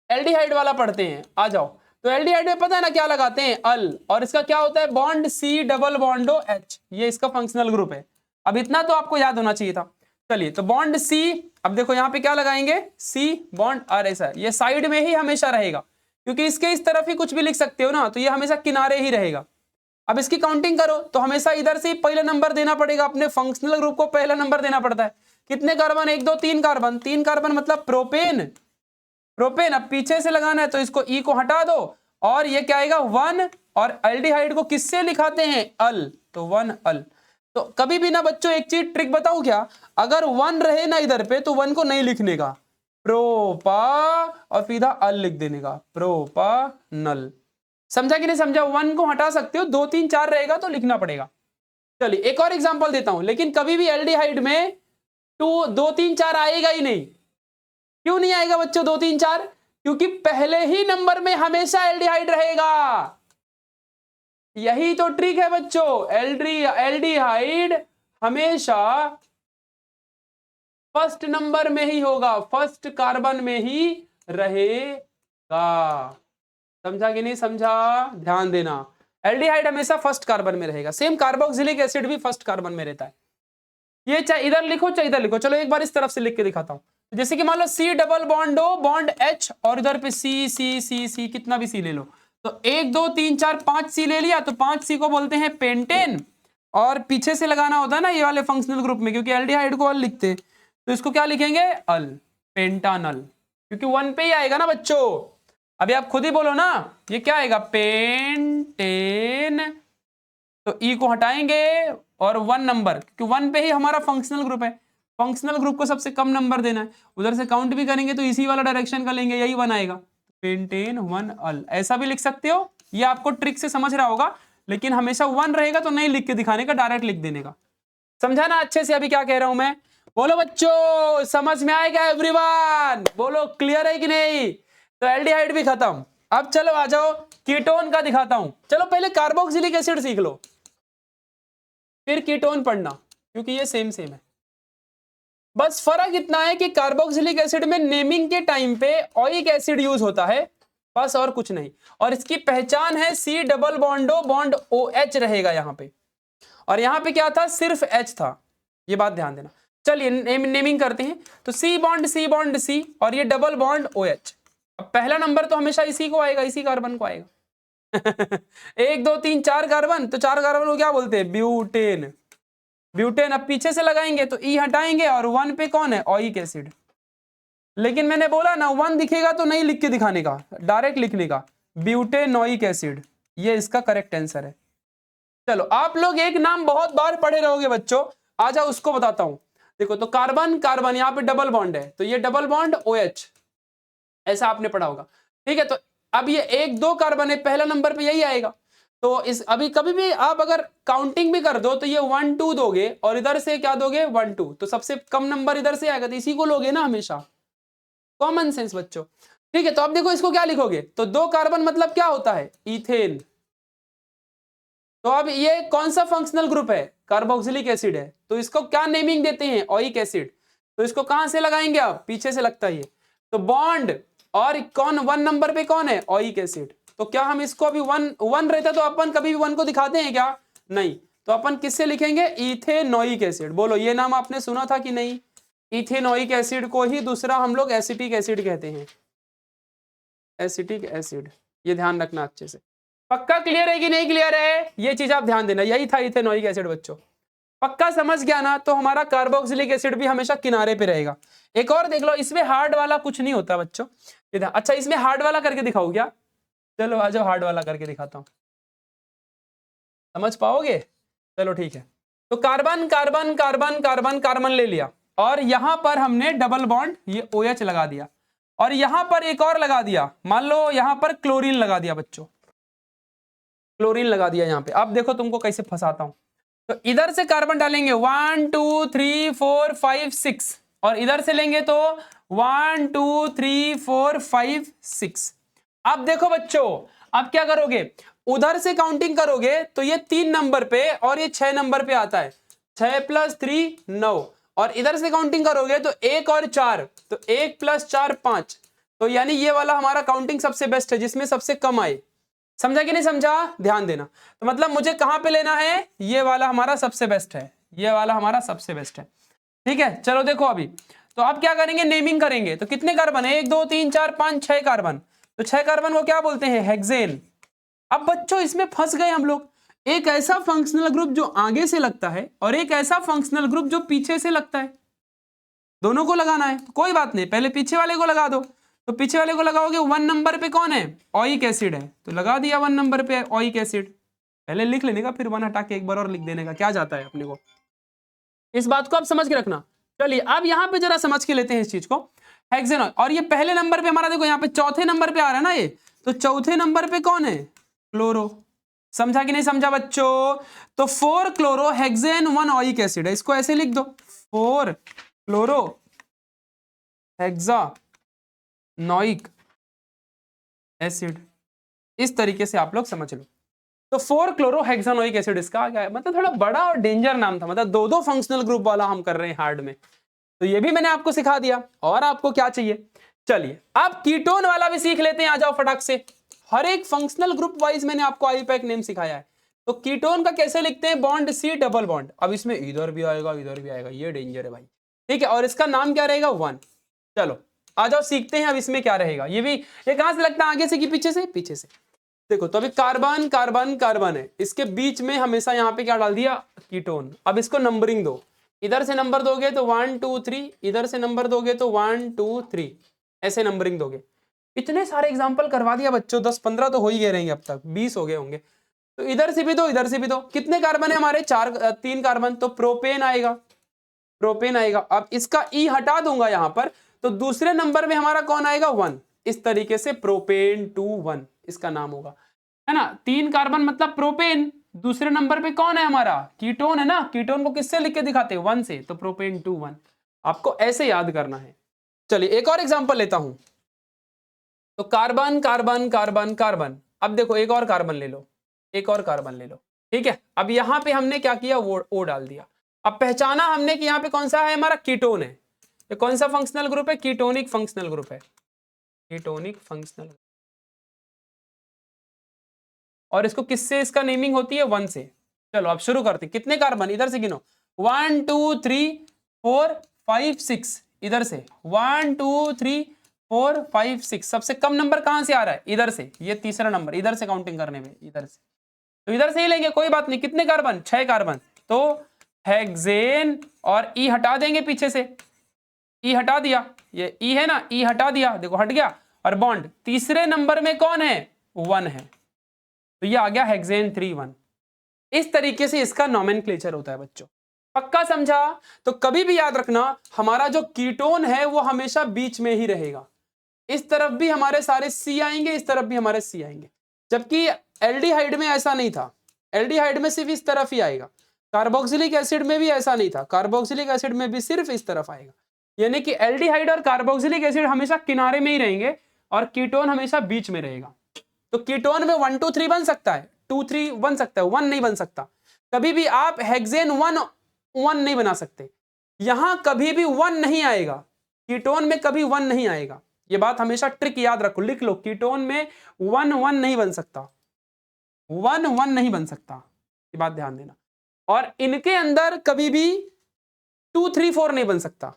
एल्डिहाइड वाला पढ़ते हैं, आ जाओ। तो एल्डिहाइड में पता है ना क्या लगाते हैं, अल, और इसका क्या होता है बॉन्ड सी डबल बॉन्डो एच, ये इसका फंक्शनल ग्रुप है। अब इतना तो आपको याद होना चाहिए था। चलिए तो बॉन्ड सी, अब देखो यहाँ पे क्या लगाएंगे, सी बॉन्ड आर, ऐसा ये साइड में ही हमेशा रहेगा, क्योंकि इसके इस तरफ ही कुछ भी लिख सकते हो ना, तो ये हमेशा किनारे ही रहेगा। अब इसकी काउंटिंग करो तो हमेशा इधर से ही पहला नंबर देना पड़ेगा, अपने फंक्शनल ग्रुप को पहला नंबर देना पड़ता है। कितने कार्बन, 1 2 3 कार्बन, 3 कार्बन मतलब प्रोपेन, प्रोपेन। अब पीछे से लगाना है तो इसको ई को हटा दो, और ये क्या आएगा 1, और एल्डिहाइड को किससे लिखाते हैं, अल, तो 1 अल। तो कभी भी ना बच्चों एक चीज ट्रिक बताऊं क्या, अगर 1 रहे ना इधर पे तो 1 को नहीं लिखने का, प्रोपा और सीधा अल लिख देने का, प्रोपानल। समझा कि नहीं समझा? 1 को हटा सकते हो, 2 3 4 रहेगा तो लिखना पड़ेगा। चलिए एक और एग्जांपल देता हूं, लेकिन कभी भी एल्डिहाइड में 2 3 4 आएगा ही नहीं। क्यों नहीं आएगा बच्चों 2 3 4? क्योंकि पहले ही नंबर में हमेशा एल्डिहाइड रहेगा। यही तो ट्रिक है बच्चों, एल्डिहाइड हमेशा फर्स्ट नंबर में ही होगा, फर्स्ट कार्बन में ही रहेगा। समझा कि नहीं समझा? ध्यान देना, एल्डिहाइड हमेशा फर्स्ट कार्बन में रहेगा। सेम कार्बोक्सिलिक एसिड भी फर्स्ट कार्बन में रहता है। ये चाहे इधर लिखो चाहे इधर लिखो। चलो एक बार इस तरफ से लिख के दिखाता हूं। जैसे कि मान लो C double bond O bond H, और इधर पे सी सी सी सी, कितना भी सी ले लो, तो 1 2 3 4 5 सी ले लिया, तो 5 सी को बोलते हैं पेंटेन। और पीछे से लगाना होता है ना ये वाले फंक्शनल ग्रुप में, क्योंकि एल्डिहाइड को अल लिखते हैं, तो इसको क्या लिखेंगे, अल, पेंटानल, क्योंकि 1 पे ही आएगा ना बच्चों। अभी आप खुद ही बोलो ना, ये क्या आएगा, पेंटेन, तो ई को हटाएंगे और 1 नंबर, क्योंकि 1 पे ही हमारा फंक्शनल ग्रुप है, फंक्शनल ग्रुप को सबसे कम नंबर देना है। उधर से काउंट भी करेंगे तो इसी वाला डायरेक्शन का लेंगे, यही 1 आएगा, पेंटेन 1 अल। ऐसा भी लिख सकते हो, ये आपको ट्रिक से समझ रहा होगा, लेकिन हमेशा 1 रहेगा तो नहीं लिख के दिखाने का, डायरेक्ट लिख देने का। समझा ना अच्छे से अभी क्या कह रहा हूं मैं? बोलो बच्चों, समझ में आएगा एवरीवन? बोलो क्लियर है कि नहीं? तो एल्डिहाइड भी खत्म। अब चलो आ जाओ कीटोन का दिखाता हूं। चलो पहले कार्बोक्सिलिक एसिड सीख लो, फिर कीटोन पढ़ना, क्योंकि ये सेम सेम है। बस फर्क इतना है कि कार्बोक्सिलिक एसिड में नेमिंग के टाइम पे ओइक एसिड यूज होता है, बस और कुछ नहीं। और इसकी पहचान है C double बॉन्डो bond O H रहेगा यहां पे, और यहां पे क्या था, सिर्फ एच था, ये बात ध्यान देना। चलिए नेमिंग करते हैं, तो सी बॉन्ड सी, और ये डबल बॉन्ड ओ एच। अब पहला नंबर तो हमेशा इसी को आएगा, इसी कार्बन को आएगा। 1 2 3 4 कार्बन, तो 4 कार्बन को क्या बोलते हैं, ब्यूटेन, ब्यूटेन। अब पीछे से लगाएंगे तो ई हटाएंगे, और 1 पे कौन है, ओइक एसिड। लेकिन मैंने बोला ना 1 दिखेगा तो नहीं लिख के दिखाने का, डायरेक्ट लिखने का, ब्यूटेनोइक एसिड, ये इसका करेक्ट आंसर है। चलो आप लोग एक नाम बहुत बार पढ़े रहोगे बच्चों, आ जाओ उसको बताता हूं। देखो तो कार्बन कार्बन, यहाँ पे डबल बॉन्ड है, तो ये डबल बॉन्ड OH, ऐसा आपने पढ़ा होगा, ठीक है। तो अब ये 1 2 कार्बन है, पहला नंबर पे यही आएगा। तो इस अभी कभी भी आप अगर काउंटिंग भी कर दो तो ये 1 2 दोगे, और इधर से क्या दोगे, 1 2, तो सबसे कम नंबर इधर से आएगा, तो इसी को लोगे ना हमेशा। कॉमन सेंस बच्चों, ठीक है। तो अब देखो इसको क्या लिखोगे, तो 2 कार्बन मतलब क्या होता है, इथेन, तो अब ये कौन सा फंक्शनल ग्रुप है? कार्बोक्सिलिक एसिड है, तो इसको क्या नेमिंग देते हैं? Oic acid. तो इसको कहां से लगाएंगे आप? पीछे से लगता है ये। तो बॉन्ड और कौन 1 नंबर पे कौन है? Oic acid. तो क्या हम इसको अभी 1 रहता तो अपन कभी भी 1 को दिखाते हैं क्या? नहीं। तो अपन किससे लिखेंगे? Ethanoic acid. बोलो ये नाम आपने सुना था कि नहीं? इथेनोइक एसिड को ही दूसरा हम लोग एसिटिक एसिड कहते हैं, एसिटिक एसिड। ये ध्यान रखना अच्छे से। पक्का क्लियर है कि नहीं क्लियर है? ये चीज आप ध्यान देना। यही था इथेनोइक एसिड बच्चों। पक्का समझ गया ना? तो हमारा कार्बोक्सिलिक एसिड भी हमेशा किनारे पे रहेगा। एक और देख लो, इसमें हार्ड वाला कुछ नहीं होता बच्चों। इधर अच्छा, इसमें हार्ड वाला करके दिखाऊं क्या? चलो आ जाओ, हार्ड वाला करके दिखाता हूं। समझ पाओगे? चलो ठीक है। तो carbon carbon carbon carbon carbon ले लिया, और यहां पर हमने डबल बॉन्ड ये OH लगा दिया, और यहां पर एक और लगा दिया। मान लो यहां पर क्लोरीन लगा दिया बच्चों, क्लोरीन लगा दिया यहां पे। अब देखो तुमको कैसे फंसाता हूं। तो इधर से कार्बन डालेंगे 1 2 3 4 5 6, और इधर से लेंगे तो 1 2 3 4 5 6। अब देखो बच्चों, अब क्या करोगे? उधर से काउंटिंग करोगे तो ये 3 नंबर पे और ये 6 नंबर पे आता है। 6 + 3 9, और इधर से काउंटिंग करोगे तो 1 और 4, तो 1 + 4 5। तो यानी ये वाला हमारा काउंटिंग सबसे बेस्ट है, जिसमें सबसे कम आए। समझा कि नहीं समझा? ध्यान देना। तो मतलब मुझे कहां पे लेना है? ये वाला हमारा सबसे बेस्ट है, ये वाला हमारा सबसे बेस्ट है। ठीक है, चलो देखो अभी। तो अब क्या करेंगे? नेमिंग करेंगे। तो कितने कार्बन है? 1 2 3 4 5 6 कार्बन। तो 6 कार्बन को क्या बोलते हैं? हेक्सेन। अब बच्चों इसमें फंस गए हम लोग। एक ऐसा फंक्शनल ग्रुप जो आगे से लगता है, और एक ऐसा फंक्शनल ग्रुप जो पीछे से लगता है। दोनों को लगाना है। तो कोई बात नहीं, पहले पीछे वाले को लगा दो। तो पीछे वाले को लगाओगे, 1 नंबर पे कौन है? ओइक एसिड है, तो लगा दिया 1 नंबर पे ओइक एसिड। पहले लिख लेने का, फिर 1 हटा के एक बार और लिख देने का, क्या जाता है अपने को। इस बात को आप समझ के रखना। चलिए अब यहां पे जरा समझ के लेते हैं इस चीज को। हेक्सेन, और ये पहले नंबर पे हमारा देखो, यहाँ पे चौथे नंबर पे आ रहा है ना ये, तो चौथे नंबर पे कौन है? क्लोरो। समझा कि नहीं समझा बच्चों? तो 4 क्लोरो हेक्सेन 1 ओइक एसिड है। इसको ऐसे लिख दो, 4 क्लोरो हेक्सानोइक एसिड। इस तरीके से आप लोग समझ लो। तो 4 क्लोरो हेक्सानोइक एसिड इसका आ गया। मतलब थोड़ा बड़ा और डेंजर नाम था, मतलब 2 फंक्शनल ग्रुप वाला हम कर रहे हैं हार्ड में। तो ये भी मैंने आपको सिखा दिया। और आपको क्या चाहिए? चलिए अब कीटोन वाला भी सीख लेते हैं, आ जाओ फटाक से। हर एक फंक्शनल ग्रुप वाइज मैंने आपको आईयूपैक नेम सिखाया है। तो कीटोन का कैसे लिखते हैं? Bond C double bond. अब इसमें इधर भी आएगा, इधर भी आएगा, ये डेंजर है भाई। ठीक है, और इसका नाम क्या रहेगा? 1। चलो आ जाओ सीखते हैं अब इसमें क्या रहेगा। ये कहां से लगता है? आगे से कि पीछे से? पीछे से। देखो तो अभी कार्बन कार्बन कार्बन है, इसके बीच में हमेशा यहाँ पे क्या डाल दिया? कीटोन। अब इसको नंबरिंग दो। इधर से नंबर दोगे तो 1 2 3, इधर से नंबर दोगे तो 1 2 3, ऐसे नंबरिंग दोगे। इतने सारे एग्जाम्पल करवा दिया बच्चों, 10-15 तो हो ही गए रहेंगे, अब तक 20 हो गए होंगे। तो इधर से भी दो, इधर से भी दो। कितने कार्बन है हमारे? 3 कार्बन, तो प्रोपेन आएगा, प्रोपेन आएगा। अब इसका ई हटा दूंगा यहां पर, तो दूसरे नंबर में हमारा कौन आएगा? 1। इस तरीके से प्रोपेन 2 1 इसका नाम होगा, है ना। 3 कार्बन मतलब प्रोपेन। दूसरे नंबर पे कौन है हमारा? कीटोन है ना। कीटोन को किससे लिख के दिखाते हैं? 1 से, तो प्रोपेन 2 1। आपको ऐसे याद करना है। चलिए एक और एग्जांपल लेता हूं। तो कार्बन कार्बन कार्बन कार्बन। अब देखो एक और कार्बन ले लो, एक और कार्बन ले लो। ठीक है, अब यहां पे हमने क्या किया? वो ओ डाल दिया। अब पहचाना हमने कि यहाँ पे कौन सा है? हमारा कीटोन है। ये कौन सा फंक्शनल ग्रुप है? कीटोनिक फंक्शनल ग्रुप है, कीटोनिक फंक्शनल। और इसको किससे इसका नेमिंग होती है? 1 से। चलो अब शुरू करते हैं। कितने कार्बन? इधर से गिनो, 1 2 3 4 5 6। इधर से 1 2 3 4 5 6। सबसे कम नंबर कहां से आ रहा है? इधर से। ये तीसरा नंबर इधर से काउंटिंग करने में, इधर से। तो इधर से ही लेंगे, कोई बात नहीं। कितने कार्बन? 6 कार्बन। तो हेक्सेन, और ई हटा देंगे पीछे से, ई हटा दिया। ये ई है ना, ई हटा दिया, देखो हट गया। और बॉन्ड तीसरे नंबर में कौन है? 1 है, तो ये आ गया हेक्सेन 3 1। इस तरीके से इसका नोमेनक्लेचर होता है बच्चों। पक्का समझा? तो कभी भी याद रखना, हमारा जो कीटोन है वो हमेशा बीच में ही रहेगा। इस तरफ भी हमारे सारे C आएंगे, इस तरफ भी हमारे C आएंगे। जबकि एल्डिहाइड में ऐसा नहीं था। एल्डिहाइड में सिर्फ इस तरफ ही आएगा। कार्बोक्सिलिक एसिड में भी ऐसा नहीं था। कार्बोक्सिलिक एसिड में भी सिर्फ इस तरफ आएगा। यानी कि एल्डिहाइड और कार्बोक्सिलिक एसिड हमेशा किनारे में ही रहेंगे, और कीटोन हमेशा बीच में रहेगा। तो कीटोन में 1 2 3 बन सकता है, 2 3 बन सकता है, 1 नहीं बन सकता। कभी भी आप हेक्सेन 1 नहीं बना सकते, यहां कभी भी 1 नहीं आएगा, कीटोन में कभी 1 नहीं आएगा। ये बात हमेशा ट्रिक याद रखो, लिख लो, कीटोन में 1 नहीं बन सकता, 1 नहीं बन सकता, ये बात ध्यान देना। और इनके अंदर कभी भी 2 3 4 नहीं बन सकता।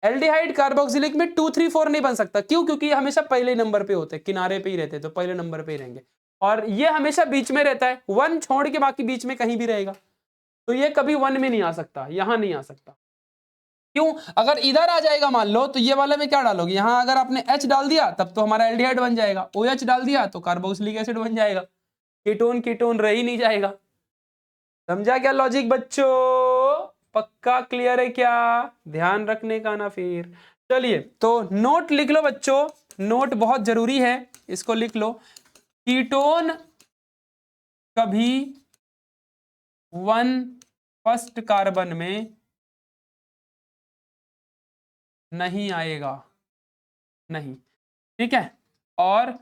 एल्डिहाइड कार्बोक्सिलिक में 2 3 4 नहीं बन सकता। क्यों? क्योंकि ये हमेशा पहले नंबर पे होते हैं, किनारे पे ही रहते हैं, तो पहले नंबर पे ही रहेंगे। और ये हमेशा बीच में रहता है, 1 छोड़ के बाकी बीच में कहीं भी रहेगा, तो ये कभी 1 में नहीं आ सकता, यहां नहीं आ सकता। क्यों? अगर इधर आ जाएगा मान लो, तो ये वाले में क्या डालोगे, यहां अगर आपने H डाल दिया तब तो हमारा एल्डिहाइड बन जाएगा, OH डाल दिया तो कार्बोक्सिलिक एसिड बन जाएगा, कीटोन कीटोन रह ही नहीं जाएगा। समझा क्या लॉजिक बच्चों? पक्का क्लियर है क्या? ध्यान रखने का ना फिर। चलिए तो नोट लिख लो बच्चों, नोट बहुत जरूरी है, इसको लिख लो। कीटोन कभी 1 फर्स्ट कार्बन में नहीं आएगा, नहीं, ठीक है। और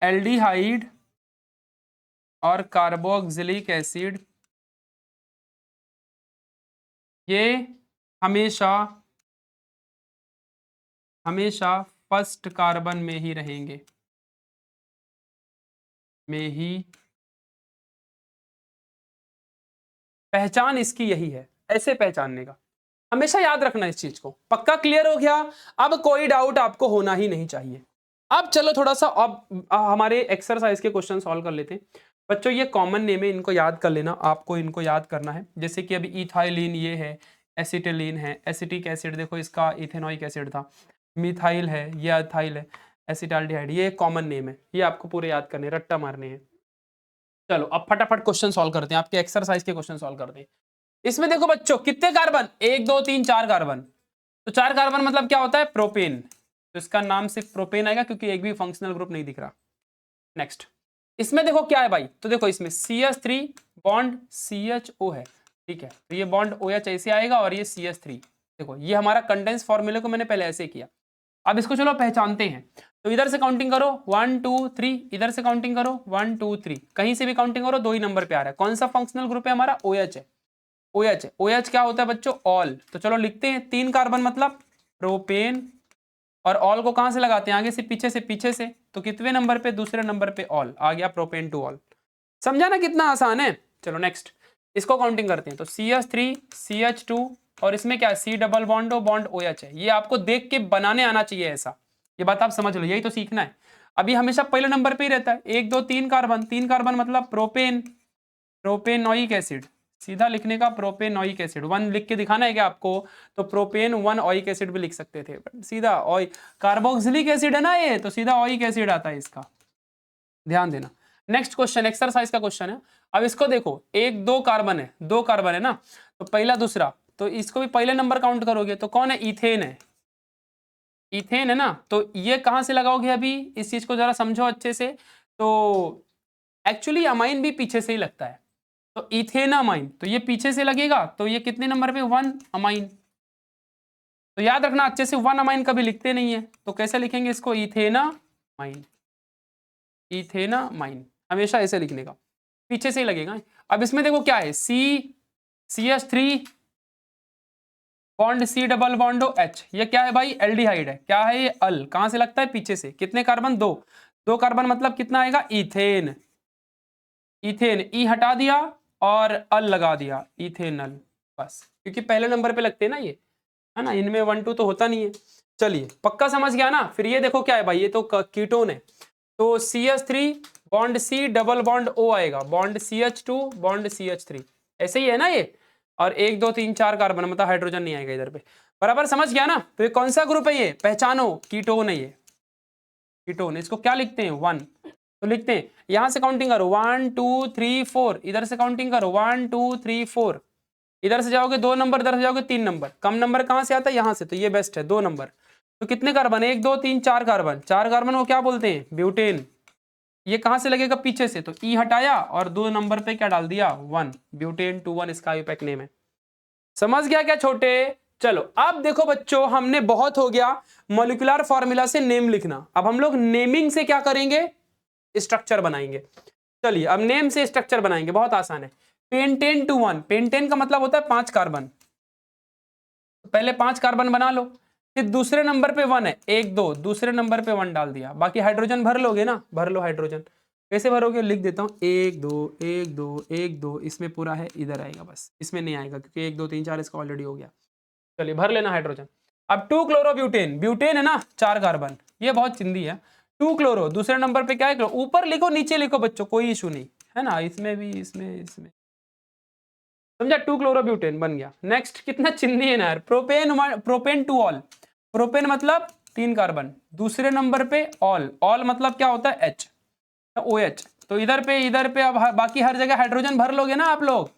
एल्डिहाइड और कार्बोक्सिलिक एसिड ये हमेशा हमेशा फर्स्ट कार्बन में ही रहेंगे, में ही। पहचान इसकी यही है, ऐसे पहचानने का, हमेशा याद रखना इस चीज को। पक्का क्लियर हो गया? अब कोई डाउट आपको होना ही नहीं चाहिए। अब चलो थोड़ा सा अब हमारे एक्सरसाइज के क्वेश्चन सॉल्व कर लेते हैं। बच्चों ये कॉमन नेम है, इनको याद कर लेना, आपको इनको याद करना है। जैसे कि अभी इथाइलिन ये है, एसिटिलीन है, एसिटिक एसिड देखो इसका इथेनॉइक एसिड था, मिथाइल है, ये अथाइल है, एसिटाल्डिहाइड, ये कॉमन नेम है, ये आपको पूरे याद करने, रट्टा मारने हैं। चलो अब फटाफट क्वेश्चन सॉल्व करते हैं, आपके एक्सरसाइज के क्वेश्चन सॉल्व करते हैं। इसमें देखो बच्चों कितने कार्बन, 1 2 3 4 कार्बन, तो 4 कार्बन मतलब क्या होता है, प्रोपेन, तो इसका नाम सिर्फ प्रोपेन आएगा क्योंकि एक भी फंक्शनल ग्रुप नहीं दिख रहा। नेक्स्ट, इसमें देखो क्या है भाई, तो देखो इसमें CH3 बॉन्ड CHO है, ठीक है, तो ये बॉन्ड OH ऐसे आएगा और ये CH3, देखो ये हमारा कंडेंस फॉर्मूले को मैंने पहले ऐसे किया। अब इसको चलो पहचानते हैं, तो इधर से काउंटिंग करो 1 2 3, इधर से काउंटिंग करो 1 2 3, कहीं से भी काउंटिंग करो 2 ही नंबर पे आ रहा है। कौन सा फंक्शनल ग्रुप है हमारा, OH है, OH है। OH क्या होता है बच्चों, ऑल, तो चलो लिखते हैं 3 कार्बन मतलब प्रोपेन, और ऑल को कहां से लगाते हैं, आगे से पीछे से, तो कितने नंबर पे, दूसरे नंबर पे ऑल आ गया, प्रोपेन टू ऑल। समझा ना कितना आसान है? चलो नेक्स्ट, इसको काउंटिंग करते हैं, तो CH3 CH2 और इसमें क्या है, C double bond bond OH है। ये आपको देख के बनाने आना चाहिए ऐसा, ये बात आप समझ लो, यही तो सीखना है। अभी हमेशा पहले नंबर पे ही रहता है, 1 2 3 कार्बन, 3 कार्बन मतलब प्रोपेन, प्रोपेनोइक एसिड, सीधा लिखने का प्रोपेनोइक एसिड, 1 लिख के दिखाना है क्या आपको, तो प्रोपेन 1 ओइक एसिड भी लिख सकते थे, सीधा ऑय, कार्बोक्सिलिक एसिड है ना ये, तो सीधा ओइक एसिड आता है इसका, ध्यान देना। नेक्स्ट क्वेश्चन, एक्सरसाइज का क्वेश्चन है। अब इसको देखो, 1 2 कार्बन है, 2 कार्बन है ना, तो पहला दूसरा, तो इसको भी पहले नंबर काउंट करोगे तो कौन है, इथेन है, इथेन है ना, तो ये कहां से लगाओगे, अभी इस चीज को जरा समझो अच्छे से। तो एक्चुअली अमाइन भी पीछे से ही लगता है, तो इथेनामाइन, तो ये पीछे से लगेगा, तो ये कितने नंबर पे, 1 अमाइन। तो याद रखना अच्छे से, 1 अमाइन कभी लिखते नहीं है, तो कैसे लिखेंगे इसको, इथेनामाइन, इथेनामाइन, हमेशा ऐसे लिखने का, पीछे से ही लगेगा। अब इसमें देखो क्या है, CH3 bond C double bond OH, ये क्या है भाई, एल्डिहाइड है, क्या है ये, अल, कहां से लगता है, पीछे से, कितने कार्बन, 2 कार्बन मतलब कितना आएगा, इथेन, इथेन, ई हटा दिया और अल लगा दिया, इथेनल, बस, क्योंकि पहले नंबर पे लगते हैं ना ये, है ना, इनमें 1 2 तो होता नहीं है। चलिए पक्का समझ गया ना। फिर ये देखो क्या है भाई, ये तो कीटोन है, तो CH3 bond C double bond O आएगा, बॉन्ड CH2 बॉन्ड CH3, ऐसे ही है ना ये, और 1 2 3 4 कार्बन मतलब हाइड्रोजन नहीं आएगा इधर पे, बराबर समझ गया ना। तो ये कौन सा ग्रुप है, ये पहचानो, कीटोन है ये, कीटोन। इसको क्या लिखते हैं, 1, तो लिखते हैं, यहां से काउंटिंग करो 1 2 3 4, इधर से काउंटिंग करो 1 2 3 4, इधर से जाओगे 2 नंबर, इधर से जाओगे 3 नंबर, कम नंबर कहां से आता है, यहां से, तो ये बेस्ट है, 2 नंबर। तो कितने कार्बन, 1 2 3 4 कार्बन, 4 कार्बन को क्या बोलते हैं, ब्यूटेन। ये कहां से लगेगा, पीछे से, तो ई हटाया और 2 नंबर पे क्या डाल दिया, 1, ब्यूटेन 2 1 इसका आईयूपैक नेम है। समझ गया क्या छोटे? चलो अब देखो बच्चों, हमने बहुत हो गया मॉलिक्यूलर फॉर्मूला से नेम लिखना, अब हम लोग नेमिंग से क्या करेंगे, स्ट्रक्चर बनाएंगे। चलिए अब नेम से स्ट्रक्चर बनाएंगे, बहुत आसान है। पेंटेन टू 1, पेंटेन का मतलब होता है 5 कार्बन, पहले 5 कार्बन बना लो, फिर दूसरे नंबर पे 1 है, 1 2, दूसरे नंबर पे 1 डाल दिया, बाकी हाइड्रोजन भर लोगे ना, भर लो हाइड्रोजन। कैसे भरोगे, लिख देता हूँ 1 2 1 2 1 2, इसमें पूरा है, इधर आएगा बस, इसमें नहीं आएगा क्योंकि 1 2 3 4 इसका ऑलरेडी हो गया। चलिए भर लेना हाइड्रोजन। अब 2 क्लोरोब्यूटेन, ब्यूटेन है ना 4 कार्बन, ये बहुत चिंदी है। 2 क्लोरो, दूसरे नंबर पे क्या है, ऊपर लिखो नीचे लिखो बच्चों, कोई इशू नहीं है ना, इसमें भी इसमें समझा, 2 क्लोरोब्यूटेन बन गया। नेक्स्ट, कितना चिंदी है ना यार, propane, propane two all, propane मतलब 3 कार्बन, दूसरे नंबर पे ऑल, ऑल मतलब क्या होता है H, OH, तो इधर पे अब बाकी हर जगह हाइड्रोजन भर लोगे ना आप लोग,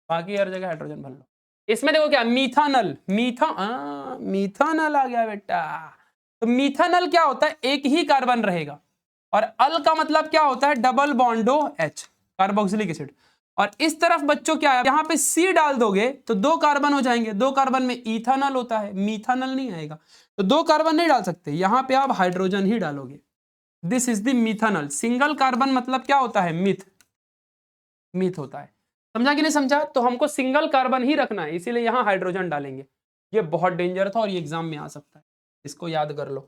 बाकी हर जगह हाइड्रोजन भर लो। इसमें देखो क्या, मीथानल, मीथानल आ गया बेटा। तो मीथानल क्या होता है, एक ही कार्बन रहेगा, और अल का मतलब क्या होता है, डबल बॉन्डो H, कार्बोक्सिलिक एसिड। और इस तरफ बच्चों क्या है, यहां पे C डाल दोगे तो 2 कार्बन हो जाएंगे, 2 कार्बन में इथानल होता है, मीथानल नहीं आएगा, तो 2 कार्बन नहीं डाल सकते, यहां पे आप हाइड्रोजन ही डालोगे। This is the मीथानल। Single carbon मतलब क्या होता है, मीथ होता है। समझा कि नहीं समझा, तो हमको सिंगल कार्बन ही रखना है, इसीलिए यहां हाइड्रोजन डालेंगे। ये बहुत डेंजर था और ये एग्जाम में आ सकता है, इसको याद कर लो।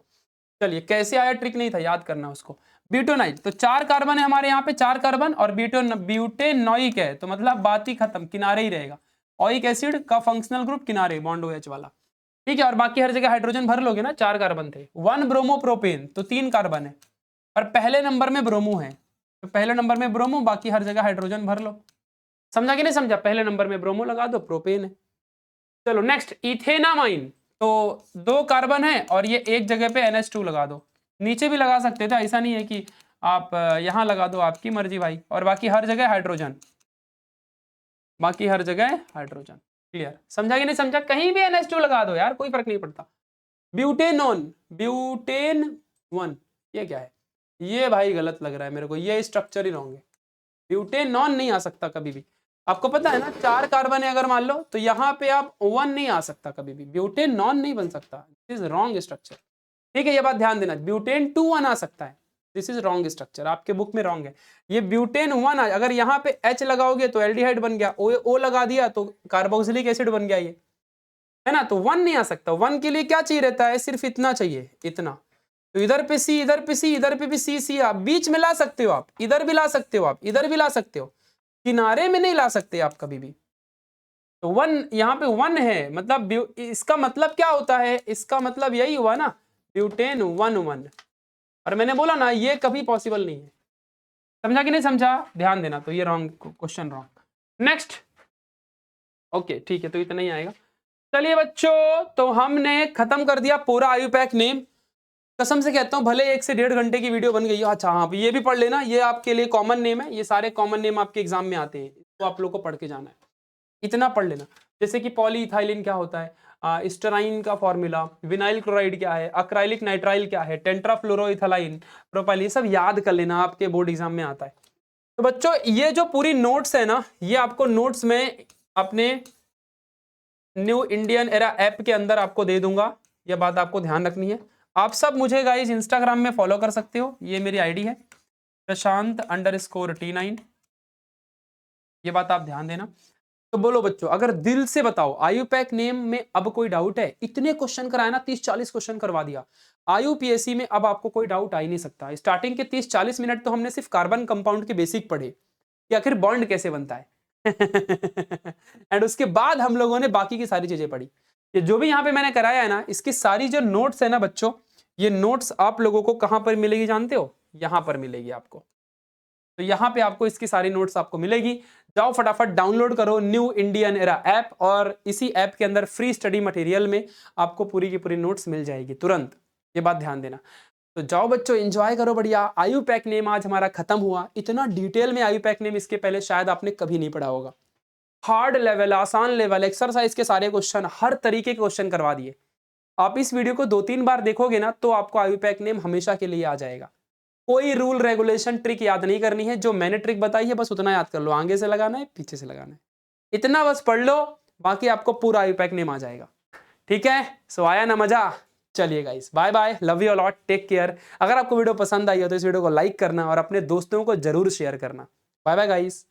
चलिए कैसे आया, ट्रिक नहीं था, याद करना उसको। ब्यूटेनाइट, तो 4 कार्बन है हमारे यहाँ पे, 4 कार्बन, और ब्यूटेनोइक है, तो मतलब बात ही खत्म, किनारे ही रहेगा। ओइक एसिड का फंक्शनल ग्रुप किनारे, बॉन्ड OH वाला, ठीक है। और बाकी हर जगह हाइड्रोजन भर लोगे ना, 4 कार्बन थे। 1 ब्रोमोप्रोपेन, तो 3 कार्बन है, और पहले नंबर में ब्रोमो है, तो पहले नंबर में ब्रोमो, बाकी हर जगह हाइड्रोजन भर लो। समझा कि नहीं समझा, पहले नंबर में ब्रोमो लगा दो, प्रोपेन है। चलो नेक्स्ट, इथेनामाइन, तो 2 कार्बन है और ये एक जगह पे NH2 लगा दो, नीचे भी लगा सकते थे, ऐसा नहीं है कि आप यहां लगा दो, आपकी मर्जी भाई। और बाकी हर जगह हाइड्रोजन, बाकी हर जगह हाइड्रोजन, क्लियर। समझा कि नहीं समझा, कहीं भी NH2 लगा दो यार, कोई फर्क नहीं पड़ता। ब्यूटेनॉन, ब्यूटेन 1, ये क्या है, ये भाई गलत लग रहा है मेरे को, ये स्ट्रक्चर ही रॉन्ग है, ब्यूटेनॉन नहीं आ सकता कभी भी। आपको पता है ना, 4 कार्बन है अगर मान लो, तो यहां पे आप 1 नहीं आ सकता कभी भी, ब्यूटेनॉन नहीं बन सकता, दिस इज रॉन्ग स्ट्रक्चर, ठीक है, ये बात ध्यान देना। ब्यूटेन 2 1 आ सकता है, दिस इज रॉन्ग स्ट्रक्चर, आपके बुक में रॉन्ग है। ये ब्यूटेन 1 अगर यहाँ पे H लगाओगे तो एल्डिहाइड बन गया, O लगा दिया तो कार्बोक्सिलिक एसिड बन गया, ये है ना, तो 1 नहीं आ सकता। 1 के लिए क्या चाहिए रहता है, सिर्फ इतना चाहिए, इतना। तो इधर पे C, इधर पे C, इधर पे भी C, आप बीच में ला सकते हो, आप इधर भी ला सकते हो, आप इधर भी ला सकते हो, किनारे में नहीं ला सकते आप कभी भी। तो 1 यहाँ पे 1 है, मतलब इसका मतलब क्या होता है, इसका मतलब यही हुआ ना, ब्यूटेन 1 1। और मैंने बोला ना, ये कभी पॉसिबल नहीं है। समझा कि नहीं समझा, ध्यान देना, तो ये wrong question, wrong. Next, okay ठीक है, तो इतना ही आएगा। चलिए बच्चों, तो हमने खत्म कर दिया पूरा आयुपैक नेम। कसम से कहता हूं, भले 1 से 1.5 घंटे की वीडियो बन गई है। अच्छा हाँ, ये भी पढ़ लेना, ये आपके लिए कॉमन नेम है, ये सारे कॉमन नेम आपके एग्जाम में आते हैं, तो आप लोग को पढ़ के जाना है, इतना पढ़ लेना। जैसे कि पॉलीइथाइलिन क्या होता है, स्टेराइन का फॉर्मूला, विनाइल क्लोराइड क्या है, अक्राइलिक नाइट्राइल क्या है, टेंट्राफ्लोरोइथाइलिन, प्रोपाइल, ये सब याद कर लेना, आपके बोर्ड एग्जाम में आता है। तो बच्चों, ये जो पूरी नोट्स है ना, ये आपको नोट्स में अपने न्यू इंडियन एरा ऐप के अंदर आपको दे दूंगा, यह बात आपको ध्यान रखनी है। आप सब मुझे गाइज इंस्टाग्राम में फॉलो कर सकते हो, ये मेरी आईडी है प्रशांत_T9, ये बात आप ध्यान देना। तो बोलो बच्चों, अगर दिल से बताओ, आयुपैक नेम में अब कोई डाउट है? इतने क्वेश्चन कराया ना, 30-40 क्वेश्चन करवा दिया आयुपीएससी में, अब आपको कोई डाउट आ ही नहीं सकता। स्टार्टिंग के 30-40 मिनट तो हमने सिर्फ कार्बन कंपाउंड के बेसिक पढ़े कि आखिर बॉन्ड कैसे बनता है एंड उसके बाद हम लोगों ने बाकी की सारी चीजें पढ़ी। ये जो भी यहाँ पे मैंने कराया है ना, इसकी सारी जो नोट्स है ना बच्चों, ये नोट्स आप लोगों को कहां पर मिलेगी जानते हो? यहां पर मिलेगी आपको। तो यहाँ पे आपको इसकी सारी नोट्स आपको मिलेगी। जाओ फटाफट डाउनलोड करो न्यू इंडियन एरा ऐप, और इसी ऐप के अंदर फ्री स्टडी मटेरियल में आपको पूरी की पूरी नोट्स मिल जाएगी तुरंत, ये बात ध्यान देना। तो जाओ बच्चों, एंजॉय करो बढ़िया। आयुपैक नेम आज हमारा खत्म हुआ। इतना डिटेल में आयुपैक नेम इसके पहले शायद आपने कभी नहीं पढ़ा होगा। हार्ड लेवल, आसान लेवल, एक्सरसाइज के सारे क्वेश्चन, हर तरीके के क्वेश्चन करवा दिए। आप इस वीडियो को 2-3 बार देखोगे ना, तो आपको आयुपैक नेम हमेशा के लिए आ जाएगा। कोई रूल रेगुलेशन ट्रिक याद नहीं करनी है, जो मैंने ट्रिक बताई है बस उतना याद कर लो, आगे से लगाना है पीछे से लगाना है, इतना बस पढ़ लो, बाकी आपको पूरा आयुपैक नेम आ जाएगा। ठीक है, सो आया ना मजा? चलिए guys, bye bye, love you a lot, take care. अगर आपको वीडियो पसंद आई हो तो इस वीडियो को लाइक करना और अपने दोस्तों को जरूर शेयर करना। Bye bye guys.